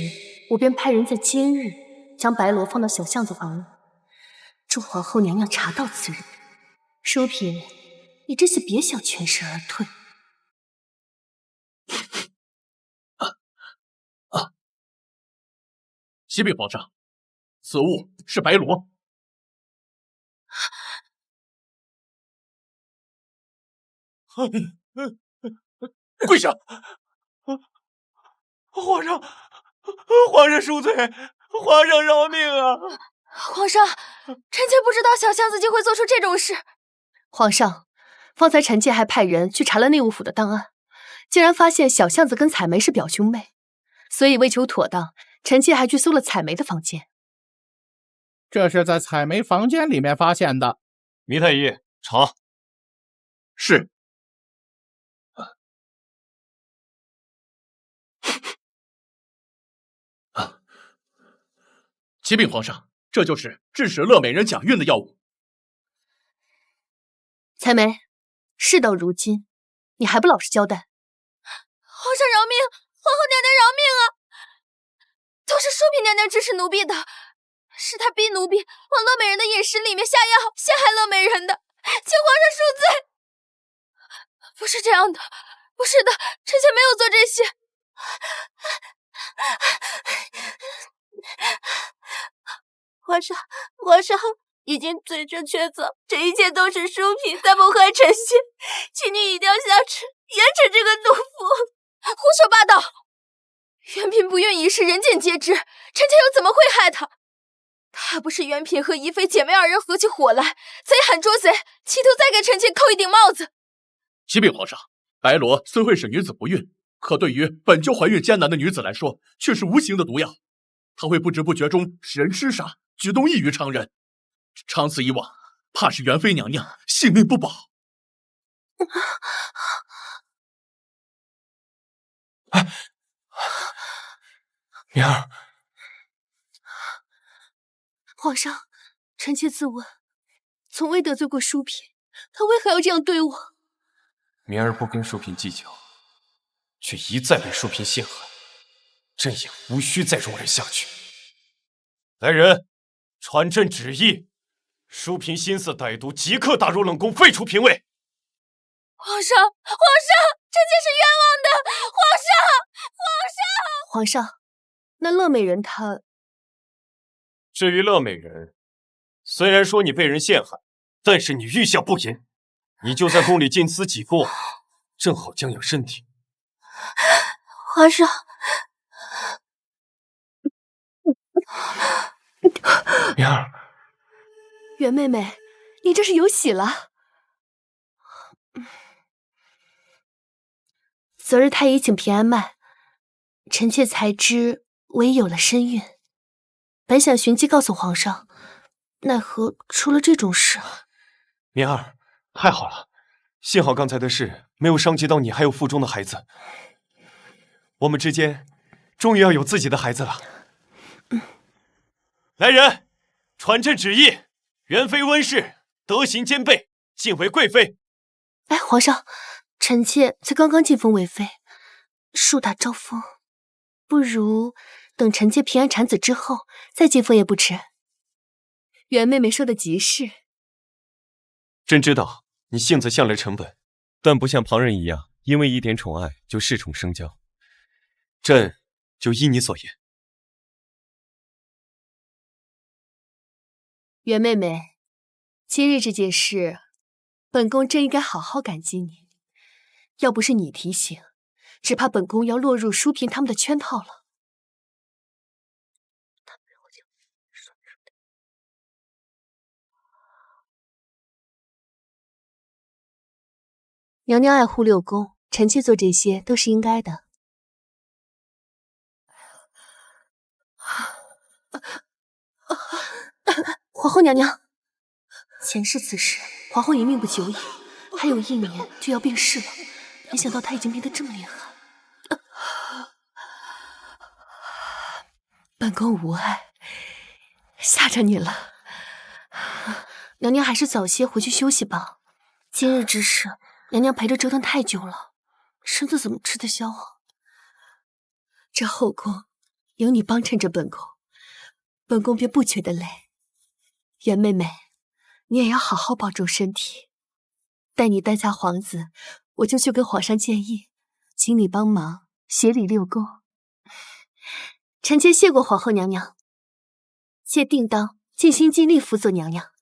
我便派人在今日将白罗放到小巷子房里，祝皇后娘娘查到此人。淑嫔，你这次别想全身而退。启禀皇上，此物是白罗。跪下！皇上，皇上恕罪，皇上饶命啊！皇上，臣妾不知道小巷子竟会做出这种事。皇上，方才臣妾还派人去查了内务府的档案，竟然发现小巷子跟采梅是表兄妹，所以为求妥当，臣妾还去搜了采梅的房间。这是在采梅房间里面发现的。糜太医，查。是。启禀皇上，这就是致使乐美人假孕的药物。采梅，事到如今，你还不老实交代？皇上饶命！皇后娘娘饶命啊！都是淑嫔娘娘指使奴婢的，是她逼奴婢往乐美人的饮食里面下药，陷害乐美人的，请皇上恕罪。不是这样的，不是的，臣妾没有做这些。皇上已经罪证确凿，这一切都是淑嫔在谋害臣妾，请你一定要下旨严惩这个毒妇。胡说八道！元嫔不孕已是人尽皆知，臣妾又怎么会害她？她还不是元嫔和宜妃姐妹二人合起伙来，贼喊捉贼，企图再给臣妾扣一顶帽子。启禀皇上，白罗虽会使女子不孕，可对于本就怀孕艰难的女子来说，却是无形的毒药，它会不知不觉中使人痴傻，举动异于常人。长此以往，怕是元妃娘娘性命不保。明儿，皇上，臣妾自问，从未得罪过淑嫔，她为何要这样对我？明儿不跟淑嫔计较，却一再被淑嫔陷害，朕也无需再容忍下去。来人，传朕旨意，淑嫔心思歹毒，即刻打入冷宫，废除嫔位。皇上，臣妾是冤枉的。皇上，那乐美人她……至于乐美人，虽然说你被人陷害，但是你御下不严，你就在宫里禁思己过，正好将养身体。皇上，明儿，元妹妹，你这是有喜了。昨日太医请平安脉，臣妾才知唯有了身孕，本想寻机告诉皇上，奈何出了这种事。明儿，太好了，幸好刚才的事没有伤及到你还有腹中的孩子，我们之间终于要有自己的孩子了。来人，传朕旨意，元妃温氏德行兼备，晋为贵妃。哎，皇上，臣妾才刚刚晋封为妃，树大招风，不如等臣妾平安产子之后再晋封也不迟。元妹妹说的极是。朕知道你性子向来沉稳，但不像旁人一样，因为一点宠爱就恃宠生骄。朕就依你所言。元妹妹，今日这件事，本宫真应该好好感激你。要不是你提醒，只怕本宫要落入淑嫔他们的圈套了。娘娘爱护六宫，臣妾做这些都是应该的。皇后娘娘，前世此时，皇后已命不久矣，还有1年就要病逝了。没想到她已经病得这么厉害。本宫无碍，吓着你了。娘娘还是早些回去休息吧。今日之事，娘娘陪着折腾太久了，身子怎么吃得消啊？这后宫有你帮衬着本宫，本宫便不觉得累。元妹妹，你也要好好保重身体。待你诞下皇子，我就去跟皇上建议，请你帮忙协理六宫。臣妾谢过皇后娘娘。妾定当尽心尽力辅佐娘娘。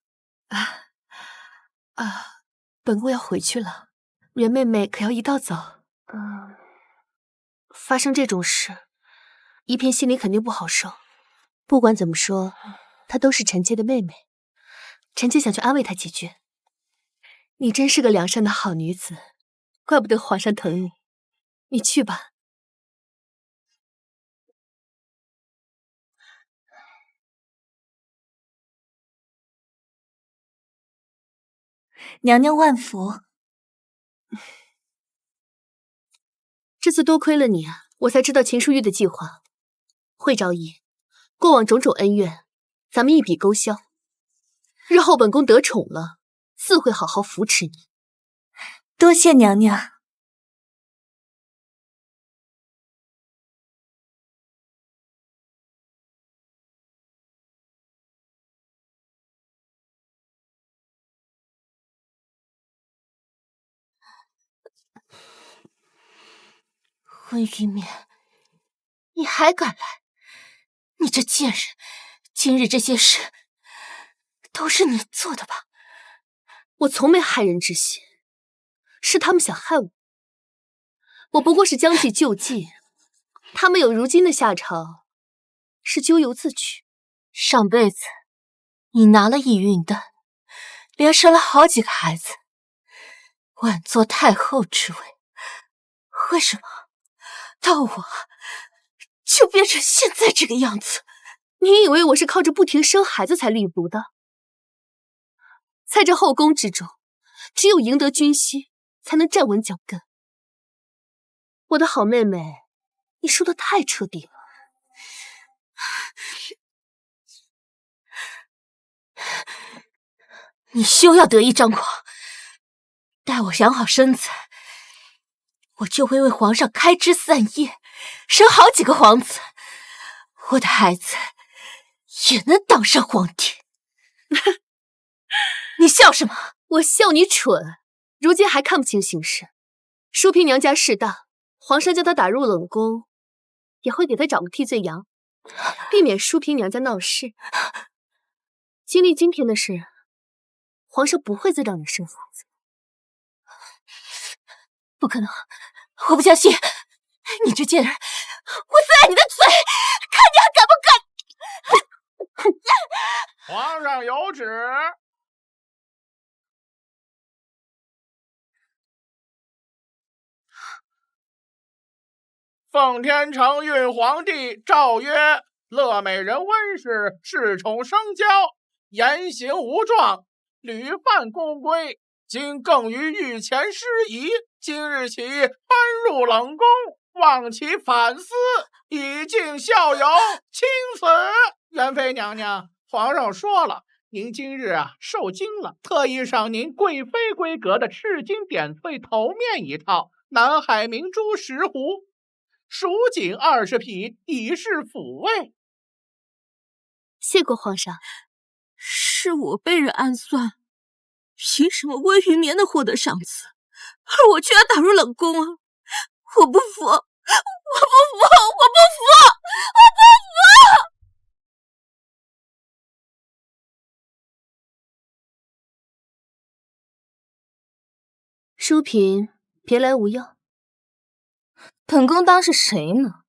本宫要回去了，元妹妹可要一道走？发生这种事，一片心里肯定不好受。不管怎么说，她都是臣妾的妹妹，臣妾想去安慰她几句。你真是个良善的好女子，怪不得皇上疼你。你去吧。娘娘万福。这次多亏了你啊，我才知道秦淑玉的计划。惠昭仪，过往种种恩怨，咱们一笔勾销。日后本宫得宠了，自会好好扶持你。多谢娘娘。温玉眠，你还敢来？你这贱人！今日这些事都是你做的吧？我从没害人之心，是他们想害我。我不过是将计就计，他们有如今的下场，是咎由自取。上辈子你拿了意孕丹，连生了好几个孩子，稳坐太后之位，为什么到我就变成现在这个样子？你以为我是靠着不停生孩子才立足的？在这后宫之中，只有赢得军心，才能站稳脚跟。我的好妹妹，你输得太彻底了。你休要得意张狂，待我养好身子，我就会为皇上开枝散叶，生好几个皇子，我的孩子也能当上皇帝。你笑什么？我笑你蠢，如今还看不清形势。淑嫔娘家事大，皇上将她打入冷宫，也会给她找个替罪羊，避免淑嫔娘家闹事。经历今天的事，皇上不会再让你生孩子。不可能，我不相信！你这贱人，我撕烂你的嘴，看你还敢不敢！皇上有旨。奉天承运皇帝诏曰：乐美人温氏恃宠生骄，言行无状，屡犯宫规，今更于御前失仪，今日起搬入冷宫，望其反思，以儆效尤，钦此。元妃娘娘，皇上说了，您今日受惊了，特意赏您贵妃规格的赤金点翠头面一套，南海明珠10壶，蜀锦20匹，以示抚慰。谢过皇上。是我被人暗算，凭什么温玉眠能获得赏赐，而我却要打入冷宫啊！我不服！我不服！我不服！淑嫔，别来无恙？本宫当是谁呢？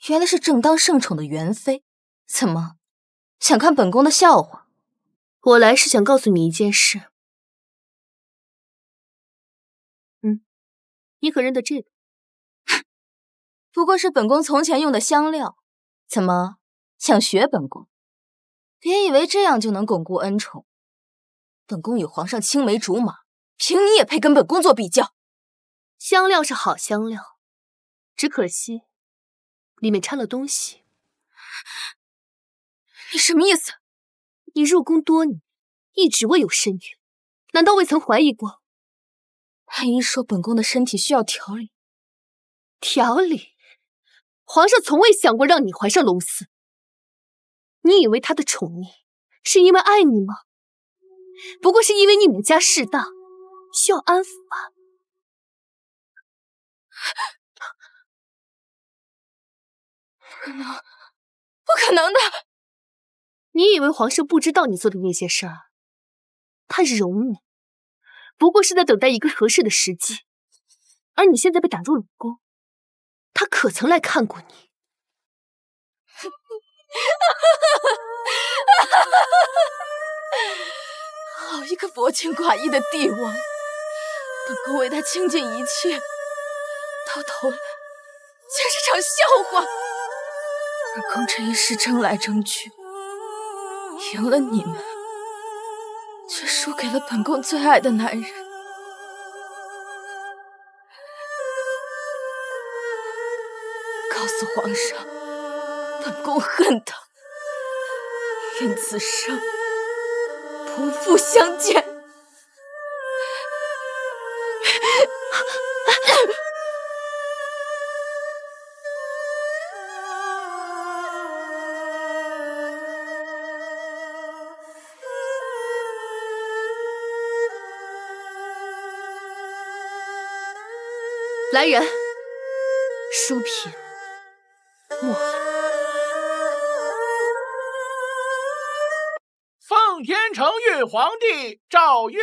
原来是正当圣宠的元妃。怎么，想看本宫的笑话？我来是想告诉你一件事。你可认得这个？不过是本宫从前用的香料，怎么想学本宫？别以为这样就能巩固恩宠。本宫与皇上青梅竹马，凭你也配跟本宫做比较？香料是好香料，只可惜里面掺了东西。你什么意思？你入宫多年，一直未有身孕，难道未曾怀疑过？太医说本宫的身体需要调理。调理？皇上从未想过让你怀上龙嗣。你以为他的宠溺是因为爱你吗？不过是因为你母家势大，需要安抚吧。不可能，不可能的！你以为皇上不知道你做的那些事儿？他容你，不过是在等待一个合适的时机。而你现在被打入冷宫，他可曾来看过你？好一个薄情寡义的帝王！本宫为他倾尽一切，到头来却是场笑话。本宫这一世争来争去，赢了你们，却输给了本宫最爱的男人。告诉皇上，本宫恨他，愿此生不复相见。来人，书品墨。奉天承运皇帝诏曰：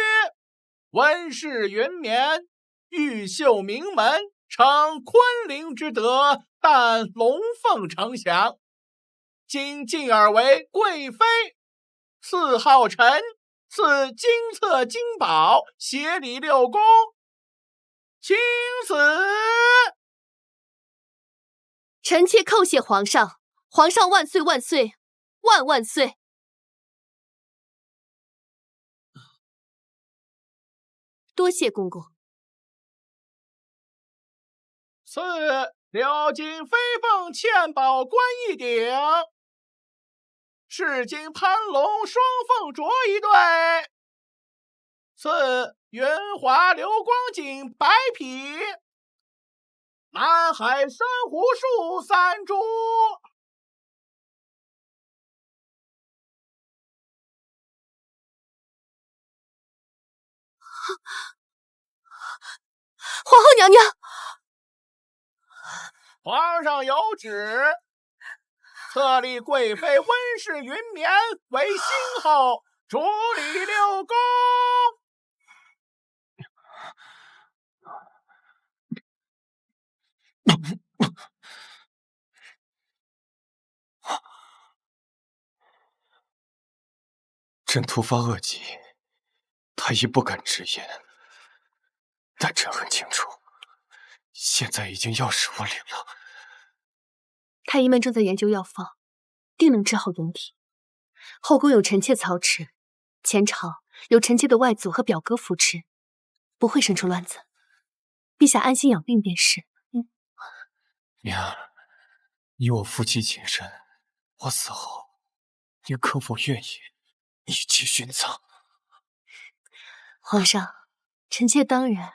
温氏云绵，玉秀名门，承昆凌之德，但龙凤呈祥。今进而为贵妃，赐号臣，赐金册金宝，协理六宫。钦此。臣妾叩谢皇上，皇上万岁万岁万万岁！多谢公公。赐鎏金飞凤嵌宝冠一顶，赤金攀龙双凤镯一对，赐云华流光锦白匹，南海珊瑚树3株。皇后娘娘，皇上有旨，册立贵妃温氏云绵为新后，主理六宫。朕突发恶疾，太医不敢直言，但朕很清楚，现在已经药石无灵了。太医们正在研究药方，定能治好龙体。后宫有臣妾操持，前朝有臣妾的外祖和表哥扶持，不会生出乱子。陛下安心养病便是。娘儿，你我夫妻情深，我死后，你可否愿意一起殉葬？皇上，臣妾当然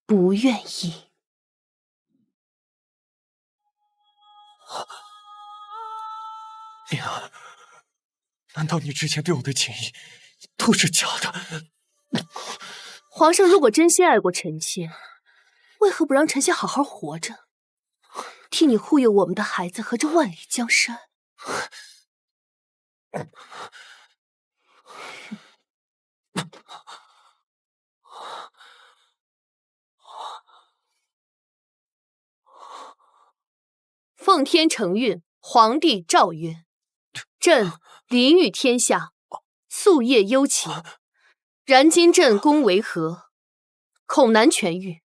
不愿意。娘儿，难道你之前对我的情谊都是假的？皇上如果真心爱过臣妾，为何不让臣妾好好活着，替你护佑我们的孩子和这万里江山？奉天承运，皇帝诏曰：朕临御天下，夙夜忧勤，然今朕宫为和，恐难痊愈。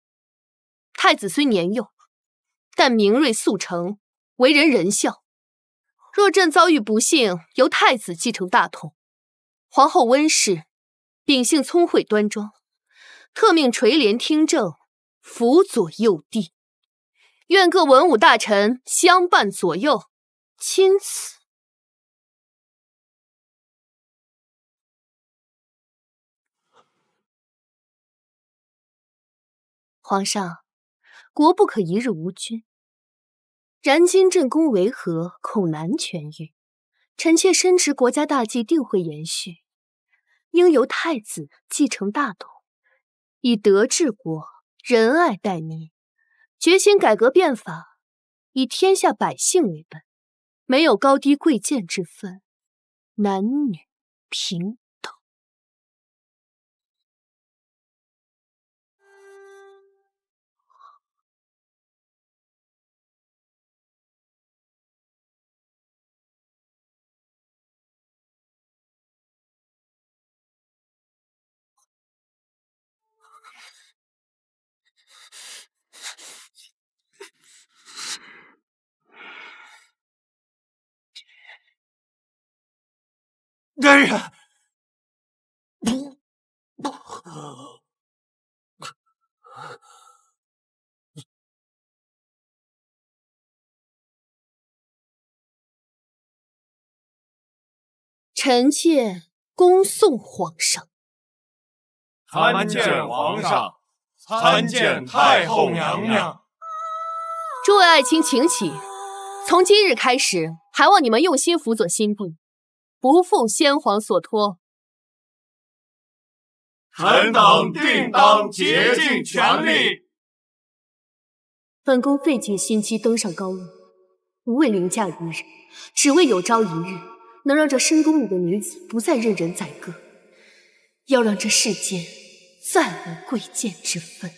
太子虽年幼，但明锐速成，为人仁孝。若朕遭遇不幸，由太子继承大统。皇后温氏秉性聪慧端庄，特命垂帘听政，辅佐幼弟。愿各文武大臣相伴左右，钦此。皇上，国不可一日无君。然今朕宫为和，恐难痊愈。臣妾深知国家大计定会延续，应由太子继承大统，以德治国，仁爱待民，决心改革变法，以天下百姓为本，没有高低贵贱之分，男女平等。大人，臣妾恭送皇上。参见皇上，参见太后娘娘。诸位爱卿，请起。从今日开始，还望你们用心辅佐新帝，不负先皇所托。臣等定当竭尽全力。本宫费尽心机登上高位，无为凌驾于人，只为有朝一日能让这深宫里的女子不再任人宰割，要让这世间再无贵贱之分。